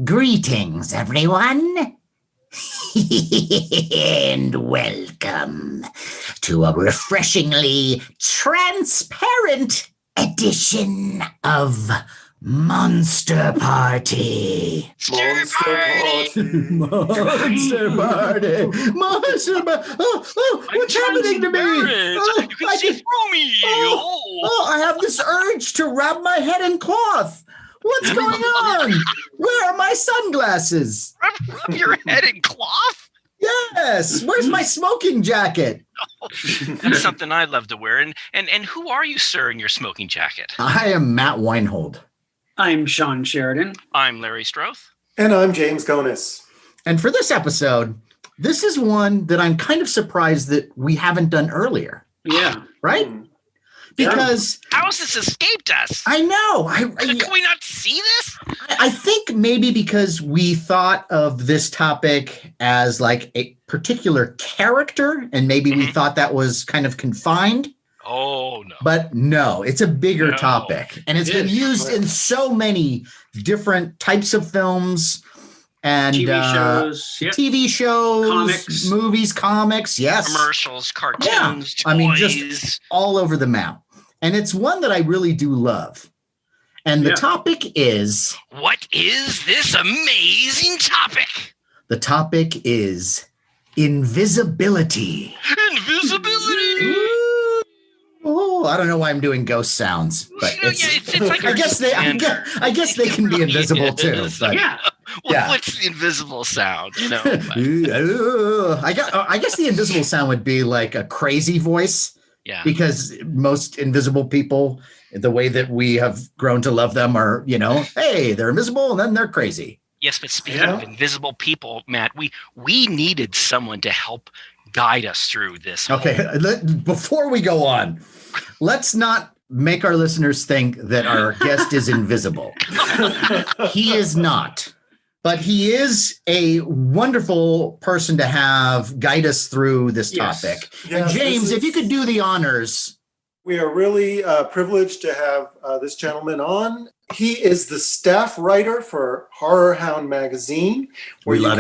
Greetings, everyone, and welcome to a refreshingly transparent edition of Monster Party. Monster Party. Monster Party. Monster Party. Oh, what's happening to me? You can see through me. I have this urge to wrap my head in cloth. What's going on? Where are my sunglasses? Rub your head in cloth? Yes. Where's my smoking jacket? That's something I'd love to wear. And who are you, sir, in your smoking jacket? I am Matt Weinhold. I'm SHAWN Sheridan. I'm Larry STROTHE. And I'm James GONIS. And for this episode, this is one that I'm kind of surprised that we haven't done earlier. Yeah. Right? Because how has this escaped us? I know. Can we not see this? I think maybe because we thought of this topic as like a particular character, and maybe we thought that was kind of confined. Oh, no. But no, it's a bigger topic. And it's been used in so many different types of films and TV shows, comics, movies, comics, commercials, cartoons, toys. I mean, just all over the map. And it's one that I really do love. And the topic is... What is this amazing topic? The topic is invisibility. Invisibility! Oh, I don't know why I'm doing ghost sounds, but it's like I guess they can be invisible too. But what's the invisible sound? You know, I guess the invisible sound would be like a crazy voice. Yeah. Because most invisible people, the way that we have grown to love them, are hey, they're invisible and then they're crazy. Yes, but speaking of invisible people, Matt, we needed someone to help guide us through this. Okay, before we go on, let's not make our listeners think that our guest is invisible. He is not, but he is a wonderful person to have guide us through this topic. Yes, and James, if you could do the honors. We are really privileged to have this gentleman on. He is the staff writer for Horror Hound magazine, where you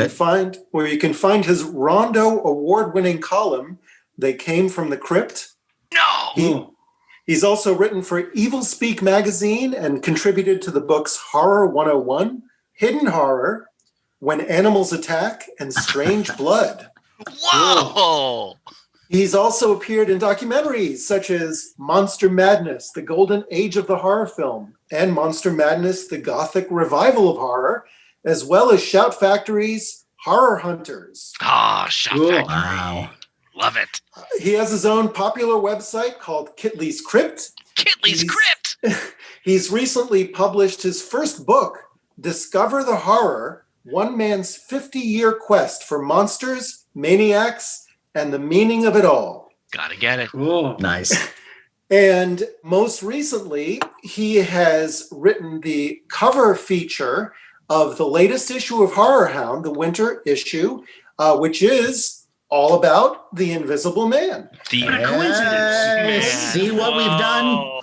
can find his Rondo award-winning column, They Came from the Crypt. No! He's also written for Evil Speak magazine and contributed to the books Horror 101, Hidden Horror, When Animals Attack, and Strange Blood. Whoa! He's also appeared in documentaries such as Monster Madness, The Golden Age of the Horror Film, and Monster Madness, The Gothic Revival of Horror, as well as Shout Factory's Horror Hunters. Shout Factory. Wow. Love it. He has his own popular website called KITLEY's Crypt. KITLEY's Crypt. He's recently published his first book, Discover the Horror, One Man's 50-Year Quest for Monsters, Maniacs, and the Meaning of It All. Gotta get it. Cool. Nice. And most recently, he has written the cover feature of the latest issue of Horror Hound, the winter issue, which is all about the Invisible Man. What a coincidence. See what we've done?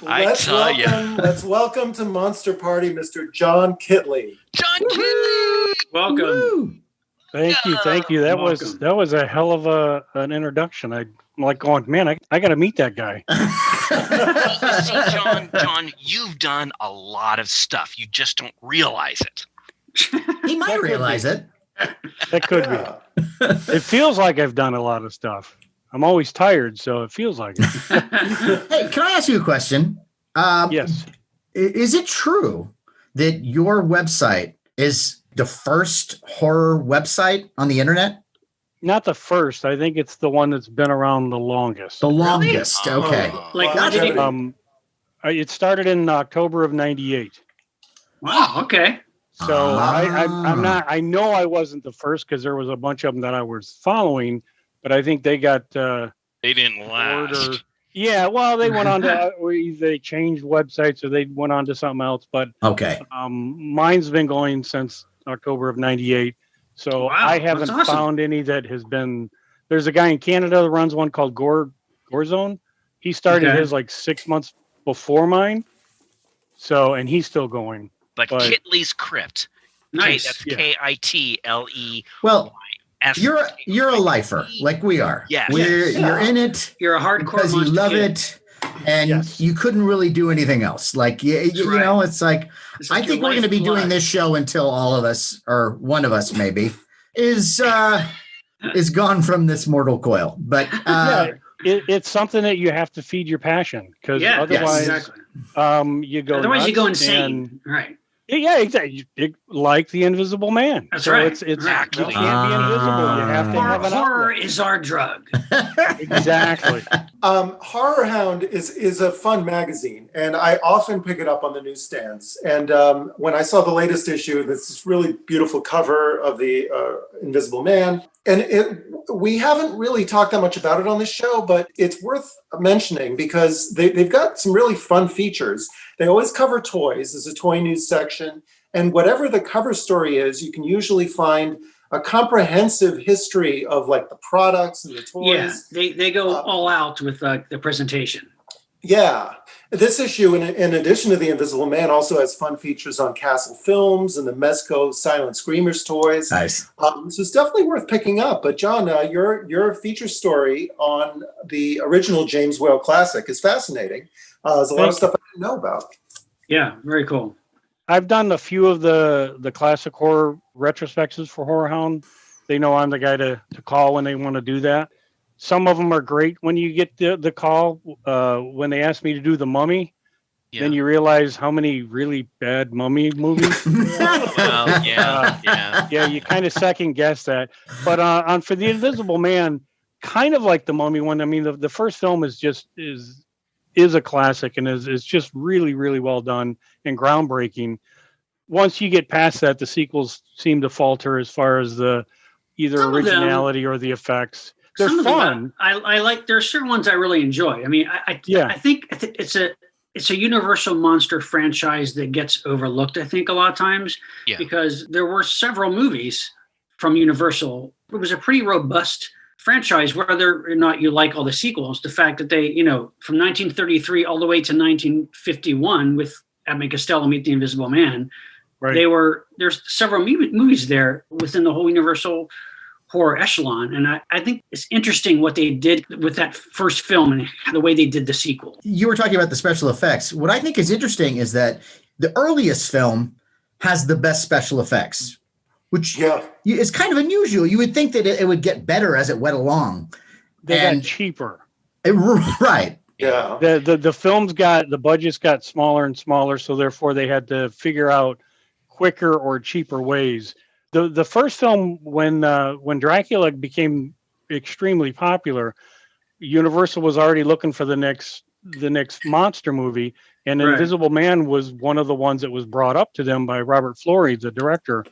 Let's welcome to Monster Party, Mr. John KITLEY. John KITLEY! Welcome. Woo! Thank you. That was a hell of an introduction. I'm like going, man, I got to meet that guy. See, John, you've done a lot of stuff. You just don't realize it. He might realize it. That could be. It feels like I've done a lot of stuff. I'm always tired, so it feels like it. Hey, can I ask you a question? Yes. Is it true that your website is the first horror website on the internet? Not the first. I think it's the one that's been around the longest. The longest. Okay. It started in October of '98. Wow. Okay. So I'm not. I know I wasn't the first because there was a bunch of them that I was following, but I think they got. They didn't last. They went on to they changed websites or they went on to something else. But okay, mine's been going since October of '98. So I haven't found any that has been. There's a guy in Canada that runs one called Gorezone. He started his like 6 months before mine. So, and he's still going. But KITLEY's Crypt Nice. That's KITLE. Well, you're a lifer like we are. Yes. You're in it. You're a hardcore because you love kid. it, and you couldn't really do anything else. Like you know, it's like I think we're going to be doing this show until all of us, or one of us maybe, is gone from this mortal coil. But it's something that you have to feed your passion, because otherwise, you go. Otherwise, you nuts go insane. Right. Yeah, exactly. Like the Invisible Man. That's right. It's exactly. You can't be invisible. You have to have an horror outlet. is our drug. Exactly. Horror Hound is a fun magazine, and I often pick it up on the newsstands. And when I saw the latest issue, this really beautiful cover of the Invisible Man, and we haven't really talked that much about it on this show, but it's worth mentioning because they've got some really fun features. They always cover toys. There's a toy news section, and whatever the cover story is, you can usually find a comprehensive history of like the products and the toys. Yeah, they go all out with the presentation. Yeah. This issue, in addition to the Invisible Man, also has fun features on Castle Films and the Mezco Silent Screamers toys. Nice. So it's definitely worth picking up. But John, your feature story on the original James Whale classic is fascinating. There's a lot of stuff I didn't know about. Yeah, very cool. I've done a few of the classic horror retrospectives for Horror Hound. They know I'm the guy to call when they want to do that. Some of them are great when you get the call. When they asked me to do The Mummy, then you realize how many really bad Mummy movies. Well, you kind of second guess that. But for the Invisible Man, kind of like The Mummy one. I mean, the first film is a classic and is just really, really well done and groundbreaking. Once you get past that, the sequels seem to falter as far as the either originality or the effects. They're fun. I like. There are certain ones I really enjoy. I mean, I think it's a Universal monster franchise that gets overlooked. I think a lot of times because there were several movies from Universal. It was a pretty robust franchise, whether or not you like all the sequels. The fact that they, from 1933 all the way to 1951 with Abbott and Costello Meet the Invisible Man, there's several movies there within the whole Universal horror echelon. And I think it's interesting what they did with that first film and the way they did the sequel. You were talking about the special effects. What I think is interesting is that the earliest film has the best special effects, which is kind of unusual. You would think that it would get better as it went along. They got cheaper. Right. Yeah. The films the budgets got smaller and smaller, so therefore they had to figure out quicker or cheaper ways. The first film, when Dracula became extremely popular, Universal was already looking for the next monster movie, and Invisible Man was one of the ones that was brought up to them by Robert Florey, the director,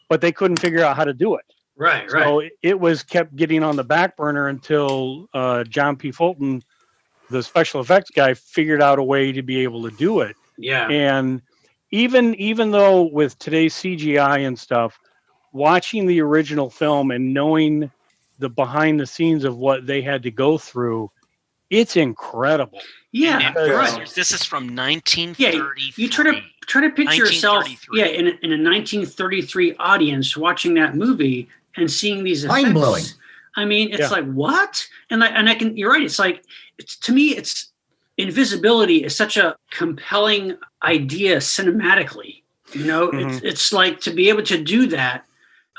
but they couldn't figure out how to do it. Right. So it was kept getting on the back burner until John P. Fulton, the special effects guy, figured out a way to be able to do it. Yeah. And even though with today's CGI and stuff, watching the original film and knowing the behind the scenes of what they had to go through, it's incredible. Yeah, right. This is from 1933. Yeah, you try to picture yourself, in a 1933 audience watching that movie and seeing these effects. Mind blowing. I mean, it's like what? And I can. You're right. It's like to me, it's invisibility is such a compelling idea cinematically. It's like to be able to do that.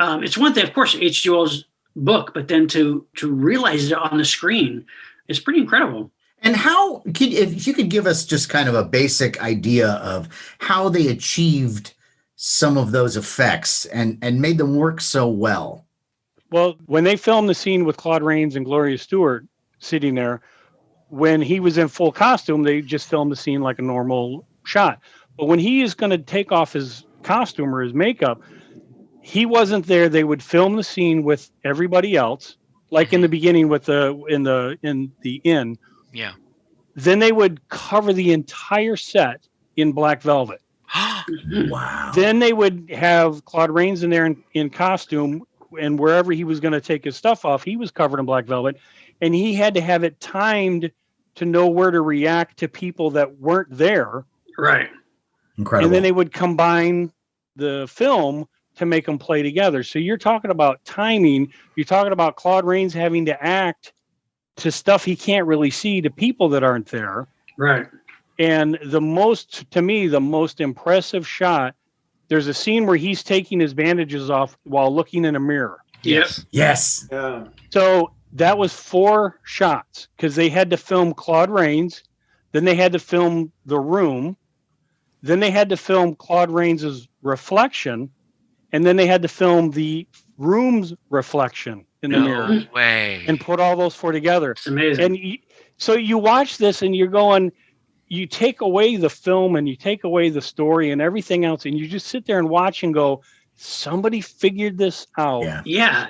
It's one thing, of course, H.G. Wells' book, but then to realize it on the screen is pretty incredible. And if you could give us just kind of a basic idea of how they achieved some of those effects and made them work so well. Well, when they filmed the scene with Claude Rains and Gloria Stewart sitting there, when he was in full costume, they just filmed the scene like a normal shot. But when he is going to take off his costume or his makeup, he wasn't there. They would film the scene with everybody else, like in the beginning with in the inn. Yeah. Then they would cover the entire set in black velvet. Wow. Then they would have Claude Rains in there in costume, and wherever he was going to take his stuff off, he was covered in black velvet, and he had to have it timed to know where to react to people that weren't there. Right. Incredible. And then they would combine the film to make them play together. So you're talking about timing. You're talking about Claude Rains having to act to stuff he can't really see, to people that aren't there. Right. And to me, the most impressive shot, there's a scene where he's taking his bandages off while looking in a mirror. Yes. Yes. Yeah. So that was 4 shots because they had to film Claude Rains, then they had to film the room, then they had to film Claude Rains's reflection, and then they had to film the room's reflection in the mirror. Way. And put all those 4 together. It's amazing. And so you watch this and you're going, you take away the film and you take away the story and everything else, and you just sit there and watch and go, somebody figured this out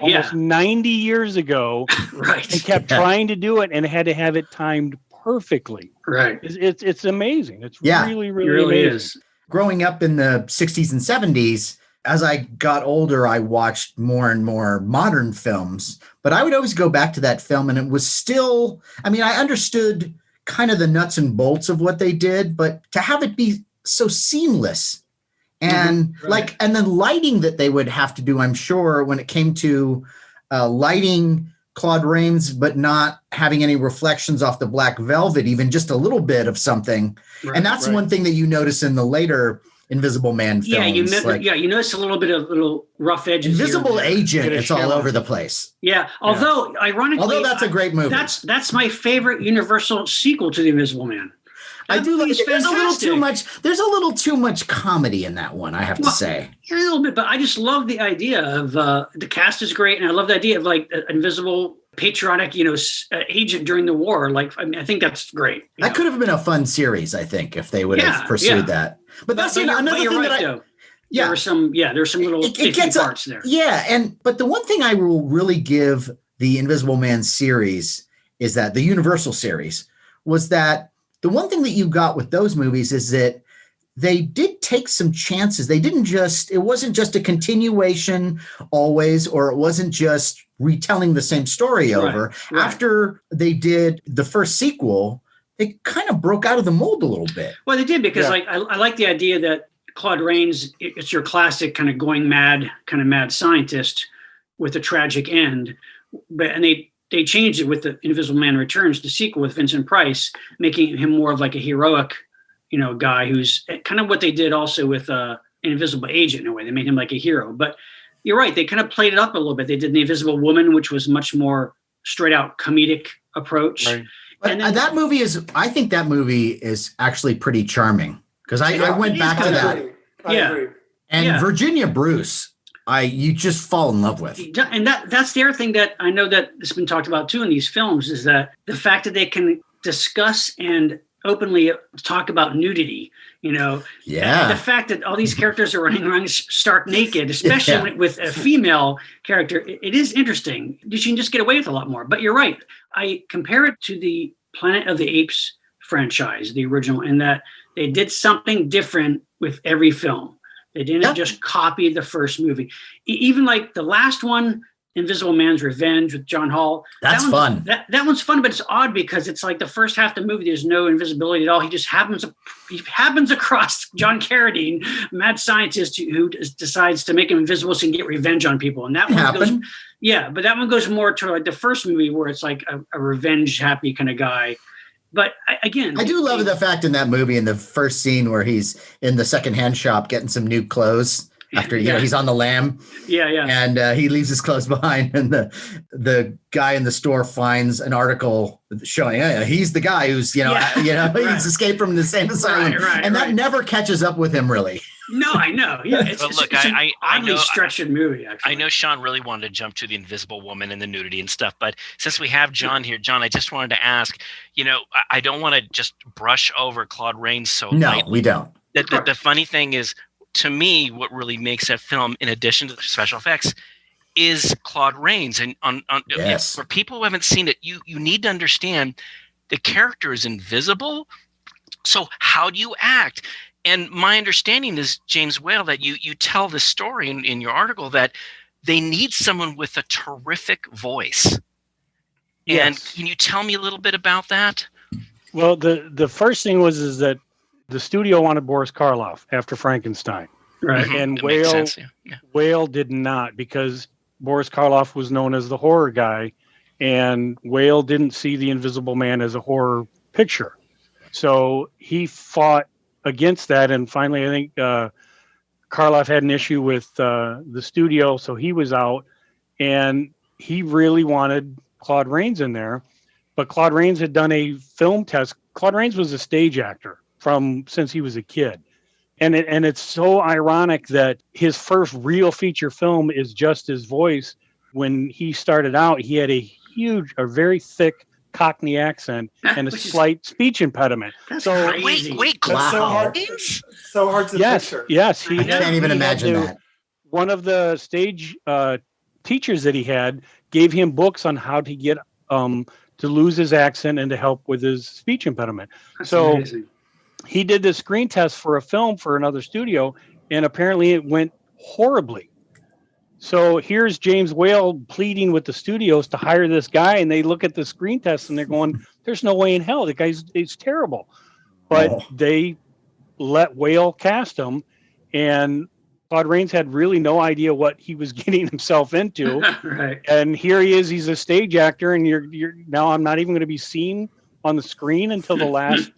almost 90 years ago right. and kept trying to do it and had to have it timed perfectly. Right. It's amazing. It's really, it really amazing. is. Growing up in the 60s and 70s, as I got older, I watched more and more modern films, but I would always go back to that film, and it was still, I mean, I understood kind of the nuts and bolts of what they did, but to have it be so seamless and and then lighting that they would have to do, I'm sure, when it came to lighting Claude Rains, but not having any reflections off the black velvet, even just a little bit of something. Right, and that's one thing that you notice in the later Invisible Man films. You notice a little bit of little rough edges. Invisible Agent, it's all over the place. Yeah, although ironically, that's a great movie. That's my favorite Universal sequel to the Invisible Man. I do like it. There's a little too much. There's a little too much comedy in that one, I have to say. A little bit, but I just love the idea of the cast is great, and I love the idea of like an invisible patriotic, agent during the war. Like, I mean, I think that's great. That could have been a fun series, I think, if they would have pursued that. But that's another thing that there were some little iffy parts there. Yeah, but the one thing I will really give the Invisible Man series is that the Universal series was that the one thing that you got with those movies is that they did take some chances. It wasn't just a continuation always, or it wasn't just retelling the same story over. Right. After they did the first sequel, they kind of broke out of the mold a little bit. Well, they did because I like the idea that Claude Rains, it's your classic kind of going mad, kind of mad scientist with a tragic end. And they changed it with the Invisible Man Returns, the sequel with Vincent Price, making him more of like a heroic, guy who's kind of what they did also with Invisible Agent in a way. They made him like a hero. But you're right, they kind of played it up a little bit. They did The Invisible Woman, which was much more straight out comedic approach. Right. But I think that movie is actually pretty charming because I went back to that. I agree. And Virginia Bruce, you just fall in love with. And that's the other thing that I know that has been talked about too in these films is that the fact that they can discuss and openly talk about nudity, the fact that all these characters are running around stark naked, especially with a female character, it is interesting. You can just get away with a lot more. But you're right. I compare it to the Planet of the Apes franchise, the original, in that they did something different with every film. They didn't just copy the first movie. Even like the last one, Invisible Man's Revenge with John Hall. That's fun. That one's fun, but it's odd because it's like the first half of the movie, there's no invisibility at all. He just happens across John Carradine, mad scientist who decides to make him invisible so he can get revenge on people. And that one goes, but that one goes more to like the first movie where it's like a revenge happy kind of guy. But again, I do love the fact in that movie in the first scene where he's in the secondhand shop getting some new clothes after he's on the lam. And he leaves his clothes behind, and the guy in the store finds an article showing he's the guy who's he's escaped from the insane asylum, and that never catches up with him really. No, I know. Yeah, it's an oddly stretched movie. Actually, I know Sean really wanted to jump to the Invisible Woman and the nudity and stuff, but since we have John here, John, I just wanted to ask. I don't want to just brush over Claude Rains so lightly. No, we don't. The funny thing is, to me, what really makes that film, in addition to the special effects, is Claude Rains. And for people who haven't seen it, you need to understand the character is invisible. So how do you act? And my understanding is, James Whale, that you tell the story in your article that they need someone with a terrific voice. Yes. And can you tell me a little bit about that? Well, the first thing is that the studio wanted Boris Karloff after Frankenstein. Right. And That makes sense, yeah. Whale did not, because Boris Karloff was known as the horror guy, and Whale didn't see The Invisible Man as a horror picture. So he fought against that, and finally I think Karloff had an issue with the studio, so he was out, and he really wanted Claude Rains in there. But Claude Rains had done a film test. Claude Rains was a stage actor since he was a kid. And it's so ironic that his first real feature film is just his voice. When he started out, he had a very thick Cockney accent and a slight speech impediment. So wait, Claude. So hard to picture. Yes, I can't even imagine that. One of the stage teachers that he had gave him books on how to get to lose his accent and to help with his speech impediment. That's amazing. He did this screen test for a film for another studio, and apparently it went horribly. So here's James Whale pleading with the studios to hire this guy, and they look at the screen test and they're going, there's no way in hell. The guy's terrible. But they let Whale cast him, and Claude Rains had really no idea what he was getting himself into. Right. And here he is, he's a stage actor, and you're now I'm not even going to be seen on the screen until the last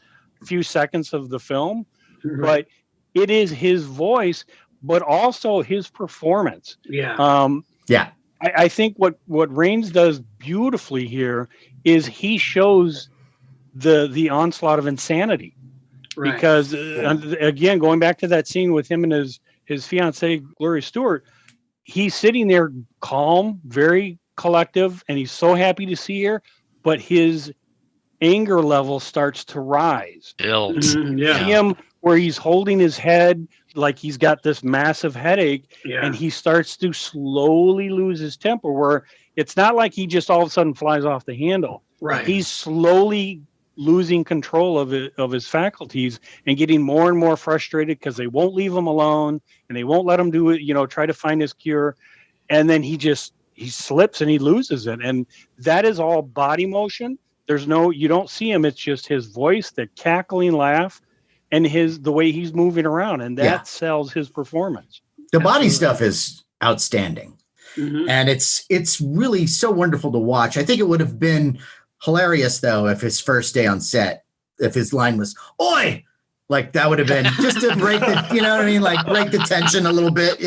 few seconds of the film. Right. But it is his voice, but also his performance. Yeah. I think what Rains does beautifully here is he shows the onslaught of insanity. Right. Because again, going back to that scene with him and his fiancee Gloria Stewart, he's sitting there calm, very collective, and he's so happy to see her, but his anger level starts to rise. Builds. See him where he's holding his head like he's got this massive headache, and he starts to slowly lose his temper, where it's not like he just all of a sudden flies off the handle. Right. He's slowly losing control of his faculties and getting more and more frustrated because they won't leave him alone and they won't let him do it, try to find his cure. And then he slips and he loses it. And that is all body motion. You don't see him. It's just his voice, the cackling laugh, and the way he's moving around. And that sells his performance. The body stuff is outstanding. Mm-hmm. And it's really so wonderful to watch. I think it would have been hilarious, though, if his first day on set, if his line was, "Oi!" Like, that would have been just to break the, you know what I mean? Like, break the tension a little bit,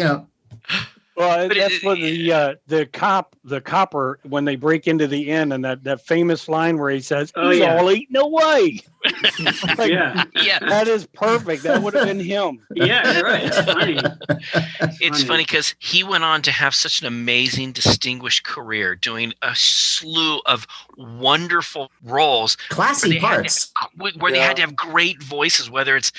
Well, that's what the copper, when they break into the inn, and that famous line where he says, "He's all eaten away." That is perfect. That would have been him. Yeah, you're right. It's funny. It's funny because he went on to have such an amazing, distinguished career, doing a slew of wonderful roles, classy parts, where they had to have great voices. Whether it's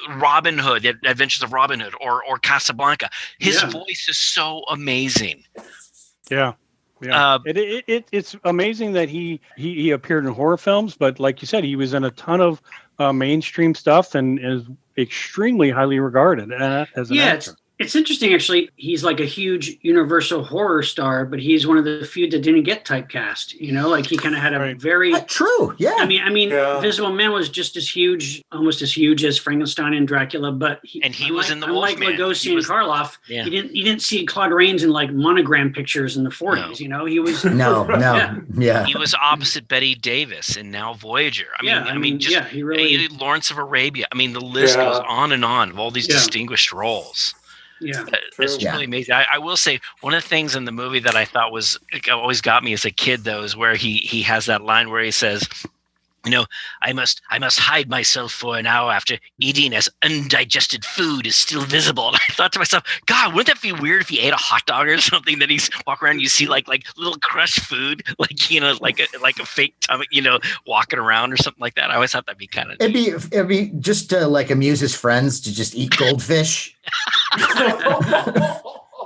Robin Hood, the Adventures of Robin Hood, or Casablanca. His voice is so amazing. Yeah. It's amazing that he appeared in horror films, but like you said, he was in a ton of mainstream stuff and is extremely highly regarded as an actor. It's interesting, actually. He's like a huge universal horror star, but he's one of the few that didn't get typecast. Like he kind of had a very true. Yeah. I mean, Invisible Man was just as huge, almost as huge as Frankenstein and Dracula, but he was in the Wolfman. Unlike Lugosi and Karloff, you didn't see Claude Rains in like monogram pictures in the 40s. He was He was opposite Betty Davis and now Voyager. He really Lawrence of Arabia. I mean, the list goes on and on of all these distinguished roles. Yeah, it's really amazing. I will say one of the things in the movie that I thought always got me as a kid, though, is where he has that line where he says, I must hide myself for an hour after eating, as undigested food is still visible. And I thought to myself, God, wouldn't that be weird if he ate a hot dog or something? That he's walking around, and you see like little crushed food, like a fake tummy, walking around or something like that. I always thought that'd be kind of. It'd be just to like amuse his friends to just eat goldfish.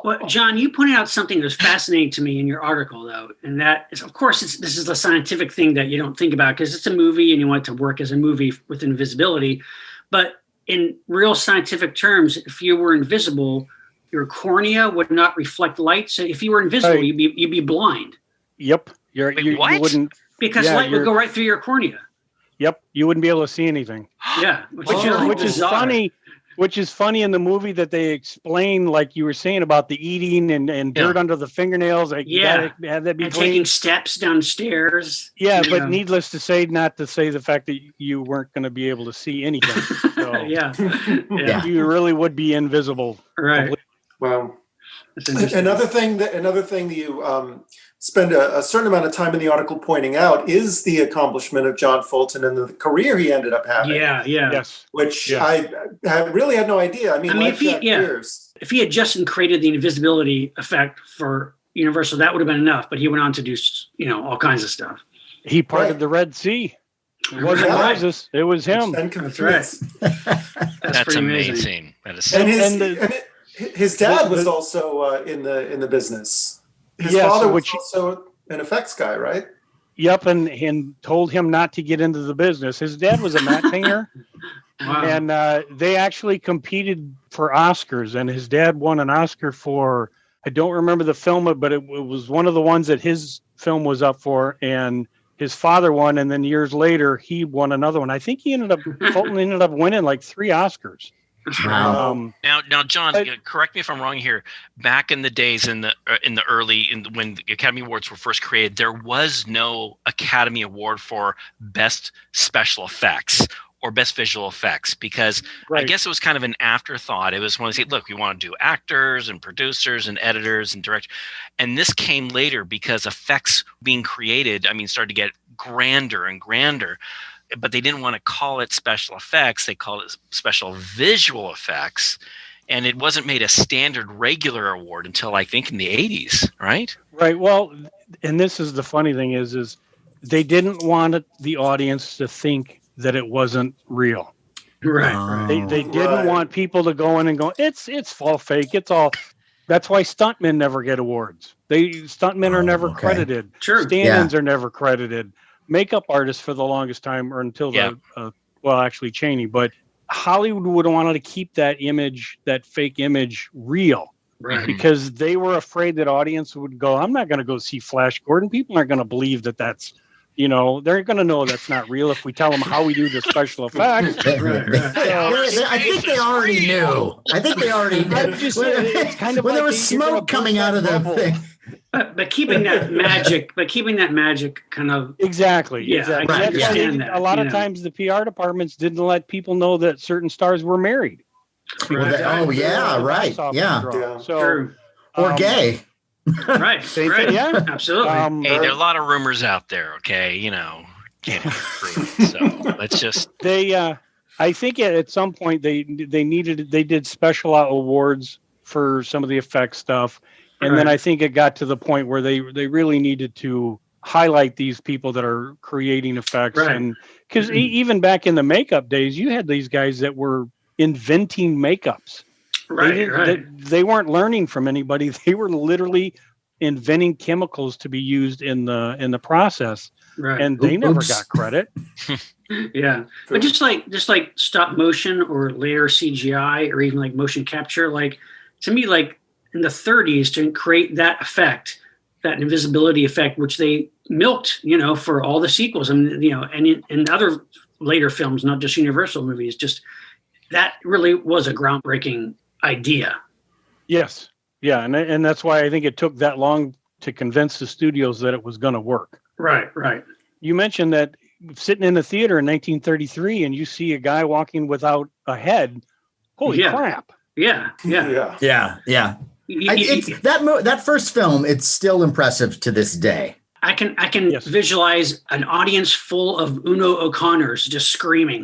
Well, John, you pointed out something that was fascinating to me in your article, though, and that is, of course, this is the scientific thing that you don't think about because it's a movie and you want it to work as a movie with invisibility. But in real scientific terms, if you were invisible, your cornea would not reflect light. So if you were invisible, you'd be blind. Yep. You wouldn't, because light would go right through your cornea. Yep. You wouldn't be able to see anything. Yeah. Which is funny. Which is funny in the movie that they explain, like you were saying about the eating and dirt under the fingernails. Like, you gotta have that be and clean. taking steps downstairs. Yeah, but needless to say, not to say the fact that you weren't going to be able to see anything. So you really would be invisible. Right. Wow. Another thing that you spend a certain amount of time in the article pointing out is the accomplishment of John Fulton and the career he ended up having. Yes. Which I really had no idea. I mean if he had just created the invisibility effect for Universal, that would have been enough. But he went on to do, all kinds of stuff. He parted the Red Sea. It wasn't Moses. It was him. That's right. That's pretty amazing. That is his dad was also in the business. His father was also an effects guy, right? Yep, and told him not to get into the business. His dad was a matte painter, and they actually competed for Oscars, and his dad won an Oscar for, I don't remember the film, but it was one of the ones that his film was up for, and his father won, and then years later, he won another one. I think Fulton ended up winning like 3 Oscars. Wow. Now, John, correct me if I'm wrong here. Back in the days, when the Academy Awards were first created, there was no Academy Award for Best Special Effects or Best Visual Effects, because I guess it was kind of an afterthought. It was when they say, look, we want to do actors and producers and editors and directors. And this came later because effects being created, started to get grander and grander. But they didn't want to call it special effects. They called it special visual effects. And it wasn't made a standard regular award until I think in the 80s, right? Right. Well, and this is the funny thing is they didn't want the audience to think that it wasn't real. Right. They didn't want people to go in and go, it's all fake. It's all. That's why stuntmen never get awards. Stuntmen are never credited. Sure. Stand-ins are never credited. Makeup artists for the longest time, or until actually Chaney, but Hollywood would have wanted to keep that fake image real, right? Because they were afraid that audience would go, I'm not going to go see Flash Gordon. People aren't going to believe that's, they're going to know that's not real if we tell them how we do the special effects. I think they already knew. It's kind of when there was smoke coming out of the thing. But keeping that magic kind of exactly. I can understand that. A lot of times the PR departments didn't let people know that certain stars were married. So or gay. Right. Yeah, absolutely. Hey, there are a lot of rumors out there. Okay, can't be true. So let's just. I think at some point they did special awards for some of the effects stuff. And then I think it got to the point where they really needed to highlight these people that are creating effects. And because even back in the makeup days, you had these guys that were inventing makeups. They weren't learning from anybody. They were literally inventing chemicals to be used in the process. And they never got credit. But just like stop motion or later CGI or even like motion capture, like to me, like in the 30s to create that effect, that invisibility effect, which they milked, for all the sequels and, and in other later films, not just Universal movies, just that really was a groundbreaking idea. Yes. Yeah. And that's why I think it took that long to convince the studios that it was going to work. Right. You mentioned that sitting in the theater in 1933 and you see a guy walking without a head. Holy crap. Yeah. That first film, it's still impressive to this day. I can visualize an audience full of Uno O'Connors just screaming.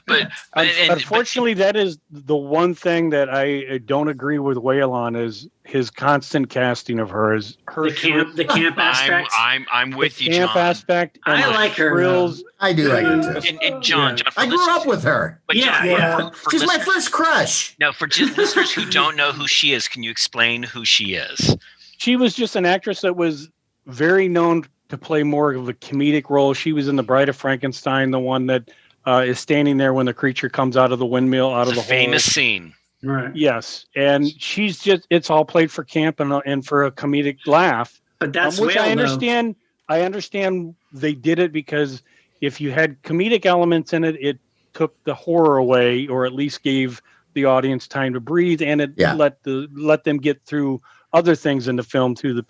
But unfortunately, that is the one thing that I don't agree with Whale on is his constant casting of her. The camp aspect. I'm with you, John. Camp aspect. I like her. Thrills. I do like her too. And John, I grew up with her. But John, she's my first crush. Now, for listeners who don't know who she is, can you explain who she is? She was just an actress that was very known to play more of a comedic role. She was in The Bride of Frankenstein, the one that is standing there when the creature comes out of the windmill, out of the famous scene. Right. Yes. And it's all played for camp and for a comedic laugh. But that's which I understand. I understand they did it because if you had comedic elements in it, it took the horror away, or at least gave the audience time to breathe, and it let them get through other things in the film through the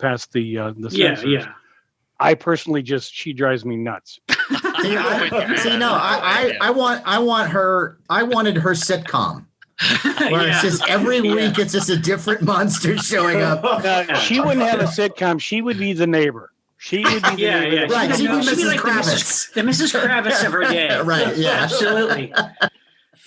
censors. I personally she drives me nuts. I wanted her sitcom. Where it's just every week it's just a different monster showing up. She wouldn't have a sitcom. She would be the neighbor. She would be the neighbor. Right. She'd be Mrs. Like Kravitz. The Mrs. Kravitz of her day. Right. Yeah. Absolutely.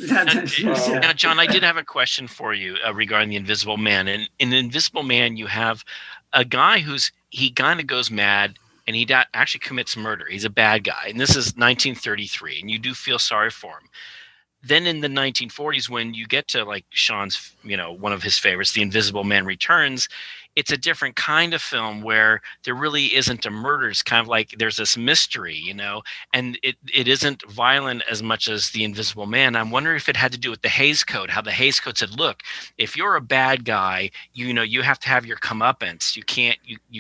Now, John, I did have a question for you regarding the Invisible Man. And in the Invisible Man, you have a guy he kind of goes mad, and he actually commits murder. He's a bad guy. And this is 1933, and you do feel sorry for him. Then in the 1940s, when you get to like Sean's, one of his favorites, The Invisible Man Returns, it's a different kind of film where there really isn't a murder. It's kind of like there's this mystery, and it isn't violent as much as The Invisible Man. I'm wondering if it had to do with the Hays Code, how the Hays Code said, look, if you're a bad guy, you have to have your comeuppance. You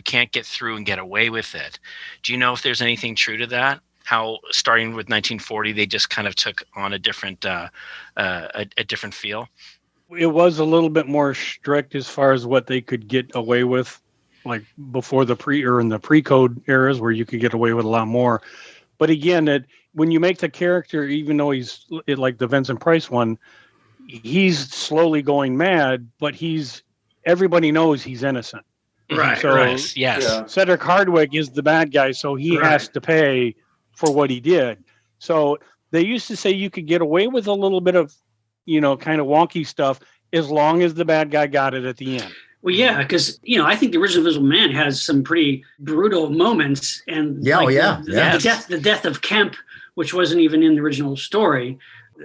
can't get through and get away with it. Do you know if there's anything true to that? How starting with 1940, they just kind of took on a different feel. It was a little bit more strict as far as what they could get away with, like before in the pre-code eras where you could get away with a lot more. But again, when you make the character, even though he's like the Vincent Price one, he's slowly going mad, but everybody knows he's innocent. Right. So right. Yes. Cedric Hardwicke is the bad guy, so he has to pay for what he did. So they used to say you could get away with a little bit of, kind of wonky stuff as long as the bad guy got it at the end. Well, yeah, because, I think the original Invisible Man has some pretty brutal moments. And the death of Kemp, which wasn't even in the original story,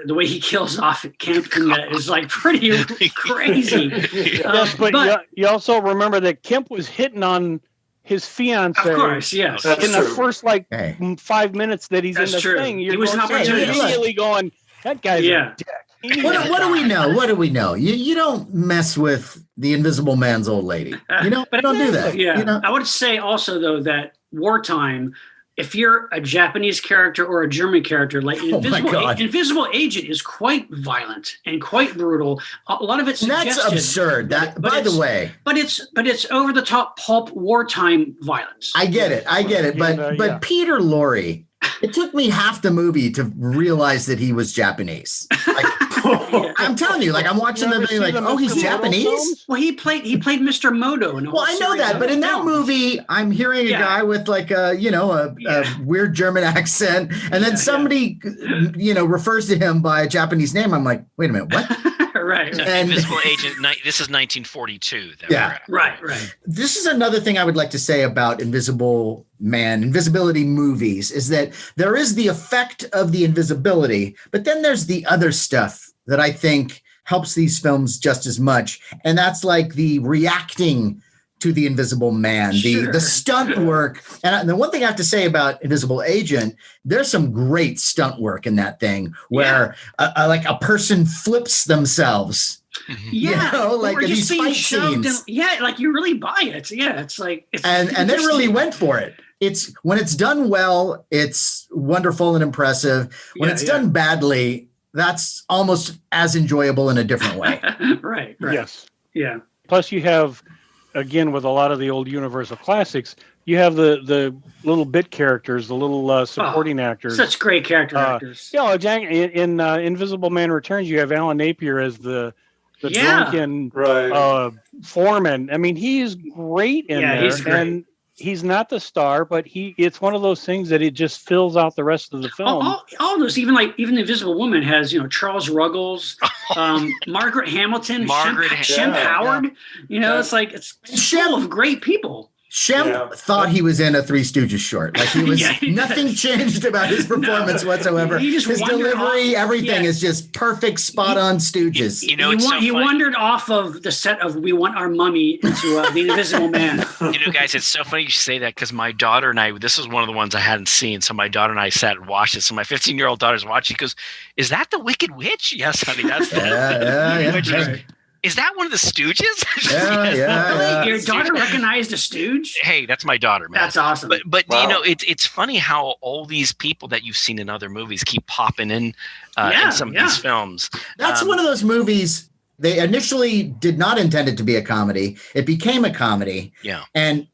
the way he kills off Kemp is like pretty crazy. Yes, but you also remember that Kemp was hitting on his fiance. Of course, yes. The first 5 minutes that he's in the thing, you're immediately going, that guy's a dick. What do we know? What do we know? You don't mess with the Invisible Man's old lady. You don't do that. Yeah. I would say also, though, that wartime, if you're a Japanese character or a German character, like Invisible Agent is quite violent and quite brutal. A lot of it's suggested. That's absurd. By the way. But it's over the top pulp wartime violence. I get it. But Peter Lorre, it took me half the movie to realize that he was Japanese. I'm telling you, I'm watching the movie he's Japanese? Films? Well, he played Mr. Moto. I know that, but in that movie, I'm hearing a guy with a weird German accent, and then somebody, refers to him by a Japanese name. I'm like, wait a minute, what? Right. And Invisible Agent, this is 1942. Right. This is another thing I would like to say about Invisible Man, invisibility movies, is that there is the effect of the invisibility, but then there's the other stuff that I think helps these films just as much. And that's like the reacting to the Invisible Man, the stunt work. And the one thing I have to say about Invisible Agent, there's some great stunt work in that thing where a person flips themselves. Yeah, or just these fight scenes. You really buy it. Yeah, it's like and they really went for it. When it's done well, it's wonderful and impressive. When it's done badly, that's almost as enjoyable in a different way. Right. Yes. Yeah. Plus, you have, again, with a lot of the old Universal classics, you have the little bit characters, the little supporting actors. Such great character actors. In Invisible Man Returns, you have Alan Napier as the drunken foreman. I mean, he's great in there. He's great. And he's not the star, but it's one of those things that it just fills out the rest of the film. All those, even the Invisible Woman has, Charles Ruggles, Margaret Hamilton, Shem Howard. It's full of great people. Shem thought he was in a Three Stooges short. He was nothing changed about his performance whatsoever. His delivery, everything is just perfect, spot on Stooges. He wandered off of the set of We Want Our Mummy into The Invisible Man. Guys, it's so funny you say that because my daughter and I, this was one of the ones I hadn't seen. So my daughter and I sat and watched it. So my 15-year-old daughter's watching. She goes, "Is that the Wicked Witch?" Yes, honey, that's the Wicked Witch. is that one of the Stooges? Yeah. Your daughter recognized a Stooge? Hey, that's my daughter, man. That's awesome. But wow. It's funny how all these people that you've seen in other movies keep popping in some of these films. That's one of those movies. They initially did not intend it to be a comedy. It became a comedy. Yeah. And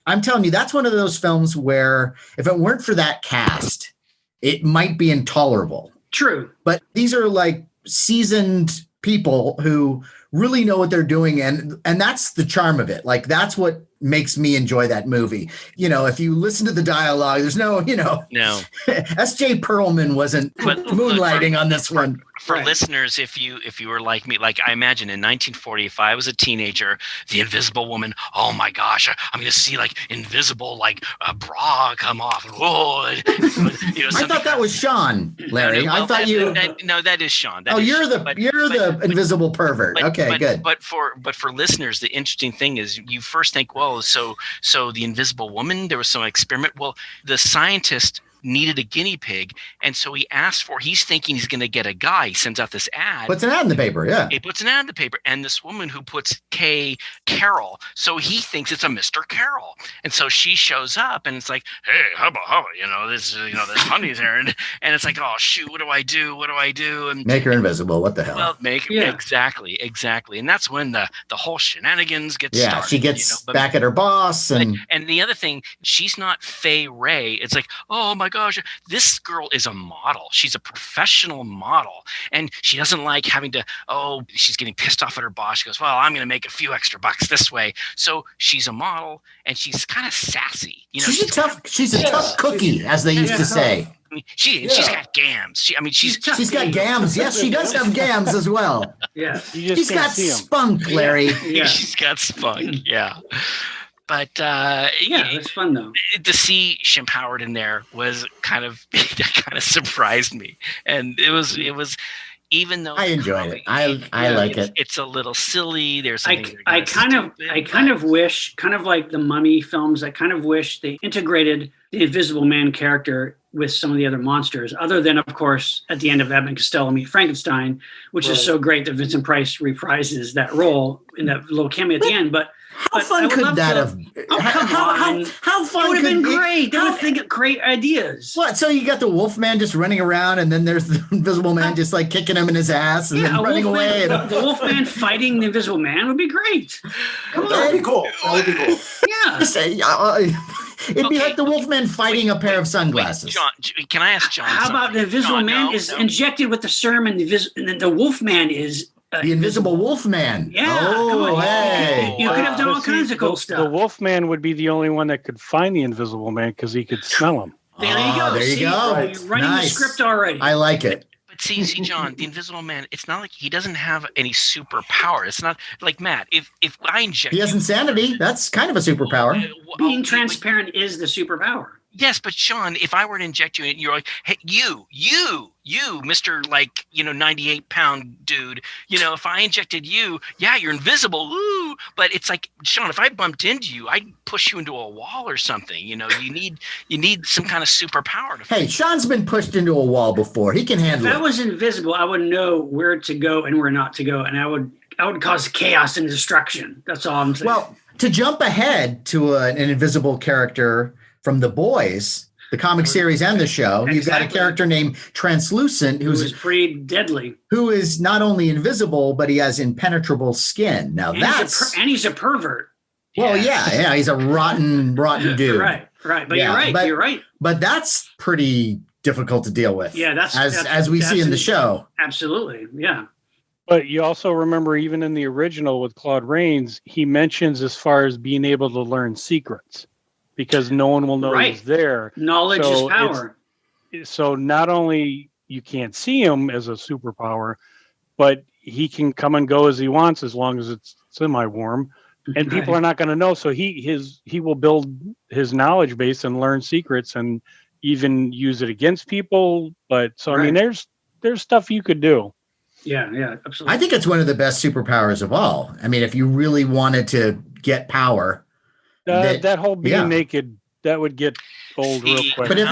I'm telling you, that's one of those films where if it weren't for that cast, it might be intolerable. True. But these are like seasoned people who really know what they're doing. And that's the charm of it. Like, that's what makes me enjoy that movie. If you listen to the dialogue, there's no. S.J. Perlman wasn't moonlighting on this one. For listeners, if you were like me, like I imagine in 1940, if I was a teenager, the Invisible Woman, oh my gosh, I'm going to see like invisible, like a bra come off. Whoa. I thought that was Sean, Larry. I thought that is Sean. You're the invisible pervert. Okay, good. But for listeners, the interesting thing is you first think, well, so the Invisible Woman, there was some experiment. Well, the scientist needed a guinea pig, and so he's thinking he's going to get a guy. He sends out this ad. Puts an ad in the paper, yeah. He puts an ad in the paper, and this woman who puts K Carol, so he thinks it's a Mr. Carroll, and so she shows up, and it's like, hey, hubba, this honey's here, and it's like, oh shoot, what do I do? And make her invisible. What the hell? Well, exactly, and that's when the whole shenanigans get started. Yeah, she gets back at her boss, and the other thing, she's not Fay Ray. It's like, oh my gosh, this girl is a model. She's a professional model, and she doesn't like having to, she's getting pissed off at her boss. She goes, well, I'm going to make a few extra bucks this way. So she's a model, and she's kind of sassy. She's a tough cookie, as they used to say. She's got gams. She's got gams. Yes, she does have gams as well. Yeah, she's got spunk, Larry. Yeah. She's got spunk. Yeah. But it's fun though. To see Shemp Howard in there was kind of surprised me, and it was even though I enjoyed it. I like it. It's a little silly. There's I kind of wish, kind of like the Mummy films, I kind of wish they integrated the Invisible Man character with some of the other monsters, other than, of course, at the end of Abbott and Costello Meet Frankenstein, which is so great that Vincent Price reprises that role in that little cameo at the end. But how fun could that have? How fun it would have been great. They would think of great ideas. What? So you got the Wolfman just running around, and then there's the Invisible Man just like kicking him in his ass and then running away. The Wolfman fighting the Invisible Man would be great. Come on, that would be cool. Yeah. It'd be like the Wolfman fighting a pair of sunglasses. Wait, John, can I ask John? How about the Invisible Man is injected with the serum, and then the Wolfman is the Invisible Wolfman. Yeah. Oh, hey. You could have done all kinds of cool stuff. The Wolfman would be the only one that could find the Invisible Man because he could smell him. There you go. There you go. You're writing the script already. I like it. But see, John, the Invisible Man, it's not like he doesn't have any superpower. It's not like Matt. If I inject, he has insanity. That's kind of a superpower. Being transparent is the superpower. Yes, but Sean, if I were to inject you and you're like, hey, you, Mr. 98-pound dude, if I injected you, yeah, you're invisible. Woo! But it's like, Sean, if I bumped into you, I'd push you into a wall or something. You need some kind of superpower to Hey, Sean's been pushed into a wall before. He can handle it. If I was invisible, I would know where to go and where not to go, and I would cause chaos and destruction. That's all I'm saying. Well, to jump ahead to an invisible character from The Boys, the comic series and the show, you've got a character named Translucent who's pretty deadly. Who is not only invisible, but he has impenetrable skin. Now he's a pervert. Well, yeah, he's a rotten dude. Right. But you're right. But that's pretty difficult to deal with. Yeah, as we see in the show. Absolutely, yeah. But you also remember, even in the original with Claude Rains, he mentions as far as being able to learn secrets, because no one will know he's there. Knowledge is power. So not only you can't see him as a superpower, but he can come and go as he wants as long as it's semi-warm, and people are not going to know. So he will build his knowledge base and learn secrets and even use it against people. But I mean, there's stuff you could do. Yeah, absolutely. I think it's one of the best superpowers of all. I mean, if you really wanted to get power. That whole being naked, that would get old real quick. But if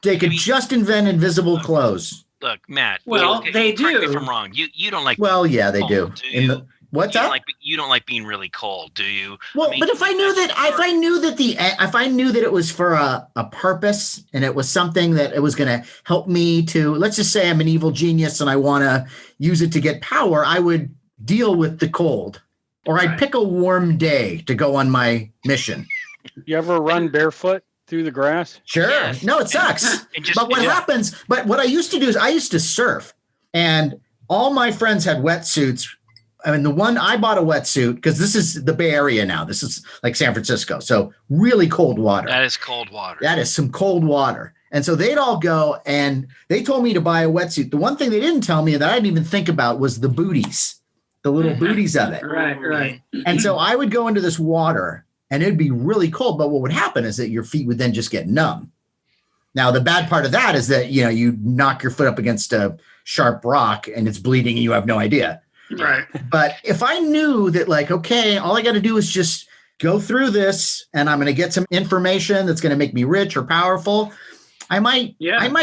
they could just invent invisible clothes. look, Matt. Well, they do. Correct me if I'm wrong. You don't like. Well, yeah, they cold, do. What's you up? You don't like being really cold, do you? Well, but if I knew that it was for a purpose and it was something that it was going to help me to, let's just say I'm an evil genius and I want to use it to get power, I would deal with the cold, or I'd pick a warm day to go on my mission. You ever run barefoot through the grass? Sure. Yes. No, it sucks. But what happens? But what I used to do is I used to surf, and all my friends had wetsuits. I mean, I bought a wetsuit because this is the Bay Area now. This is like San Francisco. So really cold water. That is cold water. That is some cold water. And so they'd all go and they told me to buy a wetsuit. The one thing they didn't tell me that I didn't even think about was the booties, the little booties of it. Right. And so I would go into this water and it'd be really cold. But what would happen is that your feet would then just get numb. Now, the bad part of that is that, you knock your foot up against a sharp rock and it's bleeding and you have no idea. Right. But if I knew that, like, okay, all I got to do is just go through this and I'm going to get some information that's going to make me rich or powerful, I might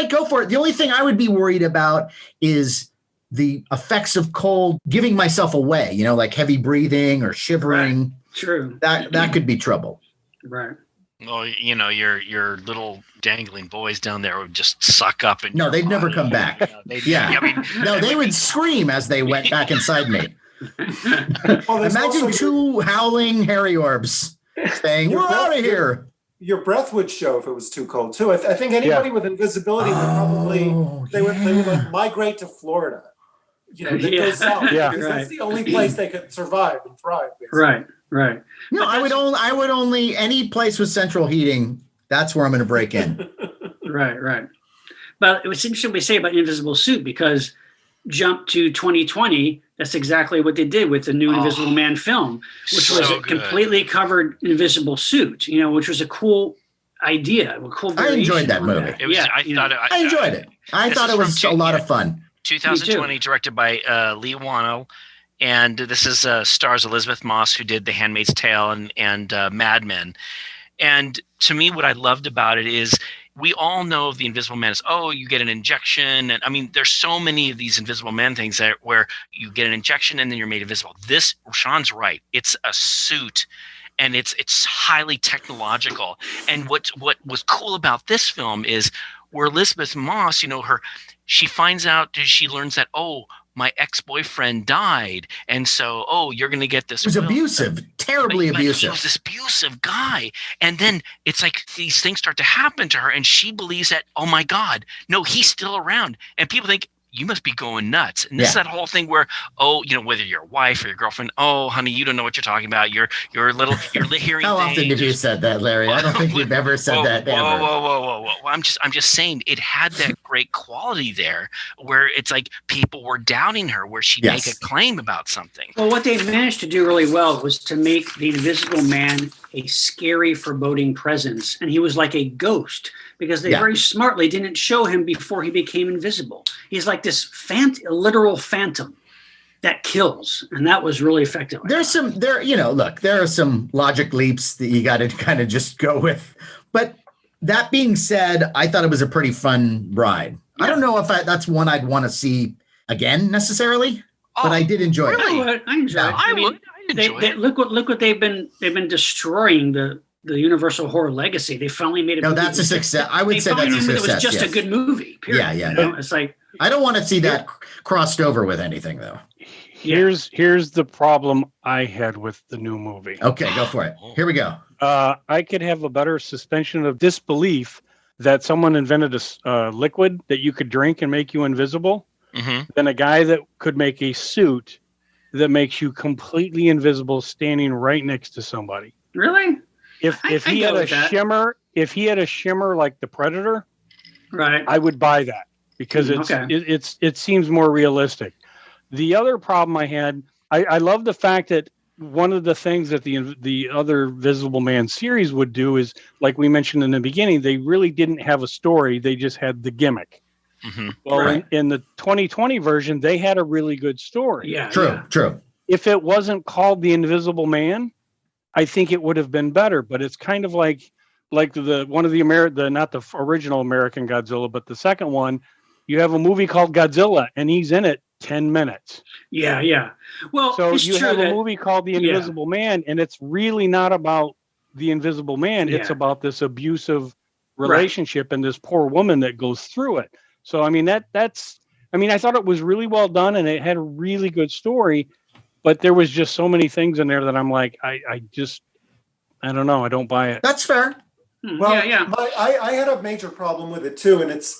go for it. The only thing I would be worried about is the effects of cold giving myself away, like heavy breathing or shivering. Right. True. That could be trouble. Right. Well, your little dangling boys down there would just suck up. And no, they'd never come back. They would scream as they went back inside me. Imagine two howling hairy orbs saying, "We're out of here." Your breath would show if it was too cold too. I think anybody with invisibility would probably they would like migrate to Florida. They go south because that's the only place they could survive and thrive. Basically. Right. No, I would only any place with central heating. That's where I'm going to break in. Right. But it was interesting what we say about Invisible Suit, because jump to 2020, that's exactly what they did with the new Invisible Man film, which was a completely covered invisible suit, which was a cool idea. I enjoyed that movie. I enjoyed it. I thought it was a lot of fun. 2020, directed by Lee Whannell. And this is stars Elizabeth Moss, who did The Handmaid's Tale and Mad Men. And to me, what I loved about it is we all know the Invisible Man is, you get an injection. And I mean, there's so many of these Invisible Man things where you get an injection and then you're made invisible. This, Sean's right. It's a suit and it's highly technological. And what was cool about this film is where Elizabeth Moss, she finds out, she learns that, my ex-boyfriend died, and so you're going to get this. He was abusive, terribly abusive. He was this abusive guy, and then it's like these things start to happen to her, and she believes that, oh my God, no, he's still around, and people think you must be going nuts. And this is that whole thing where, whether your wife or your girlfriend, honey, you don't know what you're talking about. You're hearing. How often have you said that, Larry? I don't think you've ever said that ever. Whoa. I'm just saying it had that great quality there where it's like people were doubting her, where she'd make a claim about something. Well, what they managed to do really well was to make the Invisible Man a scary, foreboding presence. And he was like a ghost, because they very smartly didn't show him before he became invisible. He's like this literal phantom that kills, and that was really effective. There are some logic leaps that you got to kind of just go with. But that being said, I thought it was a pretty fun ride. I don't know if that's one I'd want to see again necessarily, but I did enjoy it. I enjoy it. I mean, look what they've been destroying the Universal Horror legacy. They finally made it. No, that's a success. I would say that's a success. It was just a good movie. Period. Yeah. It's like, I don't want to see that crossed over with anything, though. Here's the problem I had with the new movie. Okay, go for it. Here we go. I could have a better suspension of disbelief that someone invented a liquid that you could drink and make you invisible than a guy that could make a suit that makes you completely invisible standing right next to somebody. Really? If he had a shimmer like the Predator, right, I would buy that because it seems more realistic. The other problem I had, I love the fact that one of the things that the other Visible Man series would do is, like we mentioned in the beginning, they really didn't have a story. They just had the gimmick. Well, in the 2020 version, they had a really good story. Yeah, true. If it wasn't called the Invisible Man, I think it would have been better. But it's kind of like not the original American Godzilla, but the second one. You have a movie called Godzilla, and he's in it 10 minutes. Yeah. Well, so you have a movie called The Invisible Man, and it's really not about the Invisible Man. Yeah. It's about this abusive relationship and this poor woman that goes through it. So, I mean, that's I thought it was really well done, and it had a really good story, but there was just so many things in there that I'm like, I don't know. I don't buy it. That's fair. Well, I had a major problem with it too, and it's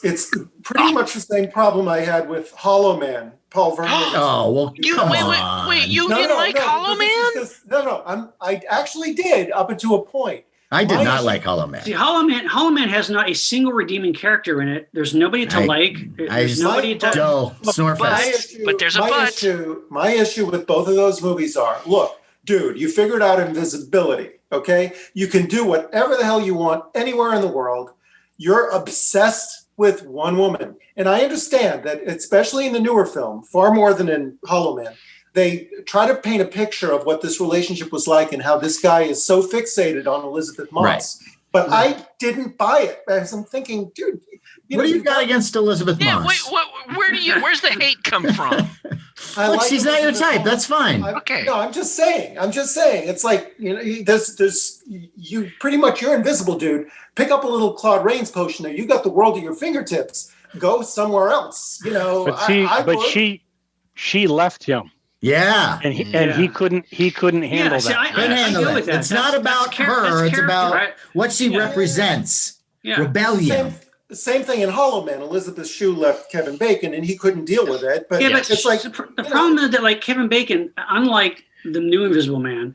pretty much the same problem I had with Hollow Man, Paul Verhoeven. Oh well, wait! You didn't like Hollow Man? No. I actually did up until a point. I did not like Hollow Man. See, Hollow Man has not a single redeeming character in it. There's nobody to like. There's nobody to. But there's a but. My issue with both of those movies are: look, dude, you figured out invisibility. Okay, you can do whatever the hell you want anywhere in the world. You're obsessed with one woman, and I understand that, especially in the newer film, far more than in Hollow Man. They try to paint a picture of what this relationship was like and how this guy is so fixated on Elizabeth Moss. Right. But I didn't buy it. As I'm thinking, dude, what do you got against Elizabeth Moss? Wait, where's the hate come from? Look, she's not your type. That's fine. Okay. No, I'm just saying. It's like, there's you pretty much, you're invisible, dude. Pick up a little Claude Rains potion there. You got the world at your fingertips. Go somewhere else. But she left him. Yeah, and he couldn't handle that. I handle it. It's not about her. It's about what she represents. Yeah. Rebellion. Same thing in Hollow Man. Elizabeth Shue left Kevin Bacon, and he couldn't deal with it. But it's like the problem is that, like, Kevin Bacon, unlike the new Invisible Man,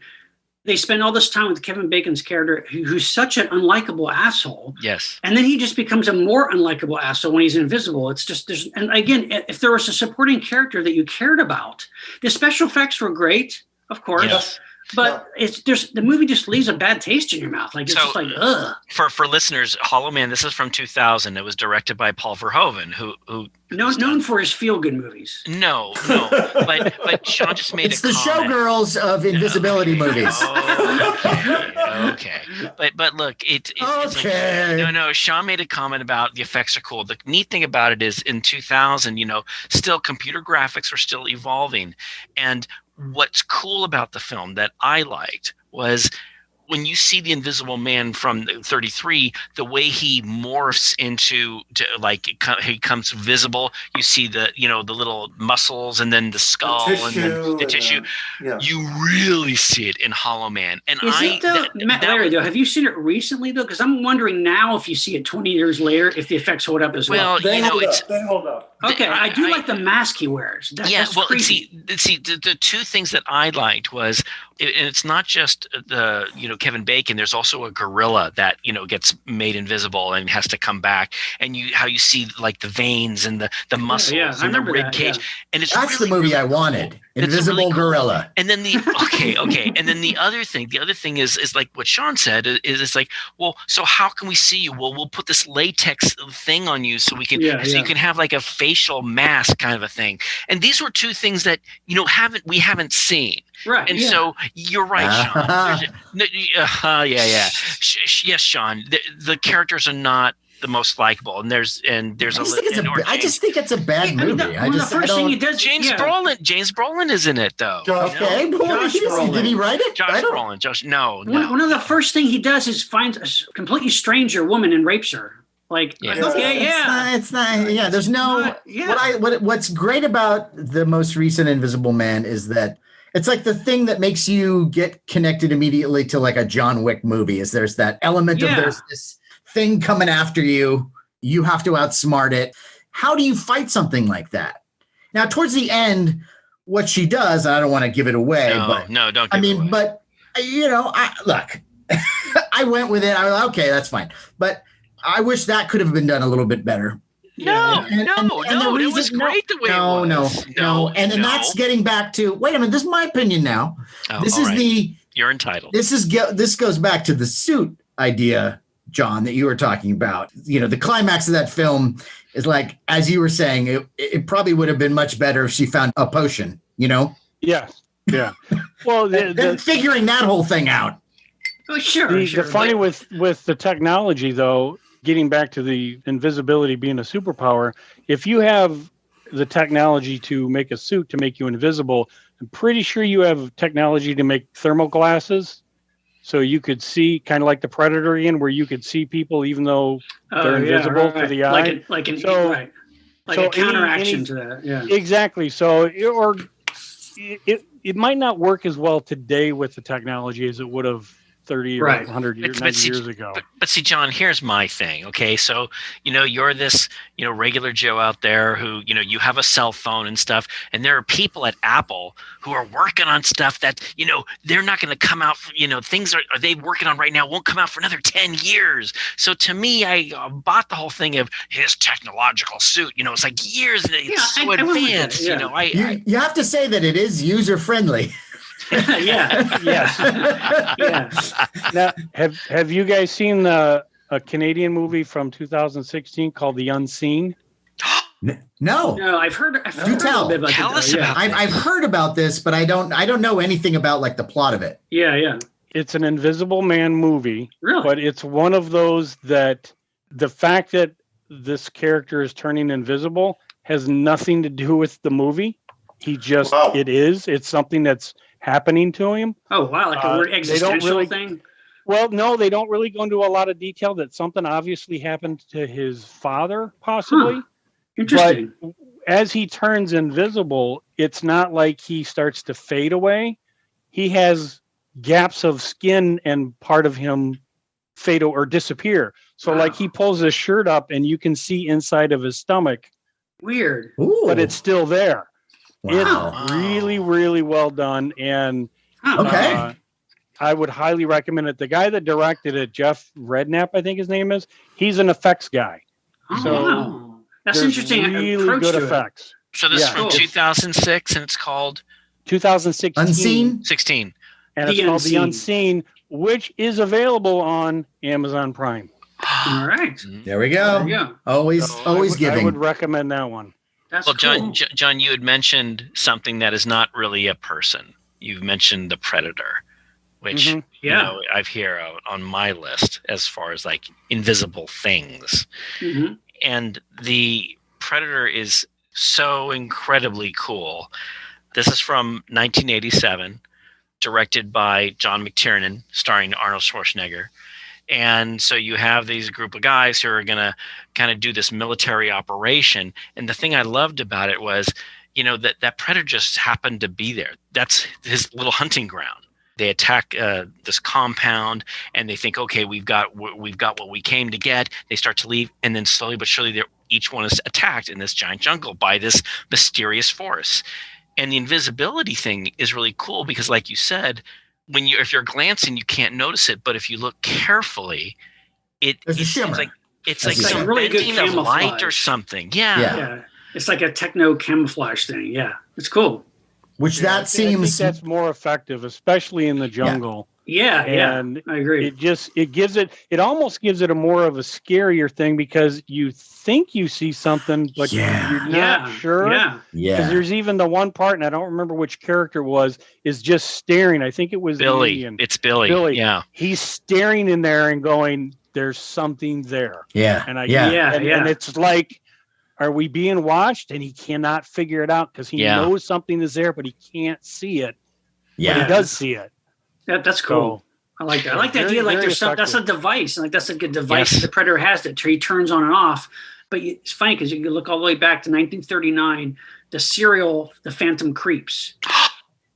they spend all this time with Kevin Bacon's character, who's such an unlikable asshole. Yes. And then he just becomes a more unlikable asshole when he's invisible. It's just, and again, if there was a supporting character that you cared about, the special effects were great, of course. Yes. But the movie just leaves a bad taste in your mouth. Like, it's just like, ugh. For listeners, Hollow Man, this is from 2000. It was directed by Paul Verhoeven, who known for his feel-good movies. No. But Sean just made it's the Showgirls of invisibility movies. Okay. But look, it's like, Sean made a comment about the effects are cool. The neat thing about it is in 2000, still computer graphics were still evolving, and what's cool about the film that I liked was when you see the Invisible Man from 33, the way he morphs he comes visible. You see the little muscles and then the skull and then the tissue. You really see it in Hollow Man. And Larry, though, have you seen it recently though? Because I'm wondering now if you see it 20 years later, if the effects hold up as well. They hold up. Okay, I do like the mask he wears. That's see, the two things that I liked was, and it's not just the Kevin Bacon. There's also a gorilla that gets made invisible and has to come back, and how you see like the veins and the muscles and the rib cage, and that's really, the movie I wanted. Cool. Invisible really gorilla. Cool. And then and then the other thing is like what Sean said is it's like, well, so how can we see you? Well, we'll put this latex thing on you so we can you can have like a facial mask kind of a thing. And these were two things that we haven't seen. Right. And so you're right, Sean. Yes, Sean. The characters are not the most likable, and there's I just think it's a bad movie. James Brolin is in it though. Josh Brolin. Did he write it? Josh Brolin. No. One of the first thing he does is finds a completely stranger woman and rapes her. Like, it's not. Yeah, there's no. What's great about the most recent Invisible Man is that it's like the thing that makes you get connected immediately to like a John Wick movie. Is there's that element of there's this thing coming after you. You have to outsmart it. How do you fight something like that? Now, towards the end, what she does, I don't want to give it away. Don't give it away. But look, I went with it. I was like, okay, that's fine. But I wish that could have been done a little bit better. It was great the way it was. No. And that's getting back to, wait a minute, this is my opinion now. You're entitled. This goes back to the suit idea, John, that you were talking about. The climax of that film is like, as you were saying, it probably would have been much better if she found a potion, Yeah. Yeah. Well, then figuring that whole thing out. Oh, sure. The funny with the technology, though, getting back to the invisibility being a superpower, if you have the technology to make a suit to make you invisible, I'm pretty sure you have technology to make thermal glasses. So you could see, kind of like the Predator again, where you could see people even though they're invisible to the eye. Like a counteraction to that. Yeah. Exactly. So, it might not work as well today with the technology as it would have 30 or 100 years, 90 years ago. But see, John, here's my thing. Okay. So, you're this, regular Joe out there who, you have a cell phone and stuff. And there are people at Apple who are working on stuff that, they're not going to come out, things are they working on right now won't come out for another 10 years. So to me, I bought the whole thing of his technological suit. It's like years, it's so advanced. You have to say that it is user friendly. Yes. Now, have you guys seen a Canadian movie from 2016 called The Unseen? No, I've heard. Do tell. Tell us about. I've heard about this, but I don't know anything about like the plot of it. Yeah. It's an Invisible Man movie, really, but it's one of those that the fact that this character is turning invisible has nothing to do with the movie. It's something that's happening to him. Oh wow, like a weird existential thing. Well, no, they don't really go into a lot of detail. That something obviously happened to his father, possibly. Interesting. But as he turns invisible, it's not like he starts to fade away. He has gaps of skin and part of him fade or disappear. So like he pulls his shirt up and you can see inside of his stomach. Weird. But it's still there. Wow. It's really, really well done. And I would highly recommend it. The guy that directed it, Jeff Redknapp, I think his name is, he's an effects guy. Wow. That's interesting. Really good effects. So this is from 2006 and it's called 2016. Unseen? 16. And it's called The Unseen, which is available on Amazon Prime. All right. There we go. Always giving. I would recommend that one. That's cool. John, you had mentioned something that is not really a person. You've mentioned the Predator, which I've here on my list as far as like invisible things. Mm-hmm. And the Predator is so incredibly cool. This is from 1987, directed by John McTiernan, starring Arnold Schwarzenegger. And so you have these group of guys who are going to kind of do this military operation. And the thing I loved about it was, that Predator just happened to be there. That's his little hunting ground. They attack this compound and they think, okay, we've got what we came to get. They start to leave. And then slowly but surely, each one is attacked in this giant jungle by this mysterious force. And the invisibility thing is really cool because like you said, if you're glancing, you can't notice it, but if you look carefully, there's a shimmer. It's like some really good bending of light or something. Yeah. It's like a techno camouflage thing. Yeah, it's cool. Which I think that's more effective, especially in the jungle. And I agree. It almost gives it a more of a scarier thing because you think you see something, but you're not sure. Because there's even the one part, and I don't remember which character it was, is just staring. I think it was Billy. It's Billy. Yeah. He's staring in there and going, there's something there. Yeah. And and it's like, are we being watched? And he cannot figure it out because he knows something is there, but he can't see it. Yeah. But he does see it. That's cool. I like that. I like the idea. Like there's that's a device. Like that's a good device that the Predator has that he turns on and off. But it's funny because you can look all the way back to 1939, the serial, The Phantom Creeps.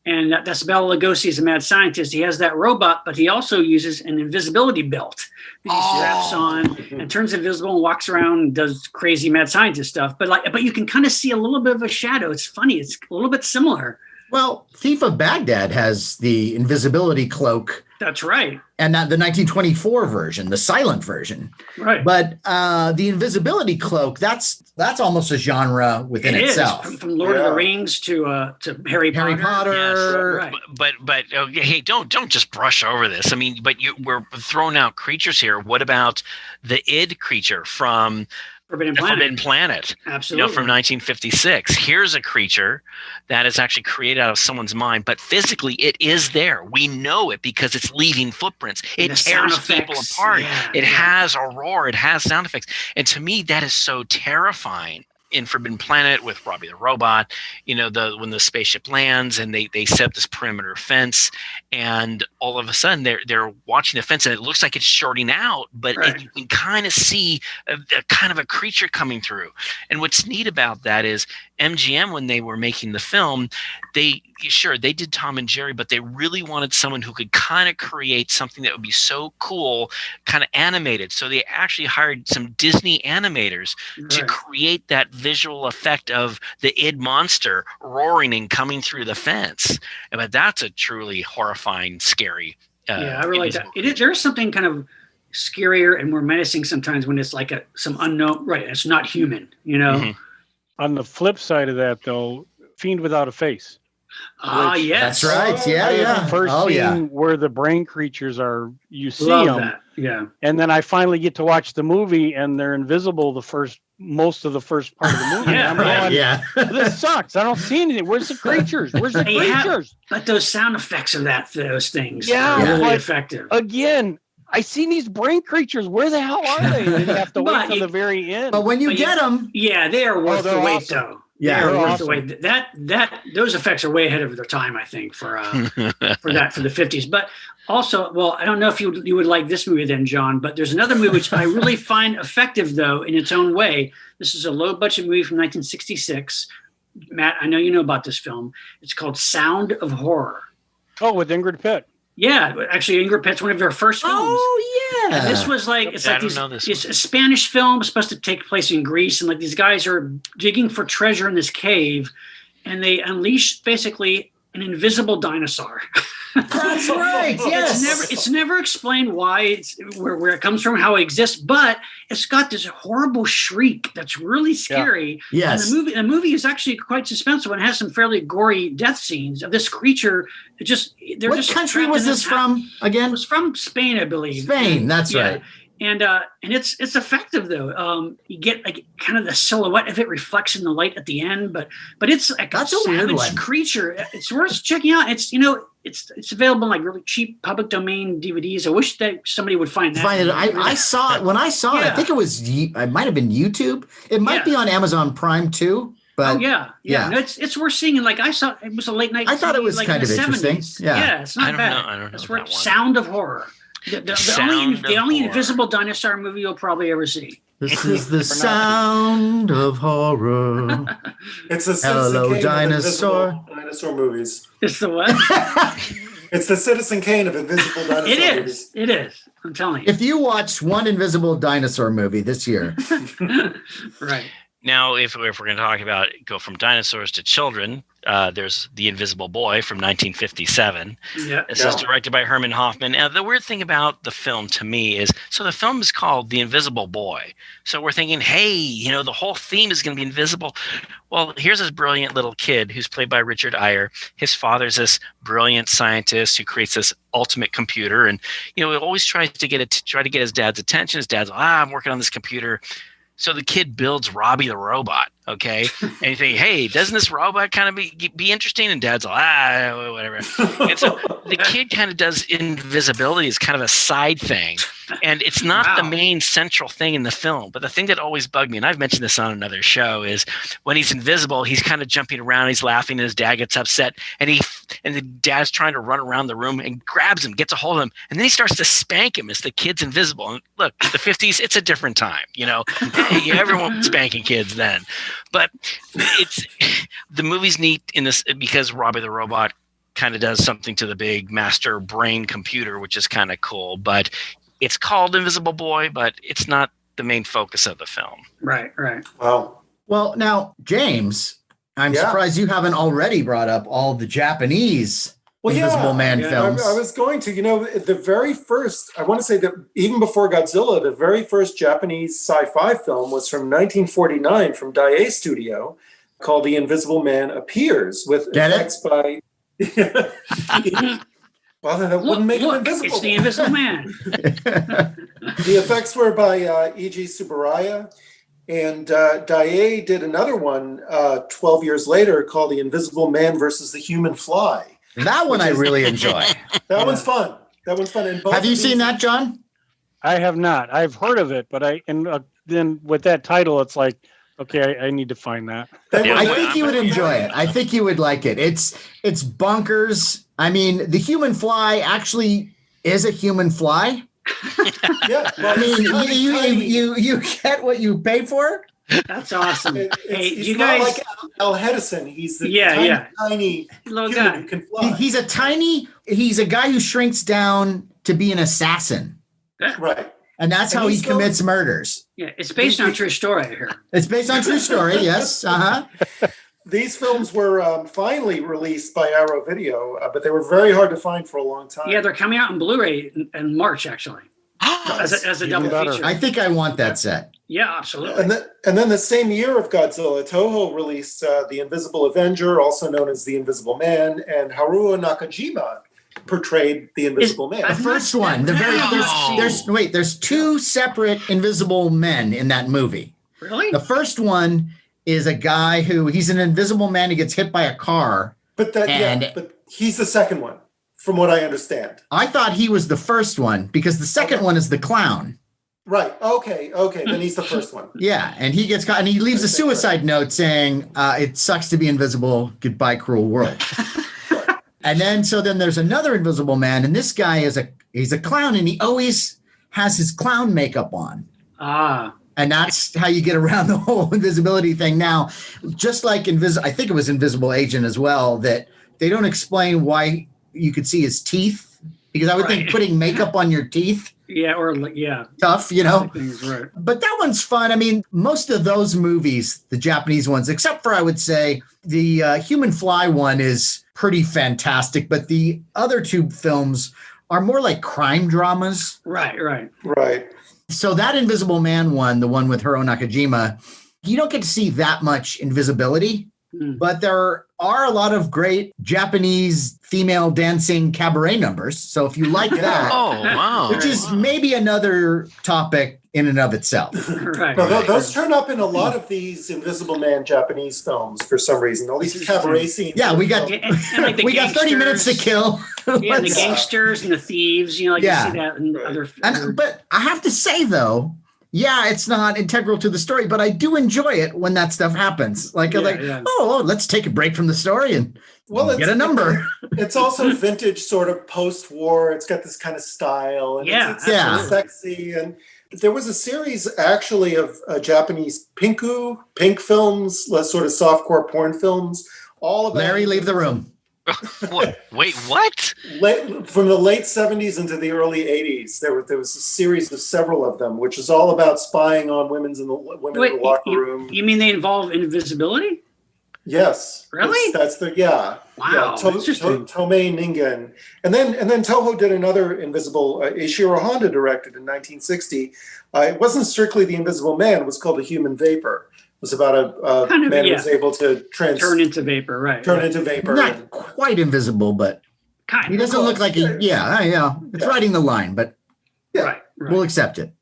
And that's Bela Lugosi as a mad scientist. He has that robot, but he also uses an invisibility belt that he straps on and turns invisible and walks around and does crazy mad scientist stuff. But you can kind of see a little bit of a shadow. It's funny. It's a little bit similar. Well, Thief of Baghdad has the invisibility cloak. That's right. And not the 1924 version, the silent version. Right. But the invisibility cloak, that's almost a genre within itself. From Lord of the Rings to Harry Potter. Yes. Right. But hey, don't just brush over this. I mean, we're throwing out creatures here. What about the id creature from Forbidden Planet. Absolutely. From 1956. Here's a creature that is actually created out of someone's mind, but physically it is there. We know it because it's leaving footprints. It tears people apart. It has a roar. It has sound effects. And to me, that is so terrifying. In Forbidden Planet with Robbie the Robot, when the spaceship lands and they set up this perimeter fence, and all of a sudden they're watching the fence and it looks like it's shorting out, but you can kind of see a kind of a creature coming through. And what's neat about that is MGM, when they were making the film, they did Tom and Jerry, but they really wanted someone who could kind of create something that would be so cool, kind of animated. So they actually hired some Disney animators to create that visual effect of the id monster roaring and coming through the fence. But that's a truly horrifying, scary. I really like that. There's something kind of scarier and more menacing sometimes when it's like some unknown. Right, it's not human. Mm-hmm. On the flip side of that, though, Fiend Without a Face. Yes. That's right. Yeah. The first scene where the brain creatures are, you see them. That. Yeah. And then I finally get to watch the movie and they're invisible most of the first part of the movie. I'm going, this sucks. I don't see anything. Where's the creatures? But those sound effects of those things are really effective. Again, I seen these brain creatures. Where the hell are they? And you have to wait till the very end. But when you get them, they are worth the wait, though. Yeah, they're worth the wait. Those effects are way ahead of their time, I think, for the 50s. But also, well, I don't know if you would like this movie then, John. But there's another movie which I really find effective, though, in its own way. This is a low budget movie from 1966. Matt, I know you know about this film. It's called Sound of Horror. Oh, with Ingrid Pitt. Yeah, actually, Ingrid Pitt's one of her first films. Oh, yeah. And this was like, it's a Spanish film supposed to take place in Greece. And like these guys are digging for treasure in this cave. And they unleash basically an invisible dinosaur. That's right. Yes. It's never explained why it's where it comes from, how it exists, but it's got this horrible shriek that's really scary. Yeah. Yes. And the movie is actually quite suspenseful and has some fairly gory death scenes of this creature. What country was this from again? It was from Spain, I believe. Spain. That's right. And it's effective though. You get like kind of the silhouette of it reflects in the light at the end, but it's like that's a weird one. Creature. It's worth checking out. It's available in like really cheap public domain DVDs. I wish that somebody would find that. I saw it when I saw it. I think it might have been YouTube. It might be on Amazon Prime too. But No, it's worth seeing. And like I saw, it was a late night. I thought it was like kind of interesting. 70s. Yeah, it's not bad. I don't know. It's worth Sound of Horror. The only invisible dinosaur movie you'll probably ever see. This is the sound of horror. It's the Hello, Citizen dinosaur. Dinosaur movies. It's the what? It's the Citizen Kane of invisible dinosaur movies. It is. I'm telling you. If you watched one invisible dinosaur movie this year. Right. Now, if we're going to go from dinosaurs to children, there's The Invisible Boy from 1957. Yeah. This is directed by Herman Hoffman. Now, the weird thing about the film to me is, so the film is called The Invisible Boy. So we're thinking, hey, the whole theme is going to be invisible. Well, here's this brilliant little kid who's played by Richard Eyre. His father's this brilliant scientist who creates this ultimate computer. And, he always tries to get his dad's attention. His dad's like, I'm working on this computer. So the kid builds Robbie the Robot, okay? And you think, hey, doesn't this robot kind of be interesting? And Dad's like, whatever. And so the kid kind of does invisibility as kind of a side thing. And it's not the main central thing in the film. But the thing that always bugged me, and I've mentioned this on another show, is when he's invisible, he's kind of jumping around, he's laughing, and his dad gets upset. And the dad's trying to run around the room and grabs him, gets a hold of him, and then he starts to spank him as the kid's invisible. And look, the 50s, it's a different time, everyone was spanking kids then. But the movie's neat in this because Robbie the Robot kind of does something to the big master brain computer, which is kind of cool. But it's called Invisible Boy, but it's not the main focus of the film. Right. Well, now, James, I'm surprised you haven't already brought up all the Japanese Invisible Man films. I was going to, the very first, I want to say that even before Godzilla, the very first Japanese sci-fi film was from 1949 from Daiei Studio called The Invisible Man Appears with effects by... Well, that wouldn't make him invisible. It's the Invisible Man. The effects were by E.G. Tsuburaya. And Daae did another one 12 years later called The Invisible Man versus the Human Fly. That one I really enjoy. That one's fun. That one's fun. And have you seen that, John? I have not. I've heard of it, but then with that title, it's like, okay, I need to find that. I think you would enjoy it. I think you would like it. It's bonkers. I mean, the human fly actually is a human fly. Yeah, I mean, you get what you pay for. That's awesome. It's you guys like Al Hedison. He's the tiny little human guy who can fly. He's a guy who shrinks down to be an assassin. Right. And that's how he commits murders. Yeah, it's based on a true story here. It's based on true story, yes. These films were finally released by Arrow Video, but they were very hard to find for a long time. Yeah, they're coming out in Blu-ray in March, actually, as a double feature. I think I want that set. Yeah, absolutely. And then the same year of Godzilla, Toho released The Invisible Avenger, also known as The Invisible Man, and Haruo Nakajima portrayed the Invisible Man. The first one. There's two separate Invisible Men in that movie. Really? The first one is a guy he's an invisible man who gets hit by a car. But he's the second one, from what I understand. I thought he was the first one because the second one is the clown. Right. Okay. Then he's the first one. Yeah, and he gets caught, and he leaves a suicide note saying, "It sucks to be invisible. Goodbye, cruel world." And then there's another Invisible Man, and this guy he's a clown, and he always has his clown makeup on. And that's how you get around the whole invisibility thing. Now, just like I think it was Invisible Agent as well, that they don't explain why you could see his teeth, because I would think putting makeup on your teeth. Tough, you know. Right. But that one's fun. I mean, most of those movies, the Japanese ones, except for I would say the Human Fly one is pretty fantastic, but the other two films are more like crime dramas. Right. So that Invisible Man one, the one with Hiro Nakajima, you don't get to see that much invisibility, but there are a lot of great Japanese female dancing cabaret numbers. So if you like that, which is maybe another topic in and of itself. Right. Those turn up in a lot of these Invisible Man Japanese films for some reason. All these cabaret scenes. Yeah, we got 30 minutes to kill. Yeah, the gangsters and the thieves. You see that in other. But I have to say though, it's not integral to the story, but I do enjoy it when that stuff happens. Let's take a break from the story and get a number. It's also vintage, sort of post-war. It's got this kind of style, and it's sexy. And there was a series actually of Japanese pink films, sort of softcore porn films. All about Larry, leave the room. What? Wait, what? From the late 70s into the early 80s, there was a series of several of them, which is all about spying on women in the locker room. You mean they involve invisibility? Yes. Really? That's the Wow. Yeah, Tomei Ningen. And then Toho did another Invisible, Ishiro Honda directed in 1960. It wasn't strictly The Invisible Man, it was called A Human Vapor. It was about a man who was able to turn into vapor, right? Turn into vapor. Not quite invisible, but he doesn't look like it's riding the line, but right. We'll accept it.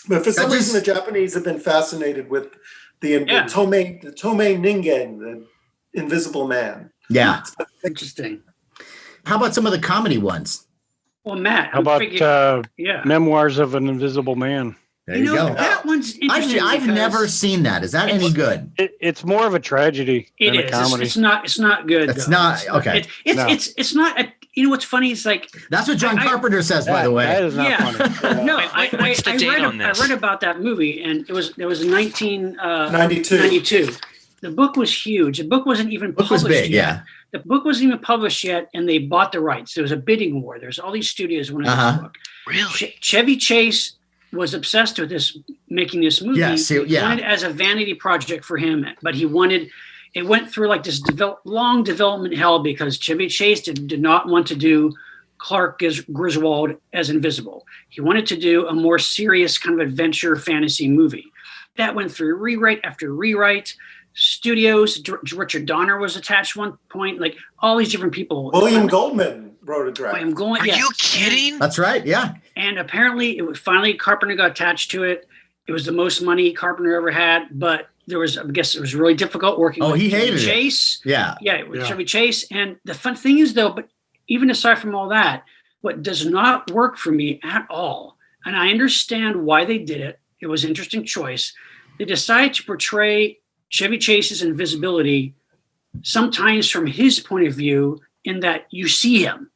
But for some reason, the Japanese have been fascinated with the Tomei Ningen, the Invisible Man. Yeah. Interesting. How about some of the comedy ones? Well, Matt, how about Memoirs of an Invisible Man? There you go. That one's interesting. I've never seen that. Is that any good? It's more of a tragedy than a comedy. It's not good. It's not okay. It's not. You know what's funny? It's like that's what John Carpenter says. By the way, that is not funny. No, what's the date on this? I read about that movie, and it was 1992. The book was huge. The book wasn't even published yet. Yeah. The book wasn't even published yet, and they bought the rights. There was a bidding war. There's all these studios wanted this book. Really? Chevy Chase was obsessed with making this movie. He wanted it as a vanity project for him, but it went through like this long development hell because Chevy Chase did not want to do Clark Griswold as Invisible. He wanted to do a more serious kind of adventure fantasy movie. That went through rewrite after rewrite. Studios, Richard Donner was attached at one point, like all these different people. William Goldman wrote a draft. Are you kidding? That's right, yeah. And apparently, finally Carpenter got attached to it. It was the most money Carpenter ever had, but I guess it was really difficult working with he hated Chevy Chase. It. Chevy Chase. And the fun thing is, though, but even aside from all that, what does not work for me at all, and I understand why they did it. It was an interesting choice. They decided to portray Chevy Chase's invisibility sometimes from his point of view, in that you see him.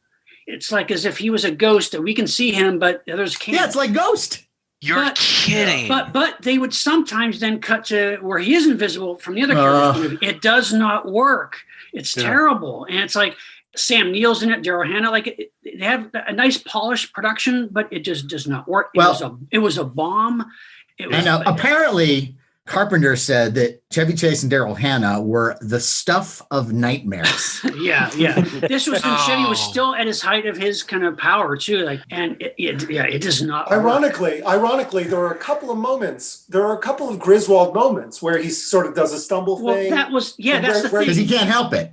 It's like as if he was a ghost, that we can see him, but others can't. Yeah, it's like Ghost. You're kidding. But they would sometimes then cut to where he is invisible from the other character's point of view. It does not work. It's terrible. And it's like Sam Neill's in it, Daryl Hannah. Like they have a nice polished production, but it just does not work. It was a bomb. Apparently Carpenter said that Chevy Chase and Daryl Hannah were the stuff of nightmares. Yeah. This was when Chevy was still at his height of his kind of power too. Like, and it does not. Ironically, there are a couple of moments. There are a couple of Griswold moments where he sort of does a stumble thing. That's the thing. Because he can't help it.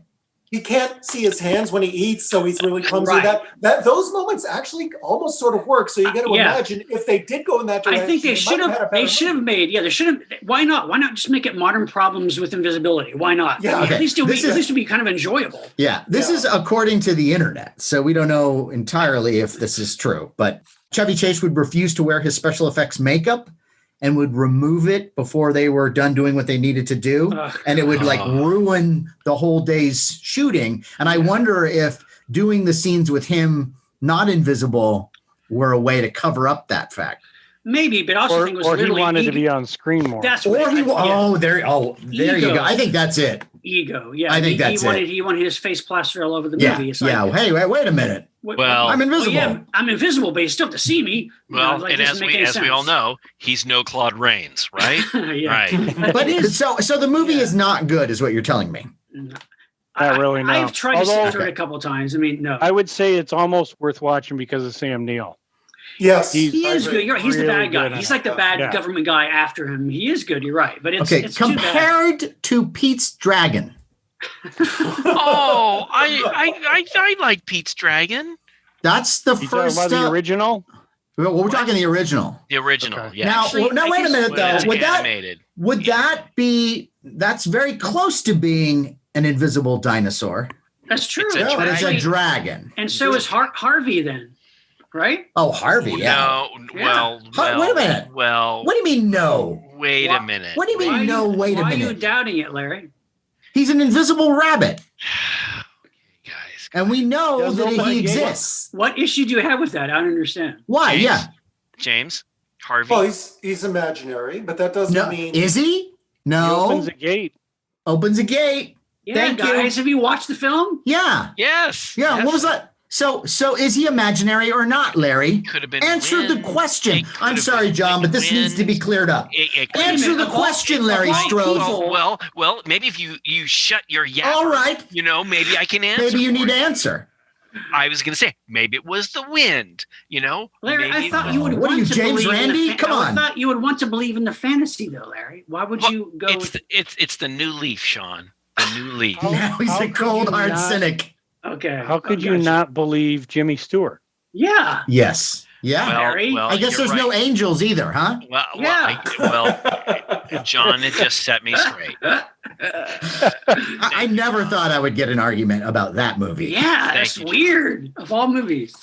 He can't see his hands when he eats, so he's really clumsy. Right. That those moments actually almost sort of work. So you got to imagine if they did go in that direction. I think they should have. They should have made. Yeah, they should have. Why not? Why not just make it modern problems with invisibility? Why not? Yeah. Okay. At least it would be kind of enjoyable. Yeah. This is according to the internet, so we don't know entirely if this is true. But Chevy Chase would refuse to wear his special effects makeup and would remove it before they were done doing what they needed to do. And it would ruin the whole day's shooting. And I wonder if doing the scenes with him not invisible were a way to cover up that fact. Maybe, but also think it was he wanted to be on screen more. That's there you go. I think that's it. Ego. Yeah. I think he wanted his face plastered all over the movie. It's Hey, wait a minute. Well, I'm invisible. I'm invisible, but you still have to see me. Well, and as we all know, he's no Claude Rains, right? Right. But so the movie is not good, is what you're telling me. Not really. No. I've tried to sit through it a couple of times. I mean, no. I would say it's almost worth watching because of Sam Neill. Yes, he is good. You're right. He's really the bad guy. good. He's like the bad government guy after him. He is good. You're right. But it's compared to Pete's Dragon. Oh, I like Pete's Dragon. That's the first. About the original. Well, we're talking the original. The original. Okay. Yeah. Now wait a minute though. Would that be? That's very close to being an invisible dinosaur. That's true. But it's a dragon. And so is Harvey then, right? Oh, Harvey. Yeah. No. Well. Wait a minute. Well. What do you mean no? Wait a minute. What do you mean no? Wait a minute. Why are you doubting it, Larry? He's an invisible rabbit. And we know that he exists. What issue do you have with that? I don't understand. Why? James, Harvey. Well, he's imaginary, but that doesn't mean. Is he? No. He opens a gate. Opens a gate. Yeah, Thank guys, you. Have you watched the film? Yeah. Yes. Yeah. Yes. What was that? So is he imaginary or not, Larry? Could have been. Answer the question. I'm sorry, John, but this needs to be cleared up. Answer the question, Larry Strode. Well, maybe if you shut your yap. All right. Maybe I can answer. Maybe you need to answer. I was going to say maybe it was the wind. Larry, I thought you would. What are you, James Randi? Come on. I thought you would want to believe in the fantasy, though, Larry. Why would you go? It's the new leaf, Sean. The new leaf. Now he's a cold hard cynic. Okay. How could you not believe Jimmy Stewart? Yeah. Yes. Yeah. Well, I guess there's no angels either, huh? John, it just set me straight. I never thought I would get an argument about that movie. Yeah, that's weird. Of all movies.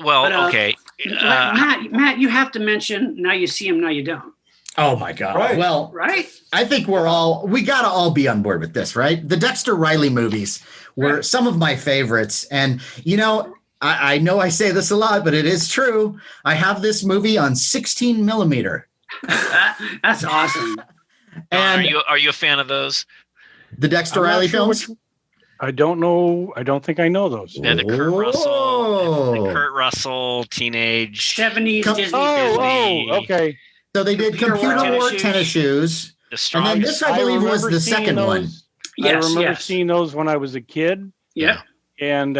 Well, okay. Matt, you have to mention Now You See Him, Now You Don't. Oh my God. Right. Well, right. I think we got to all be on board with this, right? The Dexter Riley movies were some of my favorites. And, I know I say this a lot, but it is true. I have this movie on 16 millimeter. That's awesome. And are you a fan of those? The Dexter Riley films? I don't know. I don't think I know those. Yeah, the Kurt Russell teenage 70s Disney. Okay. So they did Computer Wore Tennis Shoes. And then this, I believe, was the second one. Yes, I remember seeing those when I was a kid. Yeah. And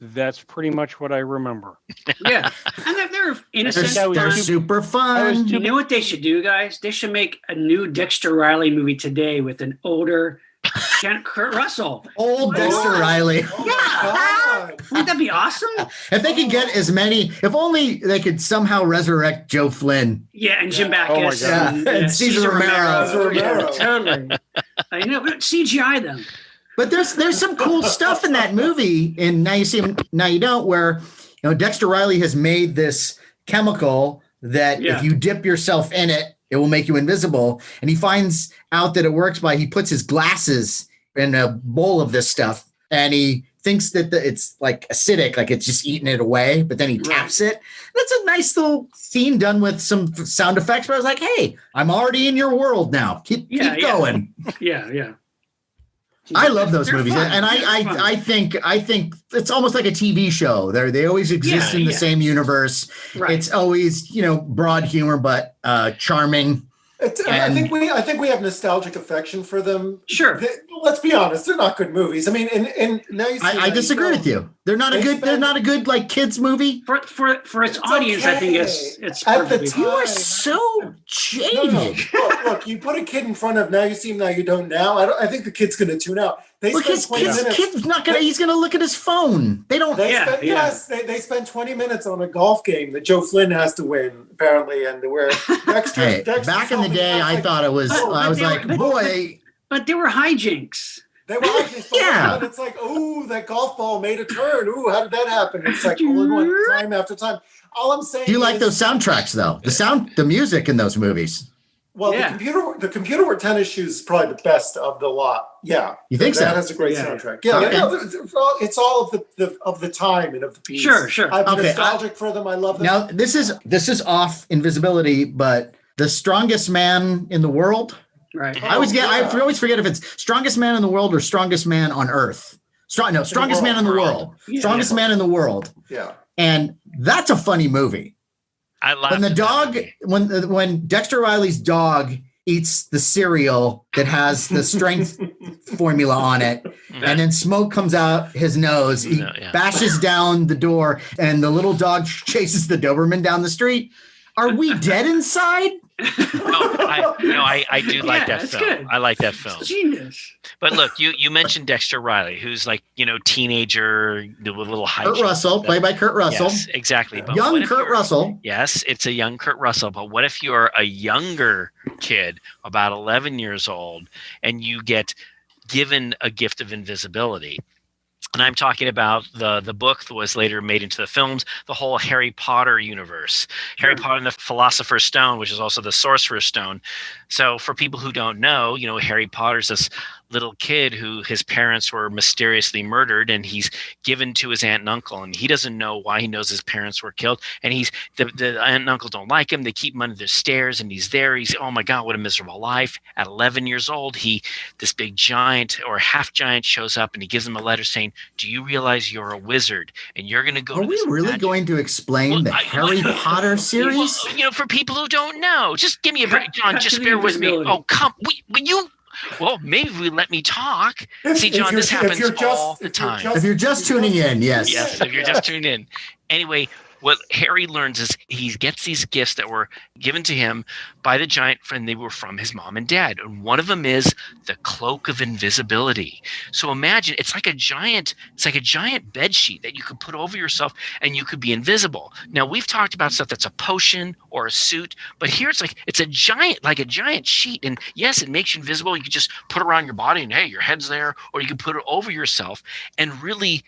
that's pretty much what I remember. Yeah. And they're innocent. They're super fun. You know what they should do, guys? They should make a new Dexter Riley movie today with an older Kurt Russell. Old Dexter Riley. Wouldn't that be awesome? If they could get as many, if only they could somehow resurrect Joe Flynn. Yeah, and Jim Backus. And Cesar Romero. Yeah, totally. I know. CGI them. But there's some cool stuff in that movie, in Now You See Him, Now You Don't, where Dexter Riley has made this chemical that if you dip yourself in it, it will make you invisible. And he finds out that it works by he puts his glasses in a bowl of this stuff, and he thinks that it's like acidic, like it's just eating it away, but then he taps it. That's a nice little scene done with some sound effects. But I was like, hey, I'm already in your world now. Keep going. Yeah. I love those movies, and I think it's almost like a TV show. They always exist in the same universe. Right. It's always broad humor, but charming. I think we have nostalgic affection for them. Sure. Let's be honest; they're not good movies. I mean, and now you see. I disagree with you. They're not a good like kids movie for its audience. Okay. I think it's at the time. You are so jaded. No. Look, you put a kid in front of Now You See Him, Now You Don't. Now I think the kid's going to tune out. Kid's not gonna. He's gonna look at his phone. They don't. They spend 20 minutes on a golf game that Joe Flynn has to win apparently, and where Dexter. Back in the day, I thought it was. I was like, boy. But they were hijinks. They were hijinks. And it's like, oh, that golf ball made a turn. Ooh, how did that happen? It's like time after time. All I'm saying. Do you like those soundtracks though? The music in those movies. Well, the computer with tennis shoes is probably the best of the lot. Yeah, you think so? That has a great soundtrack. Yeah, it's all of the time and of the piece. Sure. I'm nostalgic for them. I love them. Now this is off invisibility, but the strongest man in the world. Right. I always forget if it's strongest man in the world or strongest man on Earth. Strongest man in the world. Yeah. Strongest man in the world. Yeah. And that's a funny movie. I love when the dog when Dexter Riley's dog eats the cereal that has the strength formula on it, and then smoke comes out his nose. He bashes down the door, and the little dog chases the Doberman down the street. Are we dead inside? I do like that film. Good. I like that film. It's genius. But look, you mentioned Dexter Riley, who's like, teenager with a little high. Kurt Russell, played by Kurt Russell. Yes, exactly. But young Kurt Russell. Yes, it's a young Kurt Russell. But what if you're a younger kid, about 11 years old, and you get given a gift of invisibility? And I'm talking about the book that was later made into the films, the whole Harry Potter universe. Harry Potter and the Philosopher's Stone, which is also the Sorcerer's Stone. So for people who don't know, Harry Potter's this little kid who his parents were mysteriously murdered, and he's given to his aunt and uncle, and he doesn't know why. He knows his parents were killed, and the aunt and uncle don't like him. They keep him under their stairs, and he's there. He's, oh my God, what a miserable life. At 11 years old, this big giant or half giant shows up, and he gives him a letter saying, do you realize you're a wizard and you're going to go? Are we really going to explain the Harry Potter series? Well, for people who don't know, just give me a break, John. Just bear with me. Oh, come, will you? Well, maybe if you let me talk. See, John, this happens all the time. If you're just tuning in, yes. Yes, if you're just tuning in. Anyway, what Harry learns is he gets these gifts that were given to him by the giant friend. They were from his mom and dad. And one of them is the Cloak of Invisibility. So imagine it's like a giant bed sheet that you could put over yourself and you could be invisible. Now we've talked about stuff that's a potion or a suit, but here it's a giant sheet. And yes, it makes you invisible. You could just put it around your body and hey, your head's there, or you could put it over yourself. And really,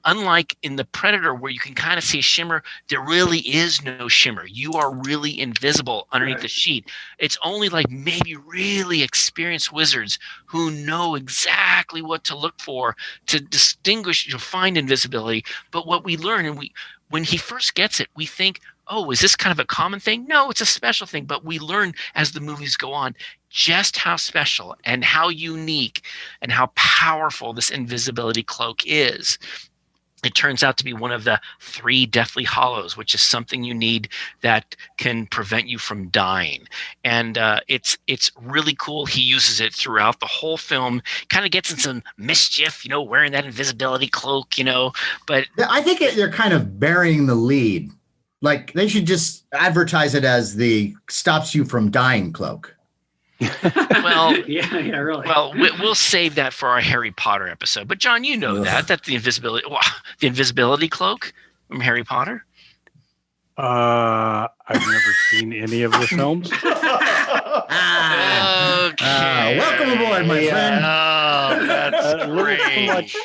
unlike in the Predator where you can kind of see shimmer, there really is no shimmer. You are really invisible underneath the sheet. It's only like maybe really experienced wizards who know exactly what to look for to distinguish, to find invisibility. But what we learn, and when he first gets it, we think, oh, is this kind of a common thing? No, it's a special thing. But we learn as the movies go on just how special and how unique and how powerful this invisibility cloak is. It turns out to be one of the 3 Deathly Hallows, which is something you need that can prevent you from dying. And it's really cool. He uses it throughout the whole film, kind of gets in some mischief, wearing that invisibility cloak, But I think they're kind of burying the lead. Like they should just advertise it as the stops you from dying cloak. Well, yeah, really. Well, we'll save that for our Harry Potter episode. But John, you know that the invisibility cloak from Harry Potter. I've never seen any of the films. Welcome aboard, my friend. Oh, that's a little too much.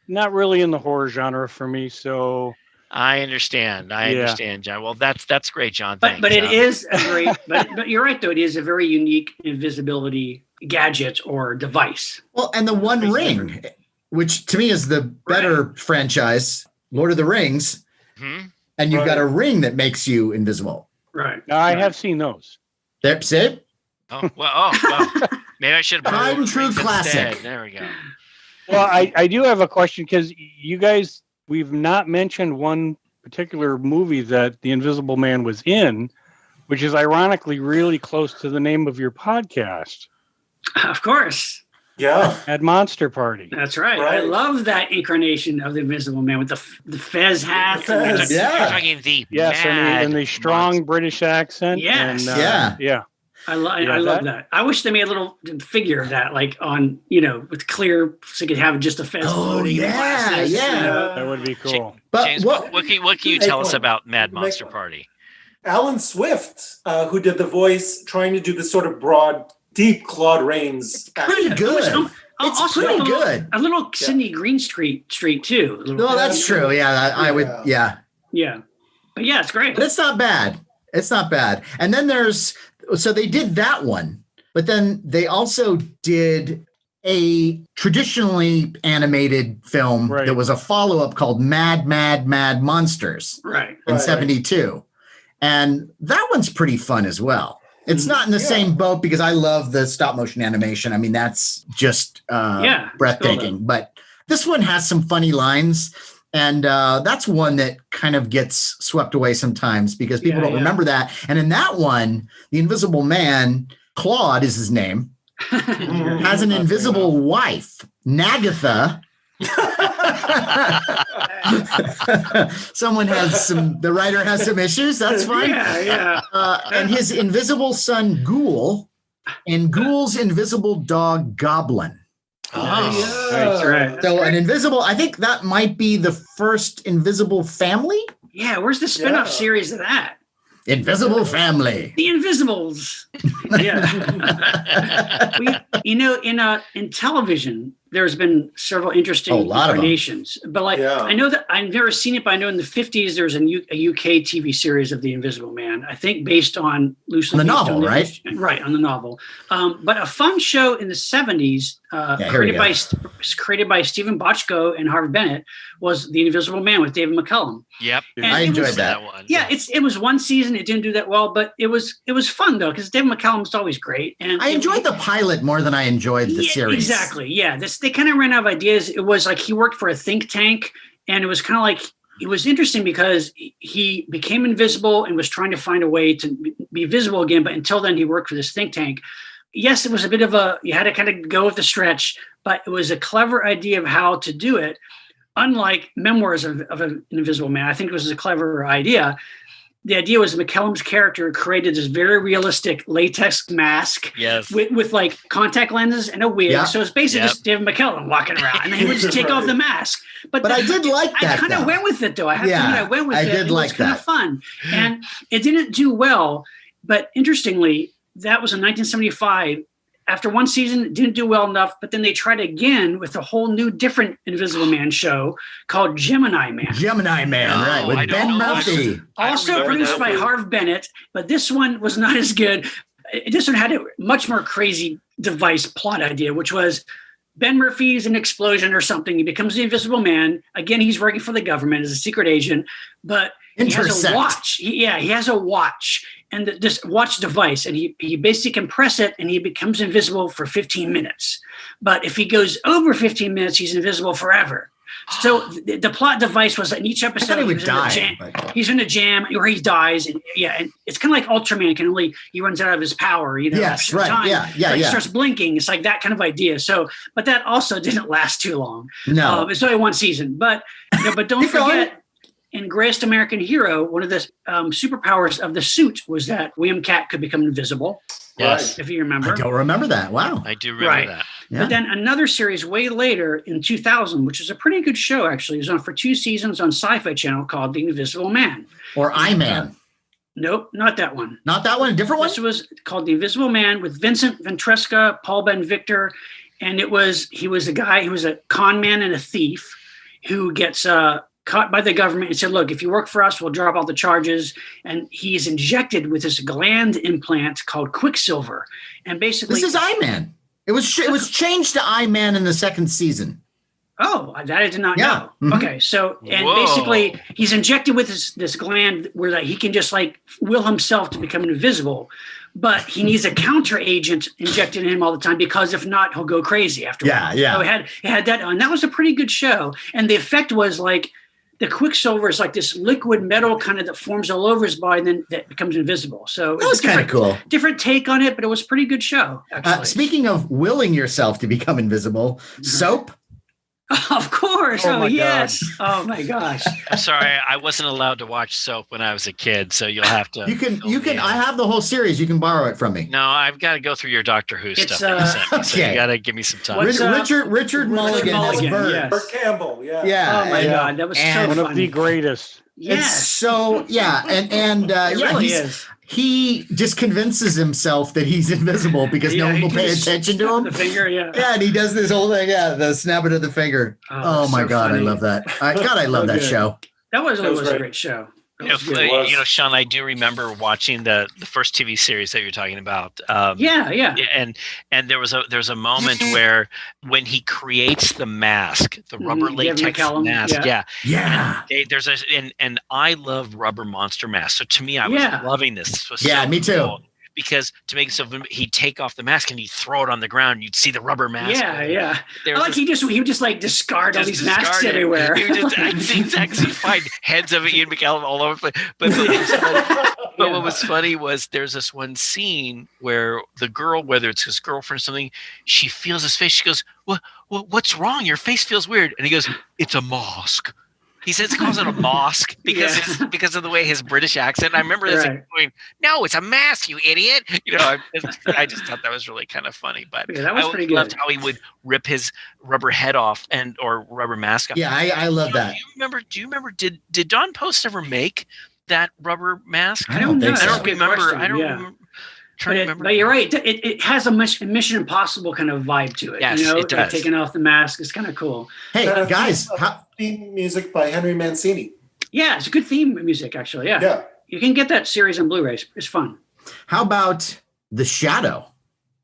Not really in the horror genre for me. So I understand. I understand, John. Well, that's great, John. Thanks, but it is a great. But you're right, though. It is a very unique invisibility gadget or device. Well, and the One Ring, which to me is the better franchise, Lord of the Rings. Mm-hmm. And you've got a ring that makes you invisible. Right. Now, I have seen those. That's it. Oh, well, maybe I should have. Tried and true classic. Instead. There we go. Well, I do have a question because you guys, we've not mentioned one particular movie that the Invisible Man was in, which is ironically really close to the name of your podcast. Of course. Yeah. At Monster Party. That's right. I love that incarnation of the Invisible Man with the fez hat. You're talking the and the strong British accent. Yes. And, I love that. I wish they made a little figure of that, like on, with clear, so you could have just a fez floating. Yeah. That would be cool. But James, what can you tell us about Mad Monster Party? Alan Swift, who did the voice, trying to do this sort of broad, deep Claude Rains. Pretty good. It's also pretty good. A little Sidney Greenstreet too. No, that's true. Yeah, I would. Yeah. Yeah. But yeah, it's great. But it's not bad. It's not bad. And then so they did that one, but then they also did a traditionally animated film that was a follow-up called Mad Monsters. Right. In 72. And that one's pretty fun as well. It's not in the same boat because I love the stop motion animation. I mean, that's just breathtaking. But this one has some funny lines. And that's one that kind of gets swept away sometimes because people don't remember that. And in that one, the Invisible Man, Claude is his name, has an invisible wife, Nagatha. The writer has some issues. That's fine. And his invisible son, Ghoul, and Ghoul's invisible dog, Goblin. That's right. So I think that might be the first Invisible family. Yeah, where's the spin-off series of that? Invisible Family. The Invisibles. In television, there's been several interesting incarnations. But I know that I've never seen it, but I know in the 50s there was a UK TV series of the Invisible Man. I think based on loosely the novel, right? Right, on the novel. But a fun show in the 70s, created by Stephen Bochco and Harv Bennett, was The Invisible Man with David McCallum. Yep, and I enjoyed that one. Yeah, it was one season. It didn't do that well, but it was fun though because David McCallum's always great. And I enjoyed the pilot more than I enjoyed the series. Exactly. Yeah, they kind of ran out of ideas. It was like he worked for a think tank, and it was kind of like it was interesting because he became invisible and was trying to find a way to be visible again. But until then, he worked for this think tank. Yes, it was a bit of you had to kind of go with the stretch, but it was a clever idea of how to do it. Unlike Memoirs of an Invisible Man, I think it was a clever idea. The idea was McCallum's character created this very realistic latex mask with like contact lenses and a wig. Yeah. So it's basically just David McCallum walking around, and then he would just take off the mask. But I did like that. I kind of went with it, though. I have to admit, I went with it. It was kind of fun. And it didn't do well. But interestingly, that was in 1975. After one season, it didn't do well enough, but then they tried again with a whole new, different Invisible Man show called Gemini Man. Right, with Ben Murphy. Also produced by Harv Bennett, but this one was not as good. This one had a much more crazy device plot idea, which was Ben Murphy's an explosion or something. He becomes the Invisible Man. Again, he's working for the government as a secret agent, but he has a watch. He has a watch. And this watch device, and he basically can press it and he becomes invisible for 15 minutes. But if he goes over 15 minutes, he's invisible forever. So the plot device was in each episode he's in a jam or he dies. And it's kind of like Ultraman he runs out of his power, Yes, right. Time. He starts blinking. It's like that kind of idea. So, but that also didn't last too long. No. It's only one season. But don't forget, in Greatest American Hero, one of the superpowers of the suit was that William Cat could become invisible. Yes. If you remember. I don't remember that. Wow. I do remember that. Yeah. But then another series way later in 2000, which is a pretty good show, actually. It was on for 2 seasons on Sci-Fi Channel called The Invisible Man. Or I-Man. Nope, not that one. Not that one? A different one? This was called The Invisible Man with Vincent Ventresca, Paul Ben Victor. And he was a guy who was a con man and a thief who gets caught by the government and said, look, if you work for us, we'll drop all the charges. And he's injected with this gland implant called Quicksilver. And basically... This is I-Man. It was changed to I-Man in the second season. Oh, that I did not know. Mm-hmm. Okay, so basically he's injected with this gland where he can just like will himself to become invisible, but he needs a counter agent injected in him all the time because if not, he'll go crazy after. Yeah. So it had that on. That was a pretty good show, and the effect was like the Quicksilver is like this liquid metal kind of that forms all over his body and then that becomes invisible. So that was kind of cool. Different take on it, but it was a pretty good show. Actually, speaking of willing yourself to become invisible, Soap. Of course. Oh yes. God. Oh my gosh. I'm sorry, I wasn't allowed to watch Soap when I was a kid, so you'll have to. You can. I have the whole series. You can borrow it from me. No, I've got to go through your Doctor Who stuff. Okay. So you got to give me some time. Richard Mulligan as Bert. Yes. Bert Campbell. Yeah. Oh my God, that was so one funny. of the greatest. Yes. It's so and it really is. He just convinces himself that he's invisible because no one will pay attention to him. The finger, yeah, and he does this whole thing, the snapping of the finger. Oh my God, funny. I love that. I love that show. That was a great show. Sean, I do remember watching the first TV series that you're talking about. And there was a moment where when he creates the mask, the rubber latex mask. And I love rubber monster masks. So to me, I was loving this. This was me too. Cool. Because to make it so he'd take off the mask and he'd throw it on the ground, you'd see the rubber mask. I like he would just like discard all these masks everywhere. He would just actually find heads of Ian McKellen all over the place. But what was funny was there's this one scene where the girl, whether it's his girlfriend or something, she feels his face. She goes, what's wrong? Your face feels weird. And he goes, it's a mask. He calls it a mosque because of the way his British accent. I remember this going, no, it's a mask, you idiot. I just thought that was really kind of funny. But that was pretty good. I loved how he would rip his rubber head off or rubber mask off. Yeah, I love that. Do you remember? Did Don Post ever make that rubber mask? I don't think so. I don't remember. I don't remember. But you're right. It has a Mission Impossible kind of vibe to it. Yes, it does. Taking off the mask is kind of cool. Hey, guys. Theme music by Henry Mancini. Yeah, it's a good theme music, actually. Yeah. You can get that series on Blu-rays. It's fun. How about The Shadow?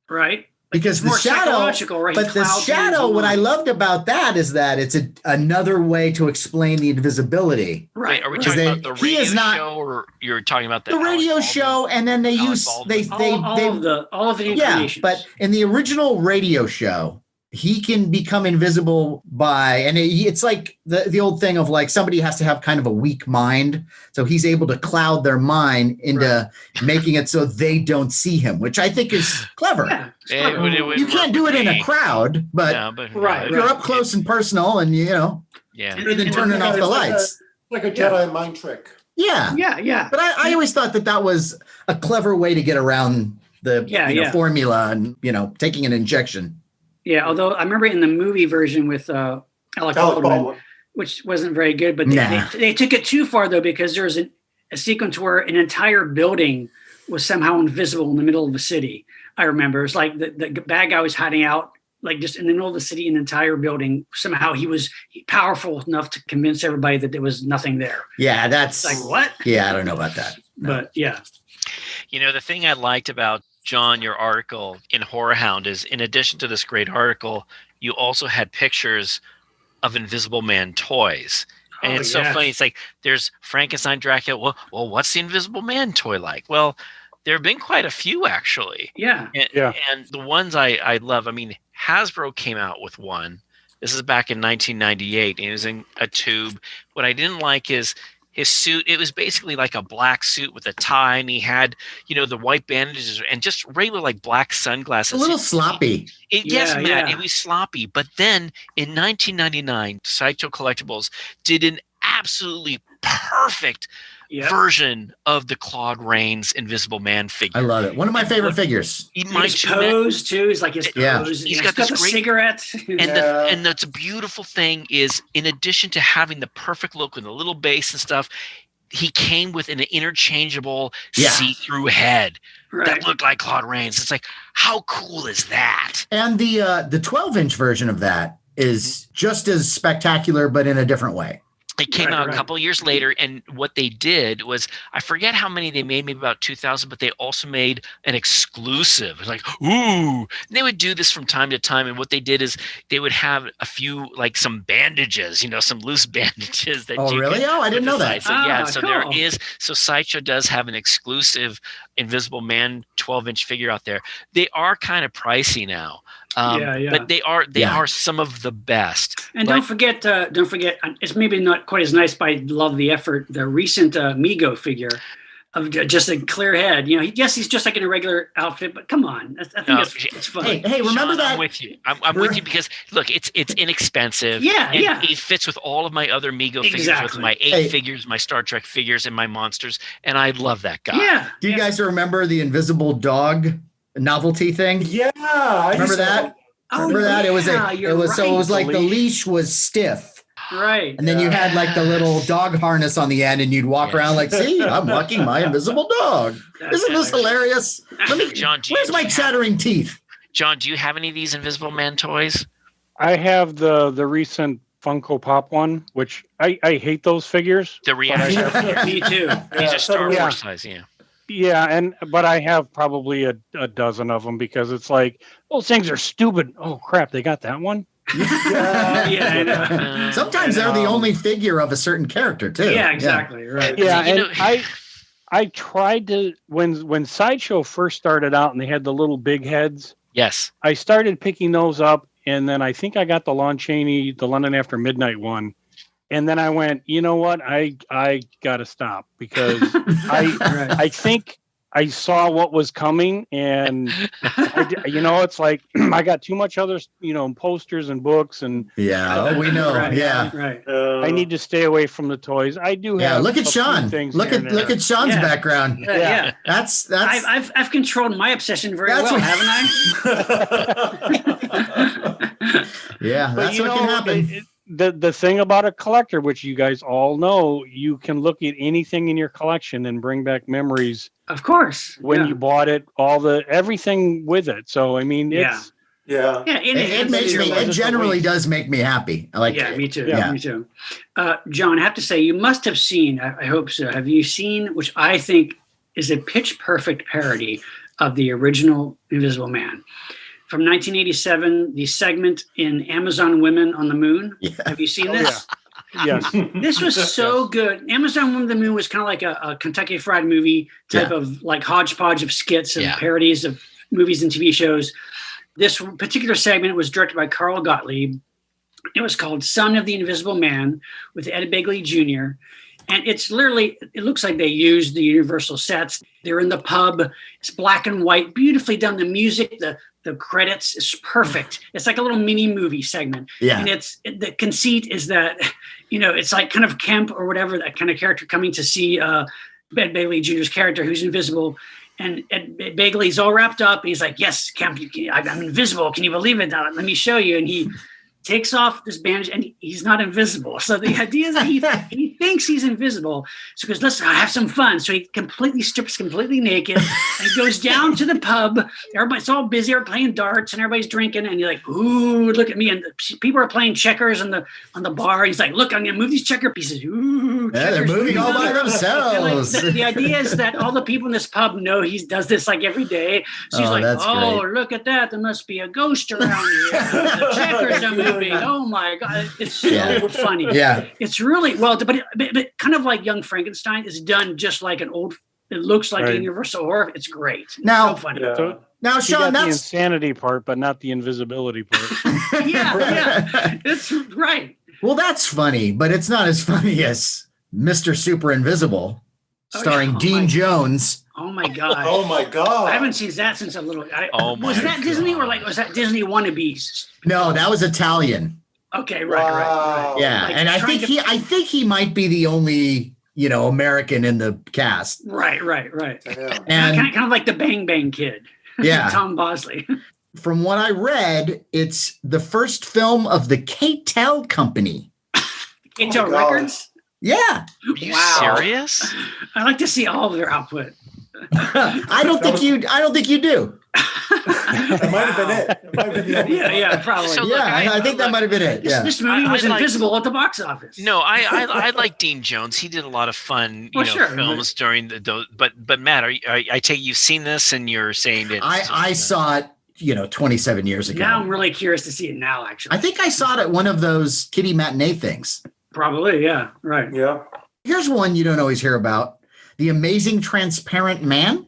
Right. Because The Shadow, right? But The Shadow, what I loved about that is that it's another way to explain the invisibility. Right. Are we talking about the radio show, or you're talking about the radio show? And then they use all of the incarnations. Yeah, but in the original radio show, he can become invisible and it's like the old thing of like somebody has to have kind of a weak mind. So he's able to cloud their mind into making it so they don't see him, which I think is clever. Yeah, you can't do it in a crowd, but you're up close and personal and, better than turning off the lights. Like a Jedi mind trick. Yeah. But I always thought that was a clever way to get around the formula and, taking an injection. Yeah, although I remember in the movie version with Alec Baldwin, which wasn't very good, but they took it too far, though, because there was a sequence where an entire building was somehow invisible in the middle of the city. I remember. It's like the bad guy was hiding out, like just in the middle of the city, an entire building. Somehow he was powerful enough to convince everybody that there was nothing there. Yeah, that's... Like, what? Yeah, I don't know about that. No. But, yeah. The thing I liked about John, your article in Horror Hound is, in addition to this great article, you also had pictures of Invisible Man toys. And it's so funny. It's like there's Frankenstein, Dracula. Well, what's the Invisible Man toy like? Well, there have been quite a few, actually. Yeah. And the ones I love, I mean, Hasbro came out with one. This is back in 1998. And it was in a tube. What I didn't like is his suit. It was basically like a black suit with a tie, and he had, the white bandages and just regular like black sunglasses. A little sloppy. Yes, Matt, it was sloppy. But then in 1999, Sideshow Collectibles did an absolutely perfect version of the Claude Rains Invisible Man figure. I love it. One of my favorite figures. His pose too. He's like his pose. He's got this the great cigarette. And the beautiful thing is, in addition to having the perfect look with a little base and stuff, he came with an interchangeable see-through head that looked like Claude Rains. It's like, how cool is that? And the 12-inch version of that is just as spectacular, but in a different way. It came out a couple of years later, and what they did was, I forget how many they made, maybe about 2,000, but they also made an exclusive. It's like, ooh. And they would do this from time to time, and what they did is they would have a few, like some bandages, some loose bandages. That really? Oh, I didn't know that. So there is. So Sideshow does have an exclusive Invisible Man 12-inch figure out there. They are kind of pricey now. But they are some of the best. And don't forget, it's maybe not quite as nice, but I love the effort. The recent Mego figure of just a clear head. Yes, he's just like in a regular outfit, but come on, I think it's fun. Hey, remember Sean, that? I'm with you. I'm with you because look, it's inexpensive. It fits with all of my other Mego figures, with my 8 figures, my Star Trek figures, and my monsters, and I love that guy. Yeah. Do you guys remember the Invisible Dog novelty thing? Yeah, remember that? Remember that? It was like the leash was stiff. Right. And then you had like the little dog harness on the end, and you'd walk around like, see, I'm walking my invisible dog. Isn't this hilarious? John, where's my chattering teeth? John, do you have any of these Invisible Man toys? I have the recent Funko Pop one, which I hate those figures. The reaction. Me too. These are Star Wars size, Yeah, but I have probably a dozen of them because it's like, those things are stupid. Oh crap, they got that one. I know. Sometimes they're the only figure of a certain character too. Yeah, exactly. Right. Yeah, and I tried to when Sideshow first started out and they had the little big heads. Yes. I started picking those up, and then I think I got the Lon Chaney, the London After Midnight one. And then I went, you know what? I got to stop because I think I saw what was coming, and it's like I got too much other posters and books and we know right. I need to stay away from the toys. I do have look at Sean. Look at Sean's background. That's I've controlled my obsession very well, haven't I? That's what can happen. The thing about a collector, which you guys all know, you can look at anything in your collection and bring back memories. Of course. When you bought it, everything with it. So I mean, it's it generally does make me happy. I like it. Me too. Me too. John, I have to say, you must have seen. I hope so. Have you seen? Which I think is a pitch perfect parody of the original Invisible Man. From 1987, the segment in Amazon Women on the Moon. Yeah. Have you seen this? Yes. This was so good. Amazon Women on the Moon was kind of like a Kentucky Fried Movie type of like hodgepodge of skits and parodies of movies and TV shows. This particular segment was directed by Carl Gottlieb. It was called Son of the Invisible Man with Ed Begley Jr. And it's literally, it looks like they used the Universal sets. They're in the pub. It's black and white, beautifully done. The music, the credits is perfect. It's like a little mini movie segment. Yeah. And the conceit is that, it's like kind of Kemp or whatever, that kind of character coming to see Ed Begley Jr.'s character who's invisible. And Ed Begley's all wrapped up. And he's like, yes, Kemp, I'm invisible. Can you believe it? Let me show you. And he takes off this bandage and he's not invisible. So the idea is that he thinks he's invisible. So he goes, listen, I have some fun. So he strips completely naked and goes down to the pub. Everybody's all busy. They're playing darts and everybody's drinking. And you're like, ooh, look at me. And people are playing checkers on the bar. He's like, look, I'm going to move these checker pieces. Ooh, they're moving all by themselves. Like, the idea is that all the people in this pub know he does this like every day. So he's like, great. Look at that. There must be a ghost around here. The checkers are moving. Oh my God, it's so funny. Yeah, it's really well, but kind of like Young Frankenstein is done just like an old. It looks like a Universal horror. It's great. Now, so funny. Now, Sean, that's the insanity part, but not the invisibility part. yeah, it's right. Well, that's funny, but it's not as funny as Mr. Super Invisible, starring Dean Jones. Oh my God! Oh my God! I haven't seen that since a little. Was that Disney or was that Disney wannabes? No, that was Italian. Okay, right. Yeah, like, and I think he might be the only American in the cast. Right. Yeah. And kind of like the Bang Bang Kid. Yeah. Tom Bosley. From what I read, it's the first film of the KITLEY company. KITLEY Records? Yeah. Are you serious? I like to see all of their output. I don't think you do. That might have been it. Yeah, probably. So Yeah, look, I think that might have been it. Yeah. This movie was invisible at the box office. No, I like Dean Jones. He did a lot of fun, films during the. But Matt, I take you've seen this and you're saying that I saw it, 27 years ago. Now I'm really curious to see it now. Actually, I think I saw it at one of those kiddie matinee things. Probably, yeah, right. Yeah. Here's one you don't always hear about: The Amazing Transparent Man.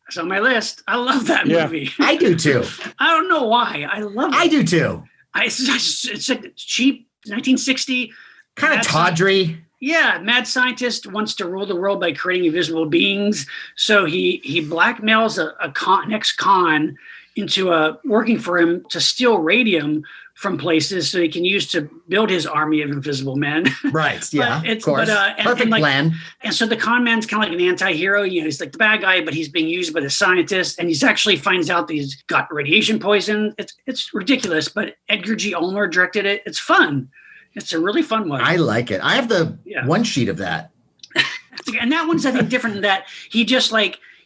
It's on my list. I love that movie. I do too. I don't know why. I love it. I do too. It's a cheap 1960. Kind of tawdry. Yeah, mad scientist wants to rule the world by creating invisible beings. So he blackmails an ex-con into working for him to steal radium from places so he can use to build his army of invisible men. Right. Yeah. Of course. Perfect plan. And so the con man's kind of like an anti-hero. He's like the bad guy, but he's being used by the scientist. And he's actually finds out that he's got radiation poison. It's ridiculous, but Edgar G. Ulmer directed it. It's fun. It's a really fun one. I like it. I have the one sheet of that. And that one's, I think, different in that he just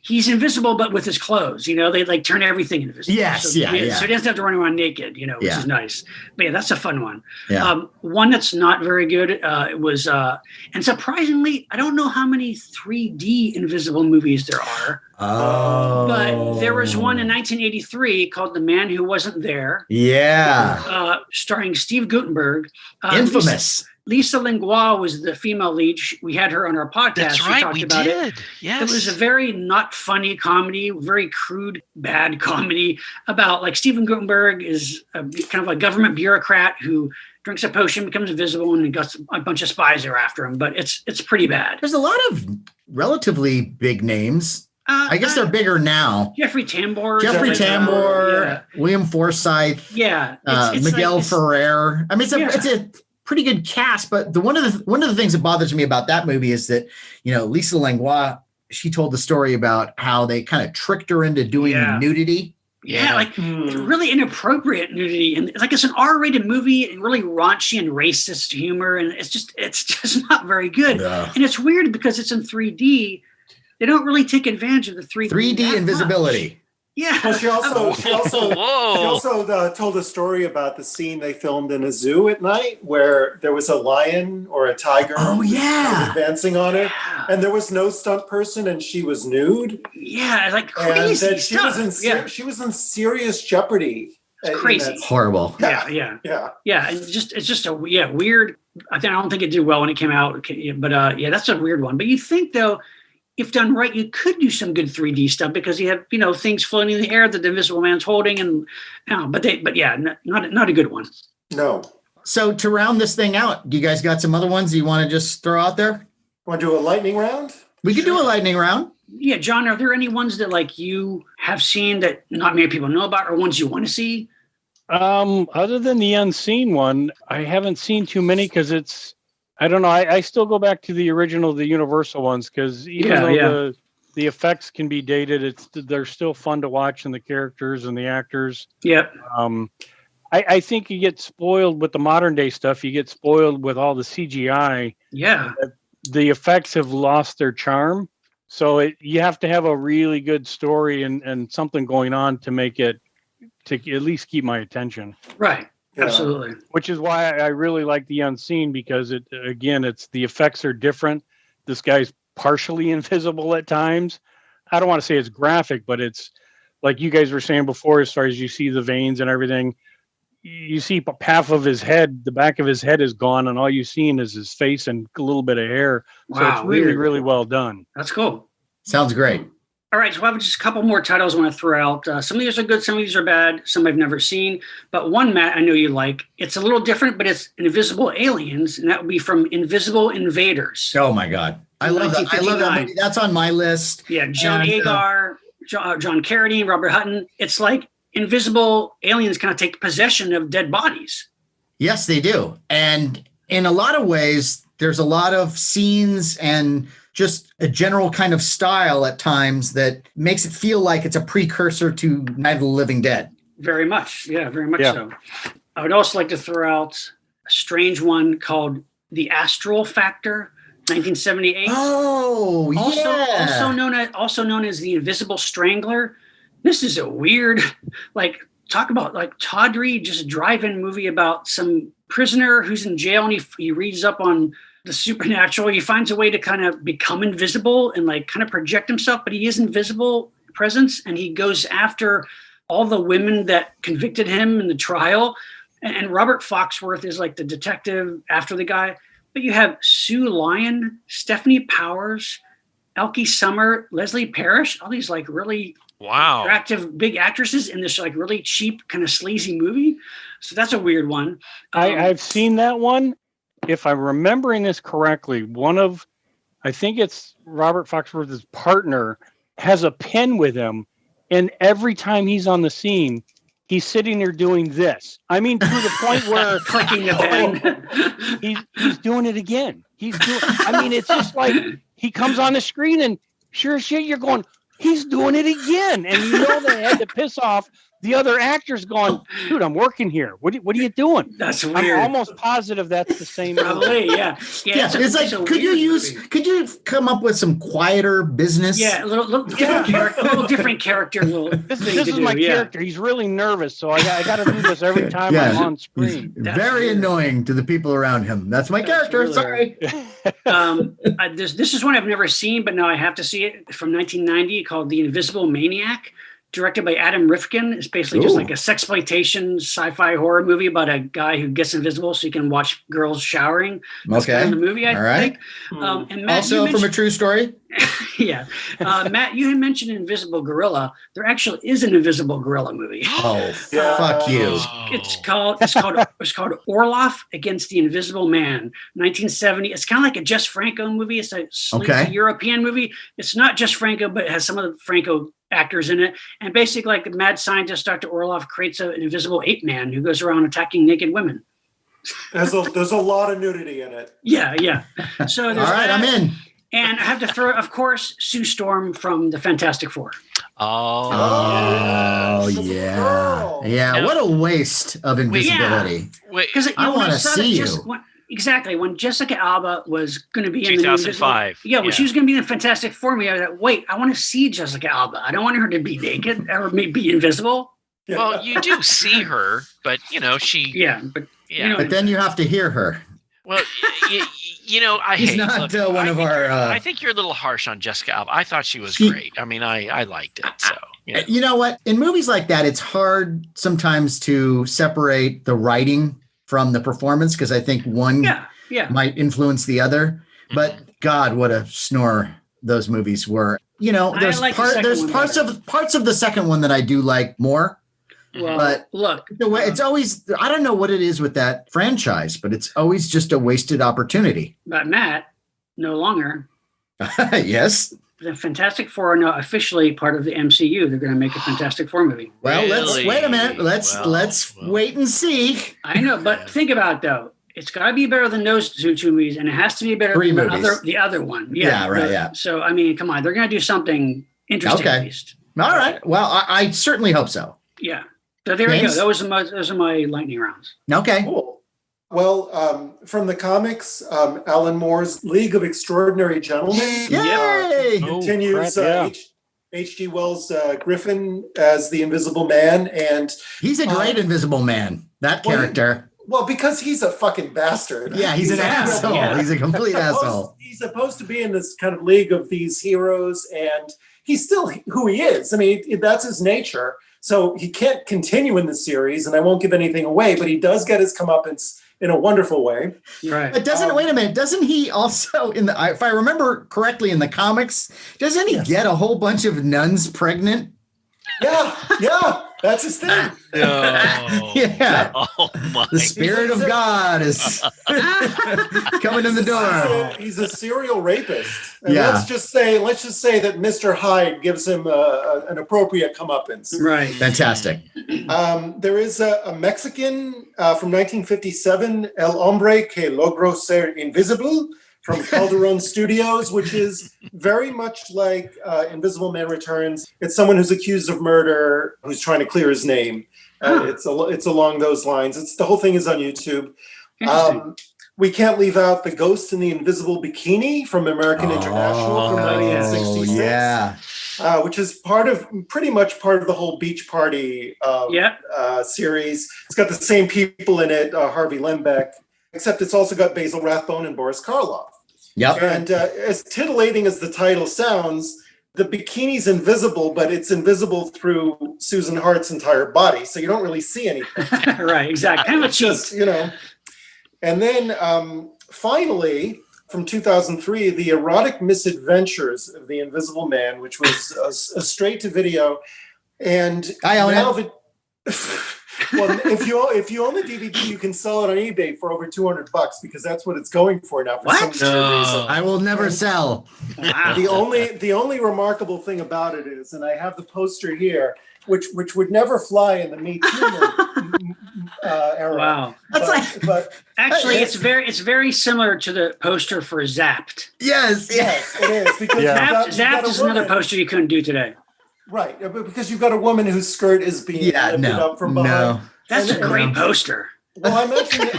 he's invisible, but with his clothes, they turn everything invisible. Yes. So, So he doesn't have to run around naked, which is nice. But yeah, that's a fun one. Yeah. One that's not very good was, and surprisingly, I don't know how many 3D invisible movies there are. Oh. But there was one in 1983 called The Man Who Wasn't There. Yeah. Starring Steve Guttenberg. Infamous. Lisa Langlois was the female lead. We had her on our podcast. That's right, we did. Yes. It was a very not funny comedy, very crude, bad comedy about Steven Guttenberg is kind of a government bureaucrat who drinks a potion, becomes invisible, and got a bunch of spies are after him. But it's pretty bad. There's a lot of relatively big names. I guess they're bigger now. Jeffrey Tambor. William Forsythe. Yeah. Miguel Ferrer. I mean, it's a pretty good cast, but one of the things that bothers me about that movie is that Lisa Langlois, she told the story about how they kind of tricked her into doing nudity. Really inappropriate nudity, and it's an R-rated movie, and really raunchy and racist humor, and it's just not very good. And it's weird because it's in 3D. They don't really take advantage of the 3D invisibility. Much. Yeah. Well, she also told a story about the scene they filmed in a zoo at night where there was a lion or a tiger advancing on it, and there was no stunt person, and she was nude. Yeah, crazy and stuff. She was in serious jeopardy. It's crazy. Horrible. Yeah. And it's just a weird. I don't think it did well when it came out, but that's a weird one. But you think though, if done right, you could do some good 3D stuff because you have things floating in the air that the Invisible Man's holding, not a good one. No. So to round this thing out, do you guys got some other ones you want to just throw out there? Want to do a lightning round? We could do a lightning round. Yeah, John, are there any ones that you have seen that not many people know about, or ones you want to see? Other than the Unseen one, I haven't seen too many because I don't know. I still go back to the original, the Universal ones, because even though the effects can be dated, they're still fun to watch, and the characters and the actors. Yep. I think you get spoiled with the modern day stuff. You get spoiled with all the CGI. Yeah. The effects have lost their charm. So you have to have a really good story and something going on to make it to at least keep my attention. Right. Yeah. Absolutely. Which is why I really like the Unseen, because it's the effects are different. This guy's partially invisible at times. I don't want to say it's graphic, but it's like you guys were saying before, as far as you see the veins and everything, you see half of his head, the back of his head is gone, and all you've seen is his face and a little bit of hair. Wow, so it's really, really well done. That's cool. Sounds great. All right, so I have just a couple more titles I want to throw out. Some of these are good, some of these are bad, some I've never seen. But one, Matt, I know you like. It's a little different, but it's Invisible Aliens, and that would be from Invisible Invaders. Oh, my God. I love that. I love that movie. That's on my list. Yeah, John Agar, John Carradine, Robert Hutton. It's like invisible aliens kind of take possession of dead bodies. Yes, they do. And in a lot of ways, there's a lot of scenes and just a general kind of style at times that makes it feel like it's a precursor to Night of the Living Dead. Very much. Yeah, very much so. I would also like to throw out a strange one called The Astral Factor, 1978. Oh, Also known as The Invisible Strangler. This is a weird, talk about tawdry, just drive-in movie about some prisoner who's in jail, and he reads up on the supernatural. He finds a way to kind of become invisible and kind of project himself, but he is invisible presence, and he goes after all the women that convicted him in the trial. And Robert Foxworth is like the detective after the guy. But you have Sue Lyon, Stephanie Powers, Elkie Summer, Leslie Parrish, all these really attractive big actresses in this really cheap kind of sleazy movie. So that's a weird one. I've seen that one. If I'm remembering this correctly, I think it's Robert Foxworth's partner has a pen with him, and every time he's on the scene, he's sitting there doing this. I mean, to the point where clicking the pen. He's doing it again. It's just like he comes on the screen and sure as shit, you're going, he's doing it again. And you know they had to piss off the other actors going, dude, I'm working here. What are you doing? That's weird. I'm almost positive that's the same. Probably, yeah. It's like, could you come up with some quieter business? Yeah, a little different character, This is my character. He's really nervous, so I got to do this every time I'm on screen. Very annoying to the people around him. That's my character. Really sorry. This is one I've never seen, but now I have to see it, from 1990, called The Invisible Maniac, directed by Adam Rifkin. It's basically just like a sexploitation sci-fi horror movie about a guy who gets invisible so he can watch girls showering. That's kind of the movie, I think. And Matt, also from a true story. Yeah. Matt, you had mentioned Invisible Gorilla. There actually is an Invisible Gorilla movie. Oh, fuck you. It's called Orloff Against the Invisible Man, 1970. It's kind of like a Jess Franco movie. It's a sleazy European movie. It's not Jess Franco, but it has some of the Franco actors in it. And basically, the mad scientist Dr. Orloff creates an invisible ape man who goes around attacking naked women. There's a lot of nudity in it. Yeah. So all right, I'm in. And I have to throw, of course, Sue Storm from the Fantastic Four. Oh yeah. Yeah, what a waste of invisibility. Because I want to see you. Exactly. When Jessica Alba was going to be in 2005. When she was going to be in Fantastic Four, I was like, wait, I want to see Jessica Alba. I don't want her to be naked or be invisible. Well, you do see her, but she. But then you have to hear her. Well, I He's hate. Not one of our. I think you're a little harsh on Jessica Alba. I thought she was great. I mean, I liked it. So you know what? In movies like that, it's hard sometimes to separate the writing from the performance, because I think one might influence the other. But God, what a snore those movies were. There's parts of the second one that I do like more. Well, but look, it's always, I don't know what it is with that franchise, but it's always just a wasted opportunity. But Matt, no longer. Yes. The Fantastic Four are now officially part of the MCU. They're going to make a Fantastic Four movie. Well, let's wait a minute. Let's wait and see. I know, but think about it, though. It's got to be better than those two movies, and it has to be better than the other one. Yeah. So, I mean, come on. They're going to do something interesting at least. All right. Well, I certainly hope so. Yeah. So there we go. Those are my lightning rounds. Okay. Cool. Well, from the comics, Alan Moore's League of Extraordinary Gentlemen continues H.G. Wells' Griffin as the Invisible Man, and he's a great Invisible Man. That character. Well, because he's a fucking bastard. Yeah, he's an asshole. Yeah. He's a complete asshole. He's supposed to be in this kind of league of these heroes, and he's still who he is. I mean, that's his nature. So he can't continue in the series, and I won't give anything away, but he does get his comeuppance in a wonderful way. Right. But wait a minute, doesn't he also, if I remember correctly in the comics, doesn't he get a whole bunch of nuns pregnant? Yeah. That's his thing. No. Yeah. Oh my. The spirit of God is coming in the door. He's a serial rapist. And Yeah. let's just say that Mr. Hyde gives him an appropriate comeuppance. Right. Fantastic. There is a Mexican from 1957, El Hombre que logró ser invisible, from Calderon Studios, which is very much like Invisible Man Returns. It's someone who's accused of murder, who's trying to clear his name. It's along those lines. The whole thing is on YouTube. We can't leave out The Ghost in the Invisible Bikini from American International from 1966. Yeah. Which is pretty much part of the whole Beach Party series. It's got the same people in it, Harvey Lembeck, except it's also got Basil Rathbone and Boris Karloff. Yep. And as titillating as the title sounds, the bikini's invisible, but it's invisible through Susan Hart's entire body, so you don't really see anything. Right, exactly. Kind of a cheat. Just, And then finally, from 2003, The Erotic Misadventures of the Invisible Man, which was a straight-to-video. And I own it. Well, if you own the DVD, you can sell it on eBay for over $200 because that's what it's going for now. For some reason. I will never sell. Wow. The only remarkable thing about it is, and I have the poster here, which would never fly in the Me Too era. Wow. But actually, it's very similar to the poster for Zapped. Yes, it is. Because Zapped is another poster you couldn't do today. Right, because you've got a woman whose skirt is being lifted up from behind. No. That's a great poster. Well, I mentioned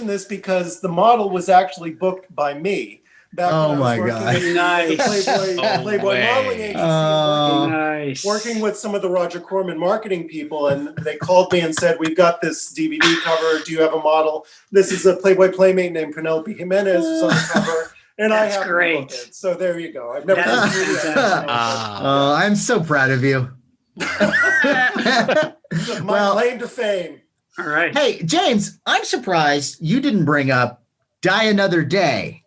this because the model was actually booked by me. Back when I was working at the Playboy modeling agency, working with some of the Roger Corman marketing people, and they called me and said, "We've got this DVD cover. Do you have a model? This is a Playboy playmate named Penelope Jimenez who's on the cover." And that's I have great. So there you go. I've never done that. I'm so proud of you. My claim to fame. All right. Hey, James, I'm surprised you didn't bring up Die Another Day.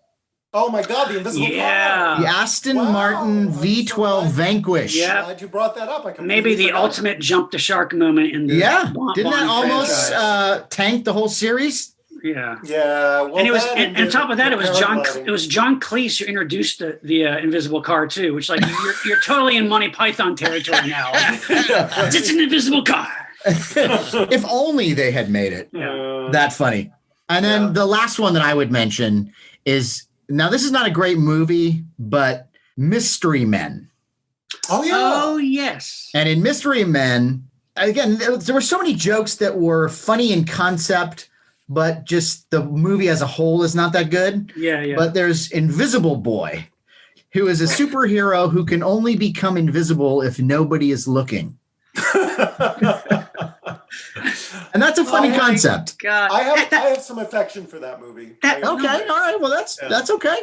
Oh my God, the Invisible Car. The Aston Martin V12 Vanquish. Yeah. Glad you brought that up. Maybe the ultimate jump the shark moment in the Didn't that almost tank the whole series? Yeah. Well, and it was, and on top of that, it was John Cleese who introduced the Invisible Car too, which you're totally in Monty Python territory now. It's an invisible car. If only they had made it that funny. And then the last one that I would mention is, now this is not a great movie, but Mystery Men. Oh yeah. Oh yes. And in Mystery Men, again, there were so many jokes that were funny in concept, but just the movie as a whole is not that good. Yeah. But there's Invisible Boy, who is a superhero who can only become invisible if nobody is looking. And that's a funny concept. God. I have some affection for that movie. Okay, all right. Well, that's okay.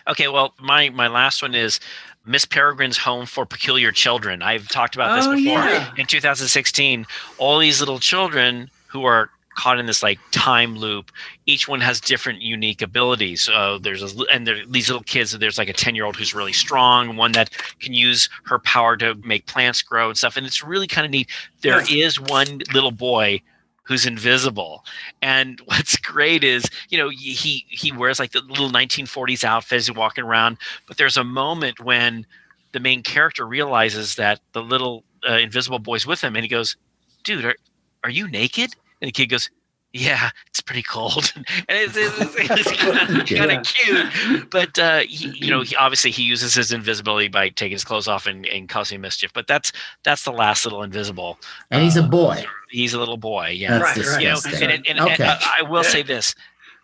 Okay, well, my last one is Miss Peregrine's Home for Peculiar Children. I've talked about this before. Yeah. In 2016, all these little children who are caught in this like time loop, each one has different unique abilities. These little kids, there's like a 10-year-old who's really strong, one that can use her power to make plants grow and stuff. And it's really kind of neat. There is one little boy who's invisible. And what's great is, he wears like the little 1940s outfits, he's walking around, but there's a moment when the main character realizes that the little invisible boy's with him, and he goes, "Dude, are you naked?" And the kid goes, "Yeah, it's pretty cold." And it's kind of cute. But he obviously he uses his invisibility by taking his clothes off and causing mischief. But that's the last little invisible. And he's a boy. He's a little boy. Yeah, that's disgusting. And I will say this.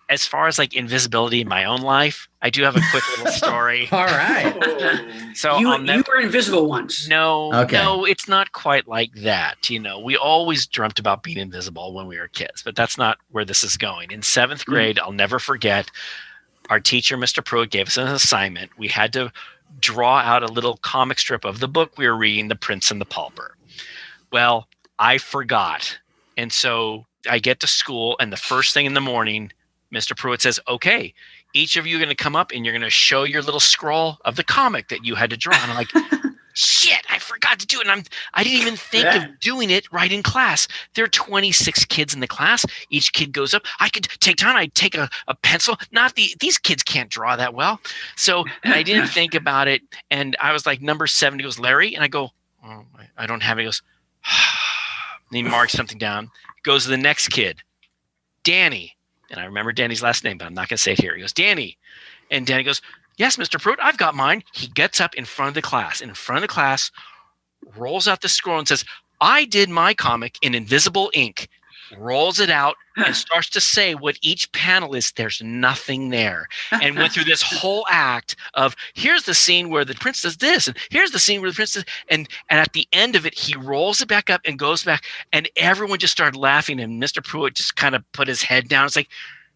As far as like invisibility in my own life, I do have a quick little story. All right. So you were invisible once. No, it's not quite like that. We always dreamt about being invisible when we were kids, but that's not where this is going. In 7th grade, I'll never forget, our teacher, Mr. Pruitt, gave us an assignment. We had to draw out a little comic strip of the book we were reading, The Prince and the Pauper. Well, I forgot. And so I get to school, and the first thing in the morning, Mr. Pruitt says, "Okay, each of you are going to come up and you're going to show your little scroll of the comic that you had to draw." And I'm like, shit, I forgot to do it. And I didn't even think of doing it right in class. There are 26 kids in the class. Each kid goes up. I could take time. I'd take a pencil. These kids can't draw that well. So I didn't think about it. And I was like, number 7. He goes, Larry. And I go, oh, I don't have it. He goes, and he marks something down. Goes to the next kid, Danny. And I remember Danny's last name, but I'm not going to say it here. He goes, Danny. And Danny goes, yes, Mr. Pruitt, I've got mine. He gets up in front of the class, rolls out the scroll and says, I did my comic in invisible ink, rolls it out and starts to say what each panel is. There's nothing there. And went through this whole act of, here's the scene where the prince does this, and here's the scene where the prince does, and at the end of it, he rolls it back up and goes back, and everyone just started laughing, and Mr. Pruitt just kind of put his head down. It's like,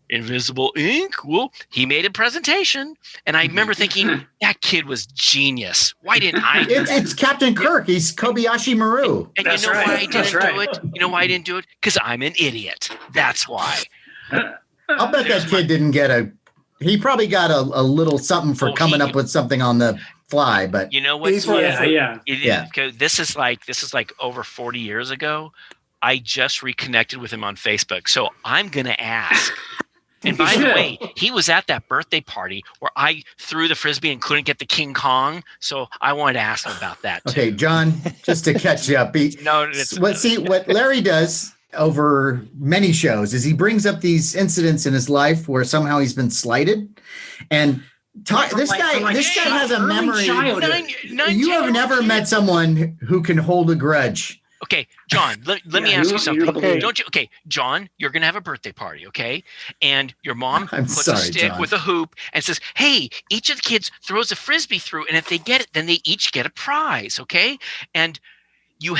invisible ink. Well, he made a presentation, and I remember thinking that kid was genius. Why didn't I? It's Captain Kirk. He's Kobayashi Maru. And you know why I didn't do it? You know why I didn't do it? Because I'm an idiot. That's why. I'll bet that kid didn't get he probably got a little something for coming up with something on the fly, but you know what? Yeah. This is like over 40 years ago. I just reconnected with him on Facebook, so I'm gonna ask. And by the way, he was at that birthday party where I threw the Frisbee and couldn't get the King Kong. So I wanted to ask him about that too. Okay, John, just to catch you up. What Larry does over many shows is he brings up these incidents in his life where somehow he's been slighted. And this guy has a memory. You have never met someone who can hold a grudge. Okay, John, let me ask you something. Don't you? Okay, John, you're going to have a birthday party, okay? And your mom puts a stick with a hoop and says, hey, each of the kids throws a Frisbee through, and if they get it, then they each get a prize, okay? And you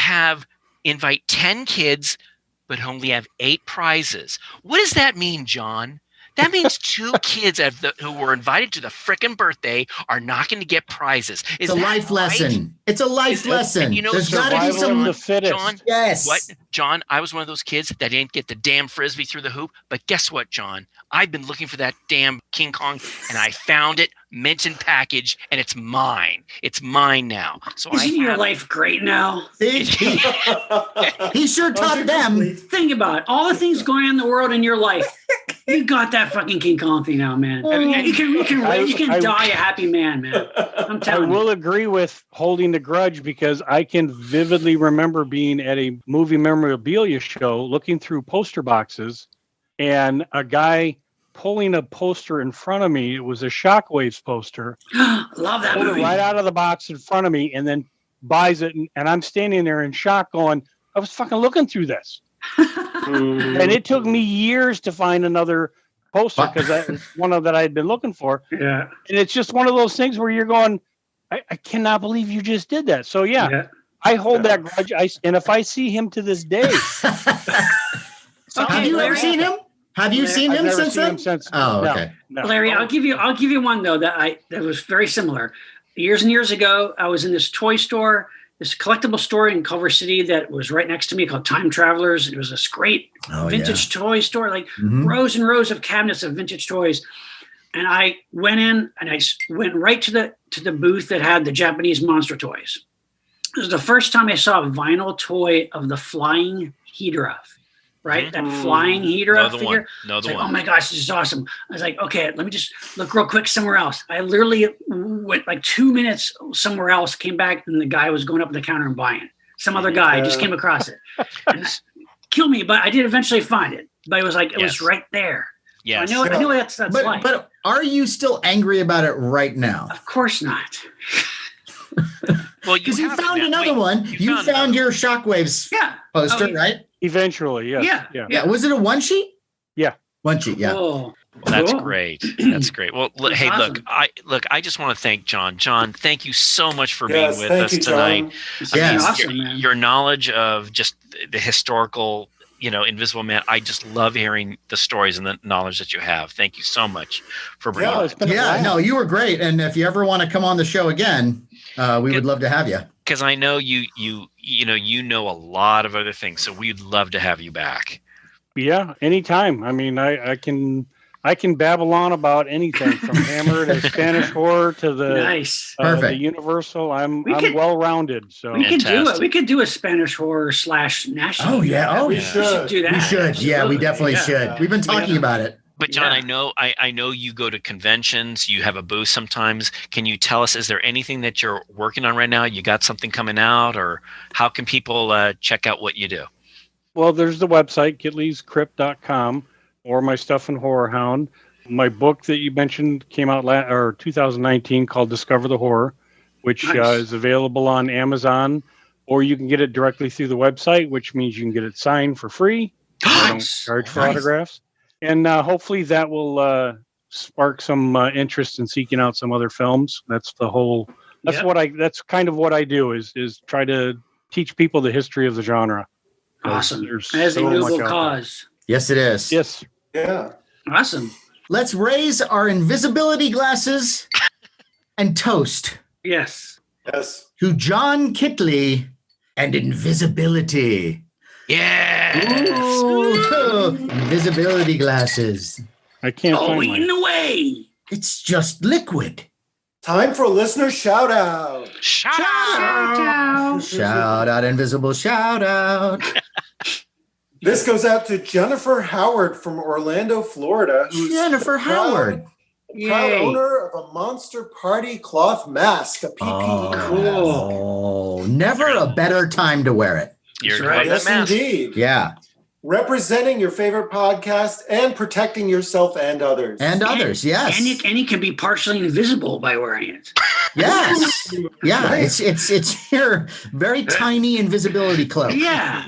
invite 10 kids, but only have 8 prizes. What does that mean, John? That means 2 kids who were invited to the frickin' birthday are not going to get prizes. It's a life lesson. It's a life lesson. You know, there's got to be some the fittest. John, yes. What, John? I was one of those kids that didn't get the damn Frisbee through the hoop. But guess what, John? I've been looking for that damn King Kong, and I found it, mint in package, and it's mine. It's mine now. So isn't your life great now? He sure taught them. Think about it. All the things going on in the world in your life. You got that fucking King Kong thing now, man. You can die a happy man, man. I'm telling you. I will agree with holding the grudge because I can vividly remember being at a movie memorabilia show, looking through poster boxes, and a guy pulling a poster in front of me. It was a Shockwaves poster. Love that movie. Right out of the box in front of me, and then buys it, and I'm standing there in shock, going, "I was fucking looking through this." And it took me years to find another poster because that was one of that I had been looking for. Yeah, and it's just one of those things where you're going, I cannot believe you just did that. So yeah. I hold that grudge. And if I see him to this day, have you ever seen him? Have you seen him since then? Okay. No. Larry, I'll give you one though that was very similar. Years and years ago, I was in this toy store, this collectible store in Culver City that was right next to me called Time Travelers. It was this great vintage toy store, like rows and rows of cabinets of vintage toys. And I went in and I went right to the booth that had the Japanese monster toys. It was the first time I saw a vinyl toy of the flying Hedorah, right? That flying Hedorah figure. Oh my gosh, this is awesome. I was like, okay, let me just look real quick somewhere else. I literally went like 2 minutes somewhere else, came back, and the guy was going up to the counter and buying it. Some other guy just came across it. And killed me, but I did eventually find it. But it was like, it was right there. Yes. So I know that's like. But are you still angry about it right now? Of course not. Well, because you found another one. You found your Shockwaves poster, right? Eventually, yes. Yeah. Was it a one sheet? Yeah. One sheet, yeah. Well, that's great. That's great. Well, hey, awesome. I just want to thank John. John, thank you so much for being with us tonight. Your knowledge of just the historical, Invisible Man. I just love hearing the stories and the knowledge that you have. Thank you so much for bringing it. No, you were great. And if you ever want to come on the show again, we would love to have you. Because I know you know a lot of other things, so we'd love to have you back. Yeah, anytime. I mean, I can I can babble on about anything from Hammer to Spanish horror to the the Universal. I'm well rounded. So we could do a Spanish horror / national. Oh yeah, we should do that. We should. Absolutely. Yeah, we definitely should. We've been talking about it. But John, I know you go to conventions. You have a booth sometimes. Can you tell us? Is there anything that you're working on right now? You got something coming out, or how can people check out what you do? Well, there's the website kitleyscrypt.com. or my stuff in Horror Hound. My book that you mentioned came out 2019 called Discover the Horror, which is available on Amazon, or you can get it directly through the website, which means you can get it signed for free. I don't charge for autographs. And hopefully that will spark some interest in seeking out some other films. That's the whole, that's kind of what I do is try to teach people the history of the genre. Awesome. As a noble cause. Yes, it is. Yes. Yeah. Awesome. Let's raise our invisibility glasses and toast. Yes. Yes. To John KITLEY and invisibility. Yes. Ooh, invisibility glasses. I can't find in the way. It's just liquid. Time for a listener shout out. Shout out. Shout out, invisible shout out. This goes out to Jennifer Howard from Orlando, Florida. Who's Jennifer Howard. Proud owner of a Monster Party cloth mask, a PPE. Oh, never a better time to wear it. You're right. Yes, indeed. Yeah. Representing your favorite podcast and protecting yourself and others. And others, yes. And you can be partially invisible by wearing it. Yes. Yeah. Nice. It's your very tiny invisibility cloak. Yeah.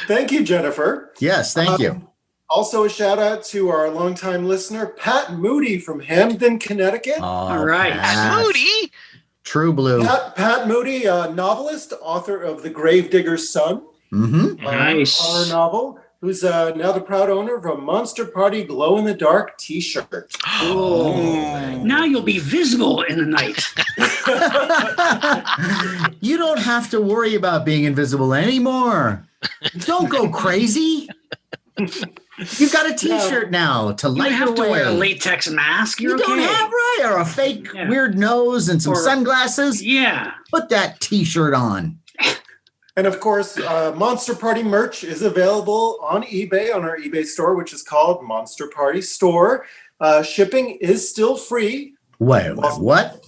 Thank you, Jennifer. Yes, thank you. Also, a shout out to our longtime listener, Pat Moody from Hamden, Connecticut. All right. Pat Moody. True blue. Pat Moody, novelist, author of The Gravedigger's Son. Mm-hmm. Nice. Horror novel, who's now the proud owner of a Monster Party glow-in-the-dark T-shirt. Oh. Now you'll be visible in the night. You don't have to worry about being invisible anymore. Don't go crazy. You've got a T-shirt now to light your way. You don't have to wear a latex mask. You don't have, right? Or a fake weird nose and some sunglasses. Yeah. Put that T-shirt on. And of course, Monster Party merch is available on eBay, on our eBay store, which is called Monster Party Store. Shipping is still free. Wait, what?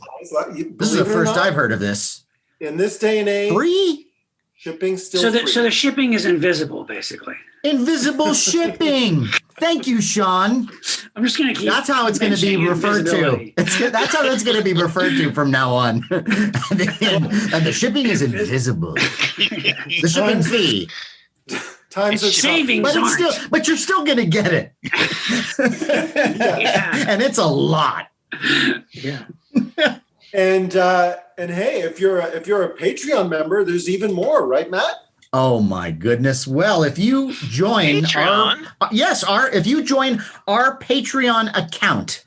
This is the first not, I've heard of this. In this day and age, free? Shipping still free. So the shipping is invisible, basically. Invisible shipping. Thank you, Sean. I'm just going to keep. That's how it's going to be referred to. That's how it's going to be referred to from now on. and the shipping is invisible. The shipping fee. Times of savings, but you're still going to get it. And it's a lot. Yeah. And hey, if you're a Patreon member, there's even more, right, Matt? Oh my goodness. Well, if you join if you join our Patreon account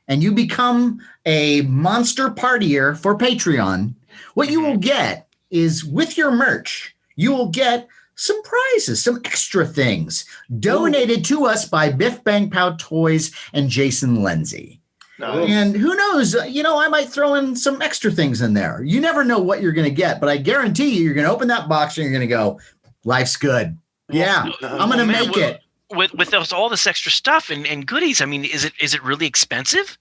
and you become a monster partier for Patreon, what you will get is with your merch, you will get some prizes, some extra things donated to us by Biff Bang Pow Toys and Jason Lindsay. Nice. And who knows, I might throw in some extra things in there. You never know what you're going to get, but I guarantee you're going to open that box and you're going to go, life's good. Yeah, I'm going to make it. With all this extra stuff and goodies, I mean, is it really expensive?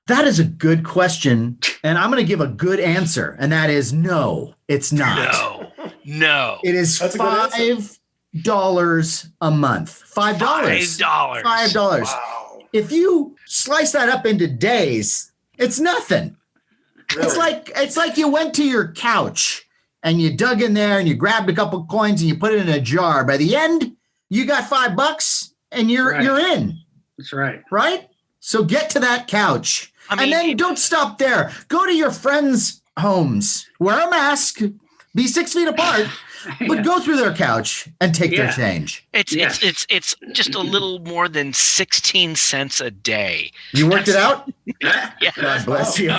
That is a good question. And I'm going to give a good answer. And that is no, it's not. No. It is $5 a month. $5. $5. Wow. If you slice that up into days, it's nothing. Really? It's like you went to your couch and you dug in there and you grabbed a couple coins and you put it in a jar. By the end, you got $5 and you're in. That's right. Right? So get to that couch. And then don't stop there. Go to your friends' homes. Wear a mask. Be 6 feet apart. but go through their couch and take their change. It's just a little more than 16 cents a day. You worked it out? Yeah. God bless you.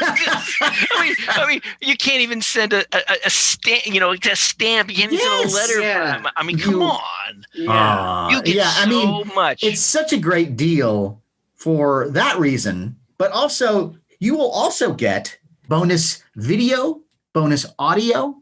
I mean, you can't even send a stamp. A stamp. You can't even send a letter. From, I mean, come on. You get so much. It's such a great deal for that reason, but also you will also get bonus video, bonus audio,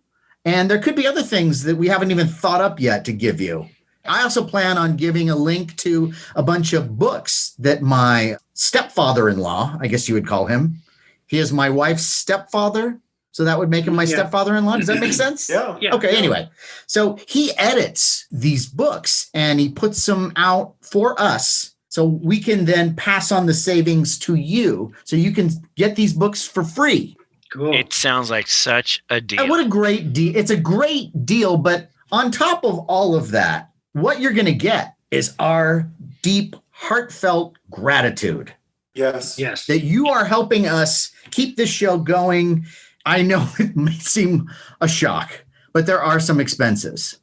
and there could be other things that we haven't even thought up yet to give you. I also plan on giving a link to a bunch of books that my stepfather-in-law, I guess you would call him. He is my wife's stepfather, so that would make him my stepfather-in-law. Does that make sense? Yeah. Okay, anyway. So he edits these books and he puts them out for us so we can then pass on the savings to you so you can get these books for free. Cool. It sounds like such a deal. And what a great deal. It's a great deal, but on top of all of that, what you're going to get is our deep, heartfelt gratitude. Yes. That you are helping us keep this show going. I know it may seem a shock, but there are some expenses.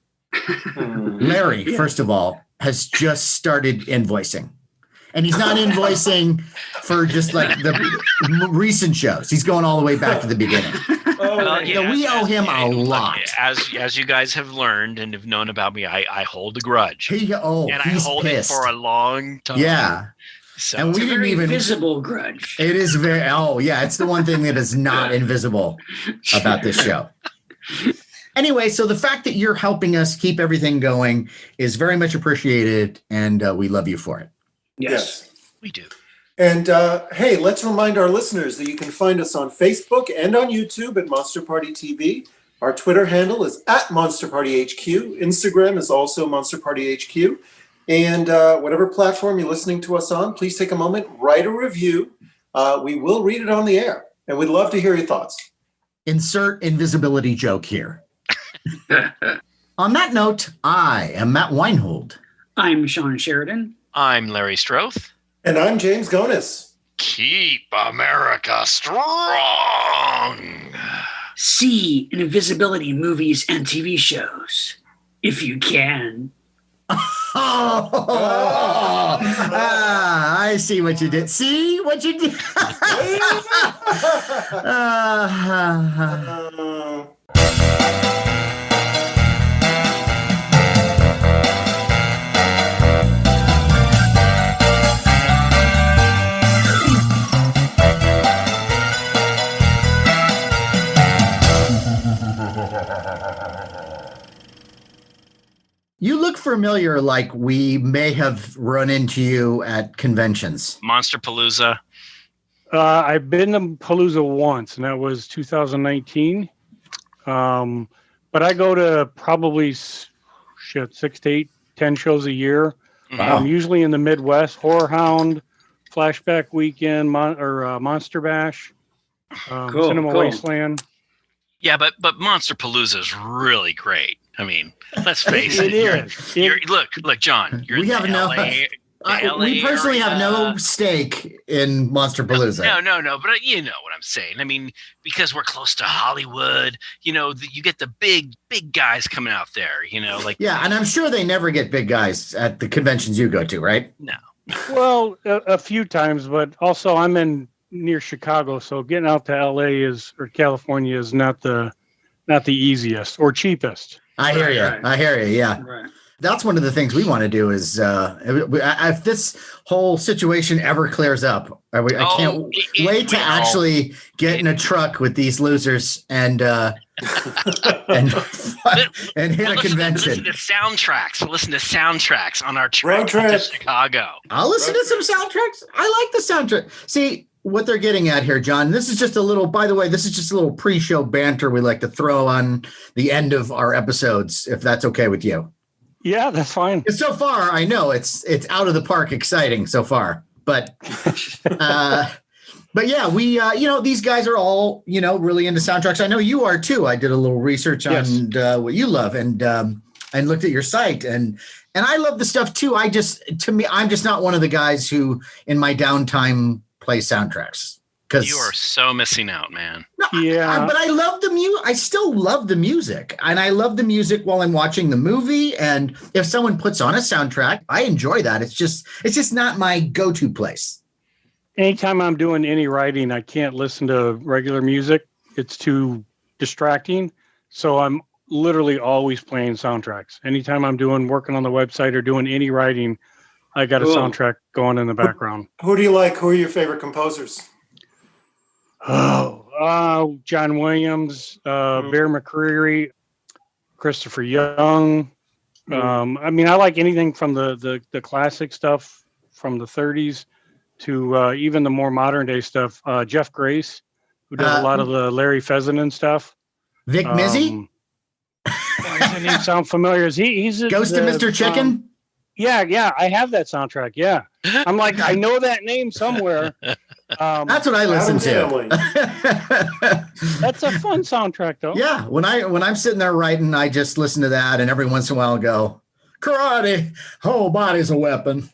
Larry, first of all, has just started invoicing. And he's not invoicing for just like the recent shows. He's going all the way back to the beginning. We owe him a lot. As you guys have learned and have known about me, I hold a grudge. I hold pissed. It for a long time. Yeah. So and we didn't even invisible grudge. It is very it's the one thing that is not invisible about this show. Anyway, so the fact that you're helping us keep everything going is very much appreciated, and we love you for it. Yes. We do. And hey, let's remind our listeners that you can find us on Facebook and on YouTube at Monster Party TV. Our Twitter handle is @MonsterPartyHQ. Instagram is also Monster Party HQ. And whatever platform you're listening to us on, please take a moment, write a review. We will read it on the air, and we'd love to hear your thoughts. Insert invisibility joke here. On that note, I am Matt Weinhold. I'm Shawn Sheridan. I'm Larry STROTHE. And I'm James GONIS. Keep America strong. See invisibility movies and TV shows, if you can. I see what you did. See what you did? You look familiar, like we may have run into you at conventions. Monsterpalooza. I've been to Palooza once, and that was 2019. But I go to probably 6 to 8, 10 shows a year. Wow. Usually in the Midwest, Horror Hound, Flashback Weekend, Monster Bash, Cinema Wasteland. Yeah, but Monsterpalooza is really great. I mean, let's face it. It is. Look, John. We have we personally have no stake in Monsterpalooza. No. But you know what I'm saying. I mean, because we're close to Hollywood, you get the big guys coming out there. Yeah, and I'm sure they never get big guys at the conventions you go to, right? No. Well, a few times, but also I'm near Chicago, so getting out to LA or California is not the easiest or cheapest. I hear you. Right. I hear you. Yeah. Right. That's one of the things we want to do is if this whole situation ever clears up, I can't wait to actually get in a truck with these losers and hit a convention. Listen to soundtracks on our trip to Chicago. I'll listen to some soundtracks. I like the soundtrack. See, what they're getting at here, John, this is just a little pre-show banter we like to throw on the end of our episodes, if that's okay with you. Yeah, that's fine. So far, I know it's out of the park exciting so far, but yeah, we these guys are all really into soundtracks. I know you are too. I did a little research on what you love and looked at your site and I love the stuff too. I'm just not one of the guys who in my downtime play soundtracks. You are so missing out, man. No, but I love the music. I still love the music, and I love the music while I'm watching the movie. And if someone puts on a soundtrack, I enjoy that. It's just not my go-to place. Anytime I'm doing any writing, I can't listen to regular music. It's too distracting. So I'm literally always playing soundtracks. Anytime I'm working on the website or doing any writing, I got a soundtrack going in the background. Who do you like? Who are your favorite composers? John Williams, Bear McCreary, Christopher Young. I mean, I like anything from the classic stuff from the 30s to even the more modern day stuff. Jeff Grace, who does a lot of the Larry Fessenden stuff. Vic Mizzy? Does that name sound familiar? He's Ghost of Mr. Chicken? Yeah, I have that soundtrack. Yeah, I'm like, I know that name somewhere. That's what I listen to. That's a fun soundtrack, though. Yeah, when I'm sitting there writing, I just listen to that, and every once in a while I go, karate, whole body's a weapon.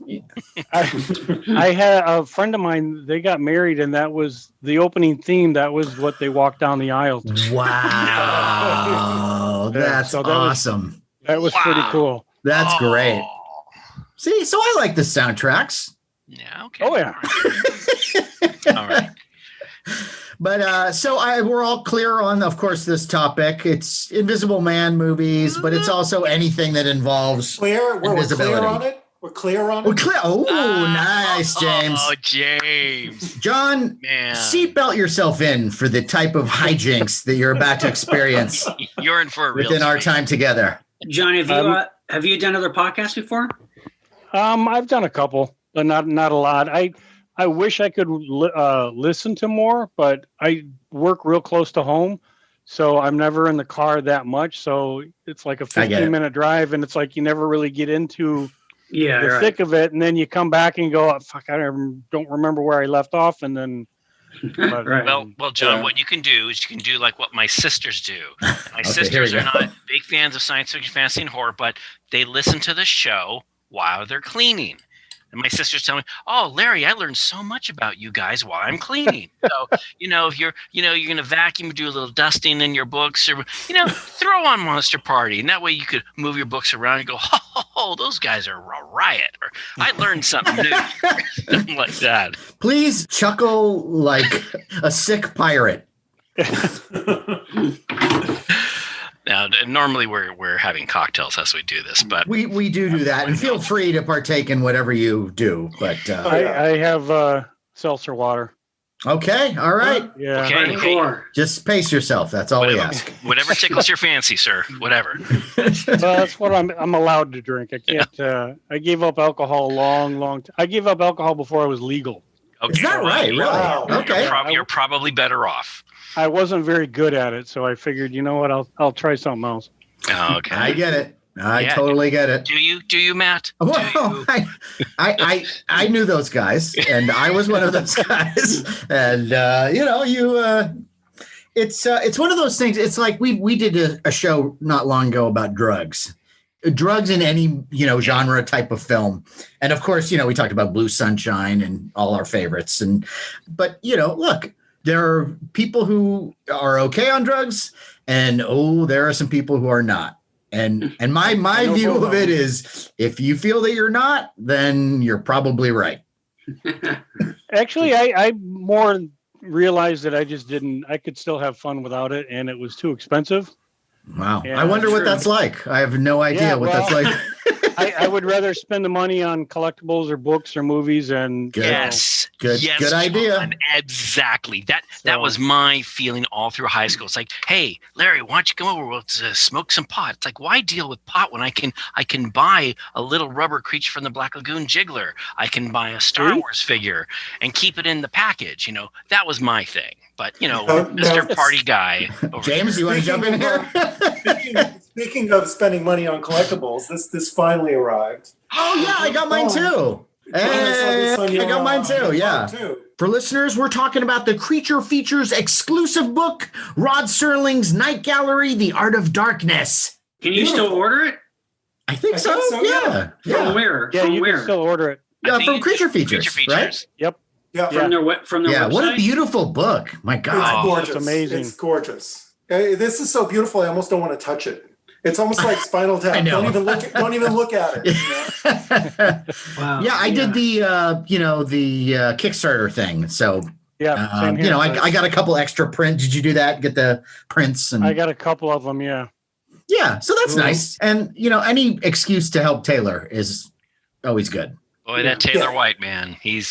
I had a friend of mine, they got married, and that was the opening theme. That was what they walked down the aisle to. Wow, that's awesome. That was pretty cool. That's great. See, so I like the soundtracks. Yeah, okay. Oh, yeah. All right. But so we're all clear on, of course, this topic. It's Invisible Man movies, but it's also anything that involves invisibility. We're clear on it? Oh, nice, James. Oh, James. John, seatbelt yourself in for the type of hijinks that you're about to experience. You're in for a real within our time together. John, have you done other podcasts before? I've done a couple, but not a lot. I wish I could listen to more, but I work real close to home, so I'm never in the car that much. So it's like a 15-minute drive, and it's like you never really get into the thick of it, and then you come back and go, oh, "Fuck, I don't remember where I left off," and then. But, well, John, what you can do is you can do like what my sisters do. My sisters are not big fans of science fiction, fantasy, and horror, but they listen to the show while they're cleaning. And my sisters tell me, "Oh, Larry, I learned so much about you guys while I'm cleaning." So, if you're going to vacuum, do a little dusting in your books, or, throw on Monster Party. And that way you could move your books around and go, "Oh, those guys are a riot." Or, "I learned something new." Something like that. Please chuckle like a sick pirate. Now, normally we're having cocktails as we do this, but we do that, and feel free to partake in whatever you do. But I have seltzer water. Okay, all right. Yeah. Okay. Just pace yourself. That's all we ask. Whatever tickles your fancy, sir. Whatever. Well, that's what I'm allowed to drink. I can't. I gave up alcohol a long time. I gave up alcohol before it was legal. Okay. Is that right? Really? Wow. Okay. You're probably better off. I wasn't very good at it, so I figured, you know what, I'll try something else. Oh, okay. I get it. I totally get it. Do you, Matt? Well, I knew those guys, and I was one of those guys. And it's one of those things. It's like we did a show not long ago about drugs in any genre type of film, and of course we talked about Blue Sunshine and all our favorites. But look. There are people who are okay on drugs, and there are some people who are not. And my view of it is, if you feel that you're not, then you're probably right. Actually, I more realized that I could still have fun without it, and it was too expensive. Wow. And I wonder what that's like. I have no idea what that's like. I would rather spend the money on collectibles or books or movies and good Yes, idea. John, exactly. That was my feeling all through high school. It's like, "Hey, Larry, why don't you come over? We'll smoke some pot." It's like, why deal with pot when I can buy a little rubber creature from the Black Lagoon Jiggler? I can buy a Star Wars figure and keep it in the package. That was my thing. But Mr. Party Guy. James, you want to jump in here? Speaking of spending money on collectibles, this finally arrived. Oh yeah, I got mine too. Hey, I got mine too. Yeah. For listeners, we're talking about the Creature Features exclusive book, Rod Serling's Night Gallery: The Art of Darkness. Can you still order it? I think so. Yeah. From where? Yeah, you can still order it. Yeah, from Creature Features, right? Yep. from their website. What a beautiful book. My God. It's gorgeous. It's amazing. It's gorgeous. This is so beautiful. I almost don't want to touch it. It's almost like Spinal Tap. I know. Don't even look at it. Wow. Yeah, I did the Kickstarter thing. So same here. I got a couple extra prints. Did you do that? Get the prints? And I got a couple of them. Yeah. Yeah. So that's nice. And any excuse to help Taylor is always good. Boy, that Taylor White, man, he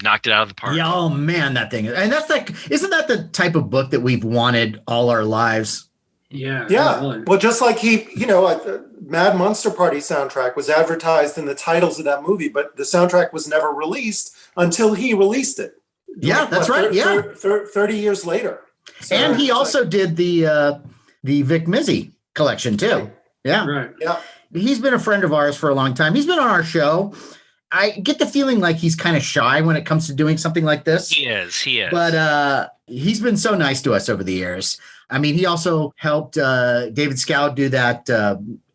knocked it out of the park. Yeah, oh man, that thing. And that's isn't that the type of book that we've wanted all our lives? Yeah. Really. Well, just like Mad Monster Party soundtrack was advertised in the titles of that movie, but the soundtrack was never released until he released it. Yeah, that's right. 30 years later. So, and he also did the Vic Mizzy collection too. Right. Yeah. Right. Yeah. He's been a friend of ours for a long time. He's been on our show. I get the feeling like he's kind of shy when it comes to doing something like this. He is. But he's been so nice to us over the years. I mean, he also helped David Scout do that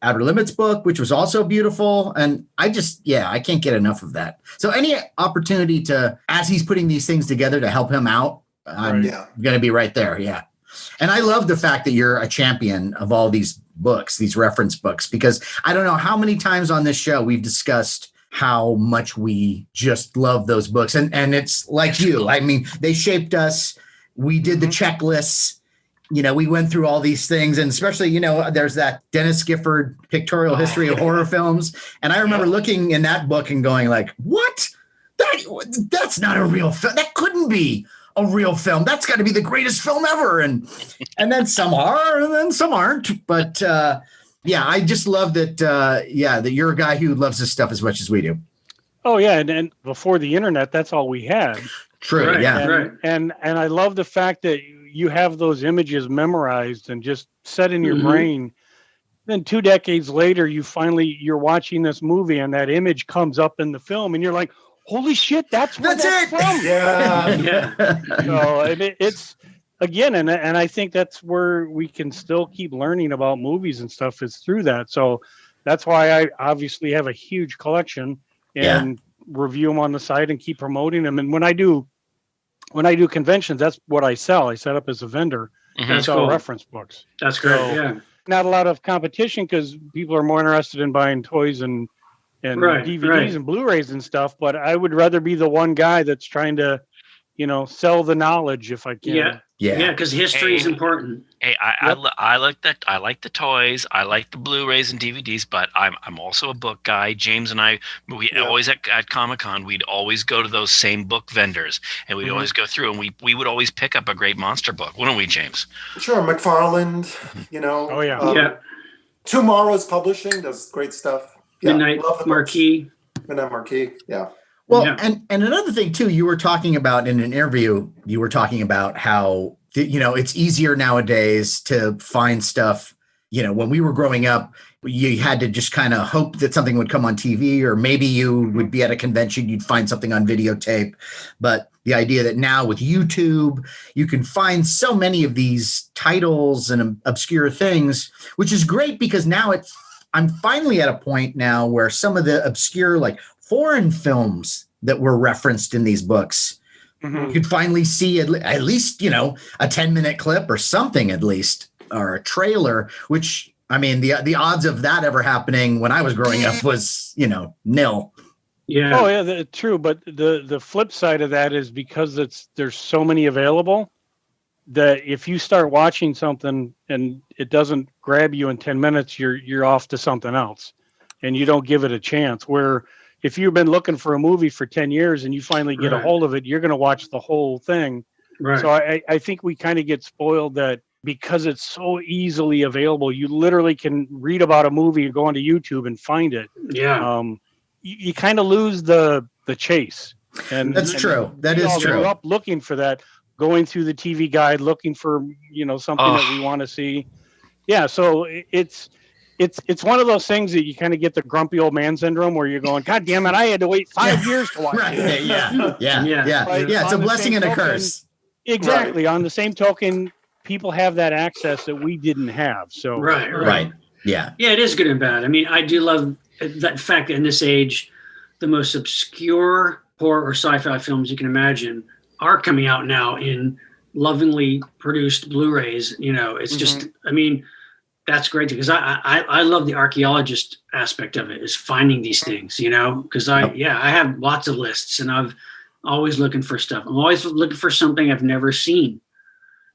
Outer Limits book, which was also beautiful. And I can't get enough of that. So any opportunity to, as he's putting these things together, to help him out, I'm going to be right there. Yeah. And I love the fact that you're a champion of all these books, these reference books, because I don't know how many times on this show we've discussed how much we just love those books. And it's like you. I mean, they shaped us. We did the checklists. We went through all these things, and especially, there's that Dennis Gifford pictorial history of horror films. And I remember looking in that book and going like, what? That's not a real film. That couldn't be a real film. That's got to be the greatest film ever. And then some are, and then some aren't. But I just love that. That you're a guy who loves this stuff as much as we do. Oh yeah, and before the internet, that's all we had. True. Right, yeah. Right. And I love the fact that you have those images memorized and just set in your brain. Then 2 decades later, you're watching this movie and that image comes up in the film and you're like, holy shit, that's it from. Yeah. So it's again, and I think that's where we can still keep learning about movies and stuff is through that. So that's why I obviously have a huge collection and review them on the site and keep promoting them. And when I do conventions, that's what I sell. I set up as a vendor and sell reference books. That's great. So, not a lot of competition because people are more interested in buying toys and DVDs and Blu-rays and stuff. But I would rather be the one guy that's trying to, sell the knowledge if I can. Yeah, because history is important. Hey, I like that. I like the toys. I like the Blu-rays and DVDs, but I'm also a book guy. James and I, always at Comic-Con, we'd always go to those same book vendors, and we'd always go through, and we would always pick up a great monster book, wouldn't we, James? Sure, McFarland. Oh yeah. Tomorrow's Publishing does great stuff. Midnight Marquee. Midnight Marquee. Yeah. Well, and another thing too, you were talking about in an interview, you were talking about how, it's easier nowadays to find stuff. When we were growing up, you had to just kind of hope that something would come on TV, or maybe you would be at a convention, you'd find something on videotape. But the idea that now with YouTube, you can find so many of these titles and obscure things, which is great because now I'm finally at a point now where some of the obscure, like foreign films that were referenced in these books, you could finally see at least, a 10-minute clip or something at least, or a trailer, which, I mean, the odds of that ever happening when I was growing up was, nil. Yeah. Oh yeah, true. But the flip side of that is because there's so many available that if you start watching something and it doesn't grab you in 10 minutes, you're off to something else and you don't give it a chance. Where if you've been looking for a movie for 10 years and you finally get a hold of it, you're going to watch the whole thing. Right. So I think we kind of get spoiled that because it's so easily available, you literally can read about a movie and go onto YouTube and find it. Yeah. You kind of lose the chase. And that's true. That is true. Grew up looking for that, going through the TV guide, looking for, something that we want to see. Yeah. So it's one of those things that you kind of get the grumpy old man syndrome where you're going, God damn it, I had to wait 5 years to watch it. Yeah. It's a blessing and a curse. Exactly. Right. On the same token, people have that access that we didn't have. So right. Yeah. Yeah, it is good and bad. I mean, I do love that fact that in this age, the most obscure horror or sci-fi films you can imagine are coming out now in lovingly produced Blu-rays. It's just, I mean, that's great because I love the archaeologist aspect of it, is finding these things, because I have lots of lists and I'm always looking for stuff. I'm always looking for something I've never seen.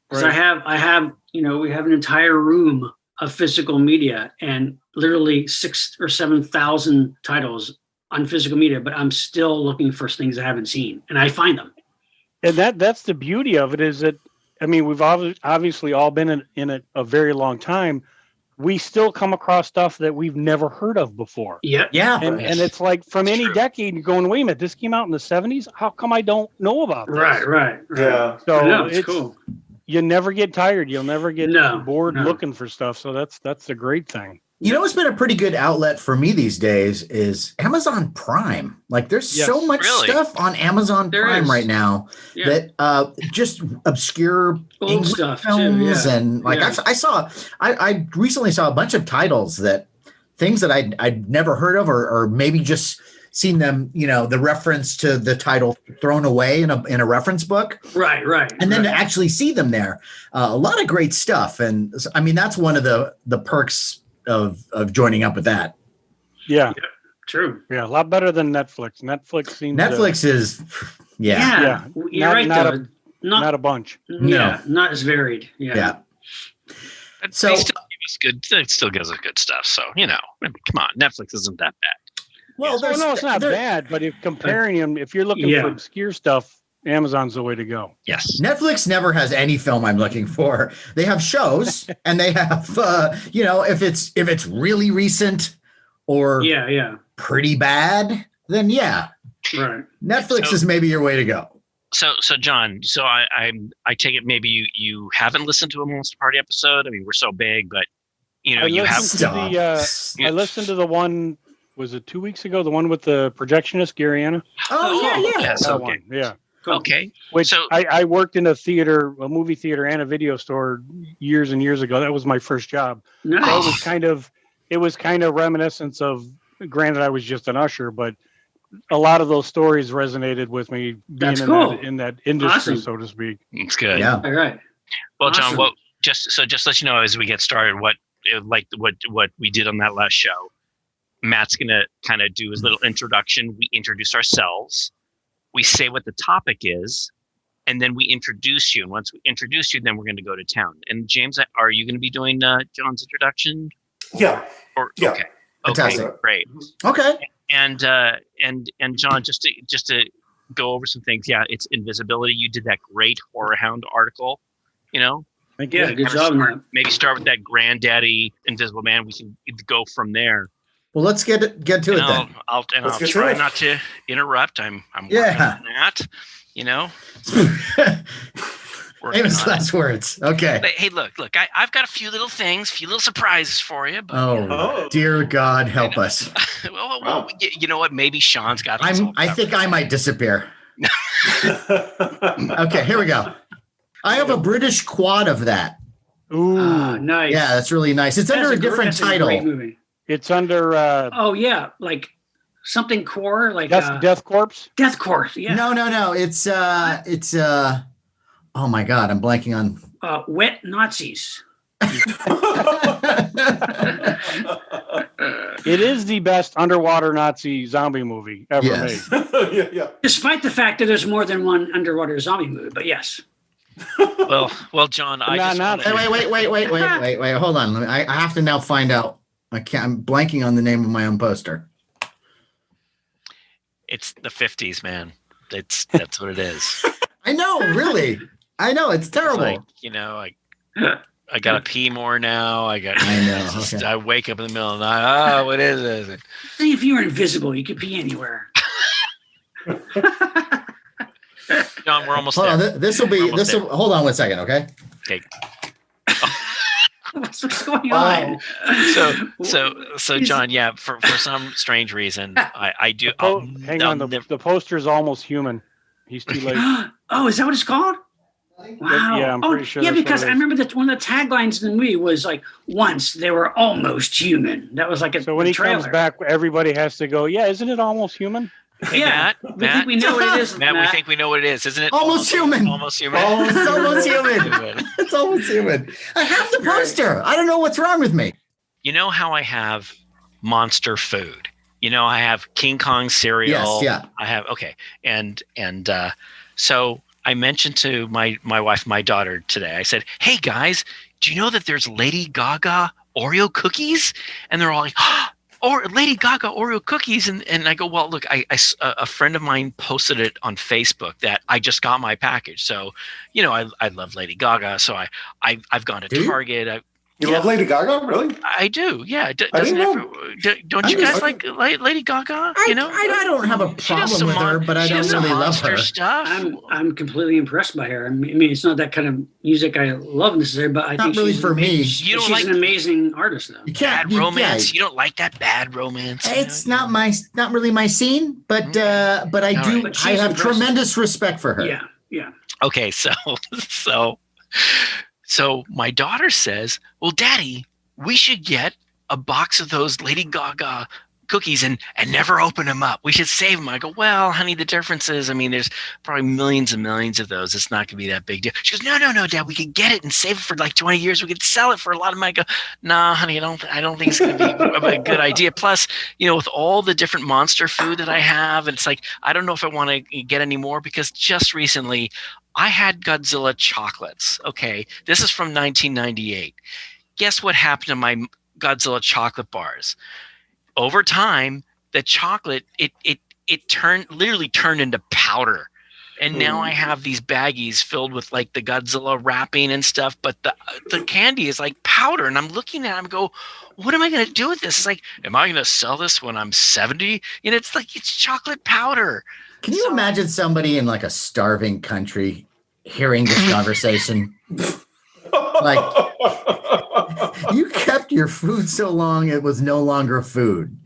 Because I have, we have an entire room of physical media and literally 6,000 or 7,000 titles on physical media, but I'm still looking for things I haven't seen, and I find them. And that's the beauty of it, is that, I mean, we've obviously all been in it a very long time. We still come across stuff that we've never heard of before. Yeah. And it's like from any decade, you're going, wait a minute, this came out in the 70s? How come I don't know about this? Right. Yeah. So it's cool. You never get tired. You'll never get bored looking for stuff. So that's the great thing. What's been a pretty good outlet for me these days is Amazon Prime. Like there's so much stuff on Amazon Prime right now that just obscure old English stuff films too, and like I recently saw a bunch of titles things that I'd never heard of or maybe just seen them, the reference to the title thrown away in a reference book. Right. And then to actually see them there, a lot of great stuff. And I mean, that's one of the perks of joining up with that. Yeah. True. Yeah. A lot better than Netflix. Netflix is, You're right. Not a bunch. No, not as varied. Yeah. So it still gives us good stuff. So, come on, Netflix isn't that bad. Well, no, it's not bad, but if comparing them, if you're looking for obscure stuff, Amazon's the way to go. Yes. Netflix never has any film I'm looking for. They have shows and they have, if it's really recent or pretty bad, then Right. Netflix is maybe your way to go. So John, I take it maybe you haven't listened to a Monster Party episode. I mean, we're so big, but you have. I listened to the one. Was it 2 weeks ago? The one with the projectionist, Garyana? Oh, yeah. Yes, that okay. one. Yeah. Cool. Okay. Which I worked in a movie theater and a video store years and years ago. That was my first job. Nice. So it was kind of reminiscence of, granted I was just an usher, but a lot of those stories resonated with me being in that industry, so to speak. It's good. Yeah. All right. Well, John, just let you know as we get started, what we did on that last show. Matt's going to kind of do his little introduction. We introduce ourselves. We say what the topic is, and then we introduce you. And once we introduce you, then we're going to go to town. And James, are you going to be doing John's introduction? Yeah. Okay. Fantastic. Great. Okay. And John, just to go over some things. Yeah, it's Invisibility. You did that great Horror Hound article. Thank you. Yeah, good job. Maybe start with that Granddaddy Invisible Man. We can go from there. Well, let's get to it then. I'll try not to interrupt. I'm working on that. Famous last words. Okay. But, hey, look! I've got a few little surprises for you. But, dear God, help us! Well, you know what? Maybe Sean's got. I think I might disappear. Okay, here we go. I have a British quad of that. Ooh, nice. Yeah, that's really nice. It's under a different title. It's under like something core, like Death Corpse. Death Corpse, yeah. No. It's oh my God, I'm blanking on Wet Nazis. It is the best underwater Nazi zombie movie ever made. Yeah. Despite the fact that there's more than one underwater zombie movie, but yes. Well, John, wait. Hold on. I have to now find out. I'm blanking on the name of my own poster. It's the 50s, man. That's what it is. I know, really. I know, it's terrible. It's I gotta pee more now. I know. Okay. I wake up in the middle of the night. Oh, what is this? See, if you were invisible, you could pee anywhere. John, we're almost there. Hold on 1 second, okay? Okay. What's going on? So John, yeah, for some strange reason, I do. Hang on, the poster is almost human. He's too late. Oh, is that what it's called? Wow. Yeah, I'm pretty sure. Yeah, because I remember that one of the taglines in the movie was like, "Once they were almost human." That was like so when he comes back, everybody has to go. Yeah, isn't it almost human? Hey, Matt, we think we know what it is. Matt, we think we know what it is, isn't it? Almost human. Almost human. It's almost human. It's almost human. I have the poster. I don't know what's wrong with me. You know how I have monster food? You know, I have King Kong cereal. Yes, yeah. I have, okay. And so I mentioned to my wife, my daughter today, I said, hey guys, do you know that there's Lady Gaga Oreo cookies? And they're all like, or Lady Gaga Oreo cookies. And I go, well, look, a friend of mine posted it on Facebook that I just got my package. So, you know, I love Lady Gaga. So I've gone to Target. You love Lady Gaga, really? I do, yeah. I didn't know. Don't you guys like Lady Gaga? I don't have a problem with her, but I don't really love her. Stuff. I'm completely impressed by her. I mean, it's not that kind of music I love necessarily, but I think really she's for me. She's an amazing artist, though. You can't bad romance. You don't like that bad romance. It's not really my scene, but I do. But I have impressive. Tremendous respect for her. Yeah. Okay, So my daughter says, well, Daddy, we should get a box of those Lady Gaga cookies and never open them up. We should save them. I go, well, honey, the difference is, I mean, there's probably millions and millions of those. It's not going to be that big deal. She goes, no, Dad, we could get it and save it for like 20 years. We could sell it for a lot of money. I go, nah, honey, I don't think it's going to be a good idea. Plus, you know, with all the different monster food that I have, it's like, I don't know if I want to get any more because just recently I had Godzilla chocolates. Okay, this is from 1998. Guess what happened to my Godzilla chocolate bars? Over time, the chocolate it literally turned into powder, and now I have these baggies filled with like the Godzilla wrapping and stuff. But the candy is like powder, and I'm looking at it and go, what am I going to do with this? It's like, am I going to sell this when I'm 70? You know, it's like it's chocolate powder. Can you imagine somebody in like a starving country hearing this conversation? Like, you kept your food so long it was no longer food.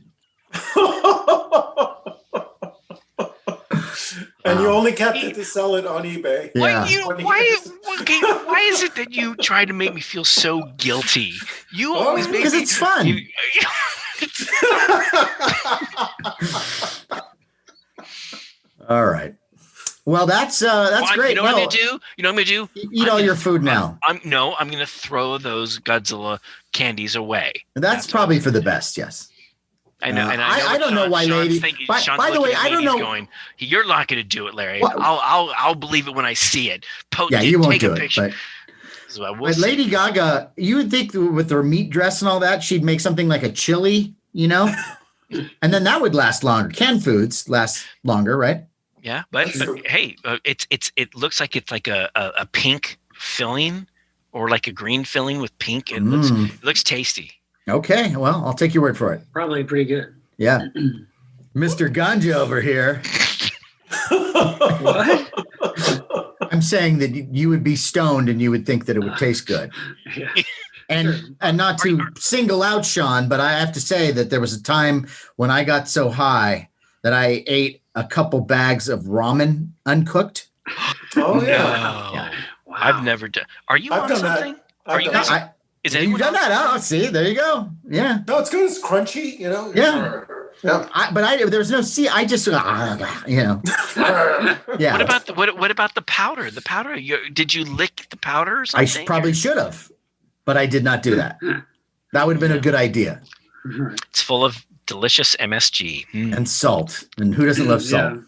And you only kept it to sell it on eBay. Yeah. Why is it that you try to make me feel so guilty? You always make because it's fun. All right. Well, that's great. You know what I'm gonna do? You know what I'm gonna do? Eat all your food now. I'm gonna throw those Godzilla candies away. That's probably for the best. Yes. I know. And I don't know why, Lady. By the way, I don't know. You're not going to do it, Larry. What? I'll believe it when I see it. You won't do it. But Lady Gaga, you would think with her meat dress and all that, she'd make something like a chili, you know, and then that would last longer. Canned foods last longer, right? Yeah, but hey, it looks like it's like a pink filling or like a green filling with pink. It looks tasty. Okay, well, I'll take your word for it. Probably pretty good. Yeah. Mr. Ganja over here. What? I'm saying that you would be stoned and you would think that it would taste good. Yeah. And not to single out Sean, but I have to say that there was a time when I got so high that I ate a couple bags of ramen uncooked. Oh, No. yeah. Wow. I've never done. Are you I've on done something? that. Are you guys? Is You've anyone done else? that? Oh, see, there you go. Yeah. No, it's good. It's crunchy, you know. Yeah. Yeah. There's no I just you know. Yeah. What about the powder? The powder? Did you lick the powder or I something? probably should have, but I did not do that. That would have been a good idea. It's full of delicious MSG. And salt. And who doesn't love salt? Yeah.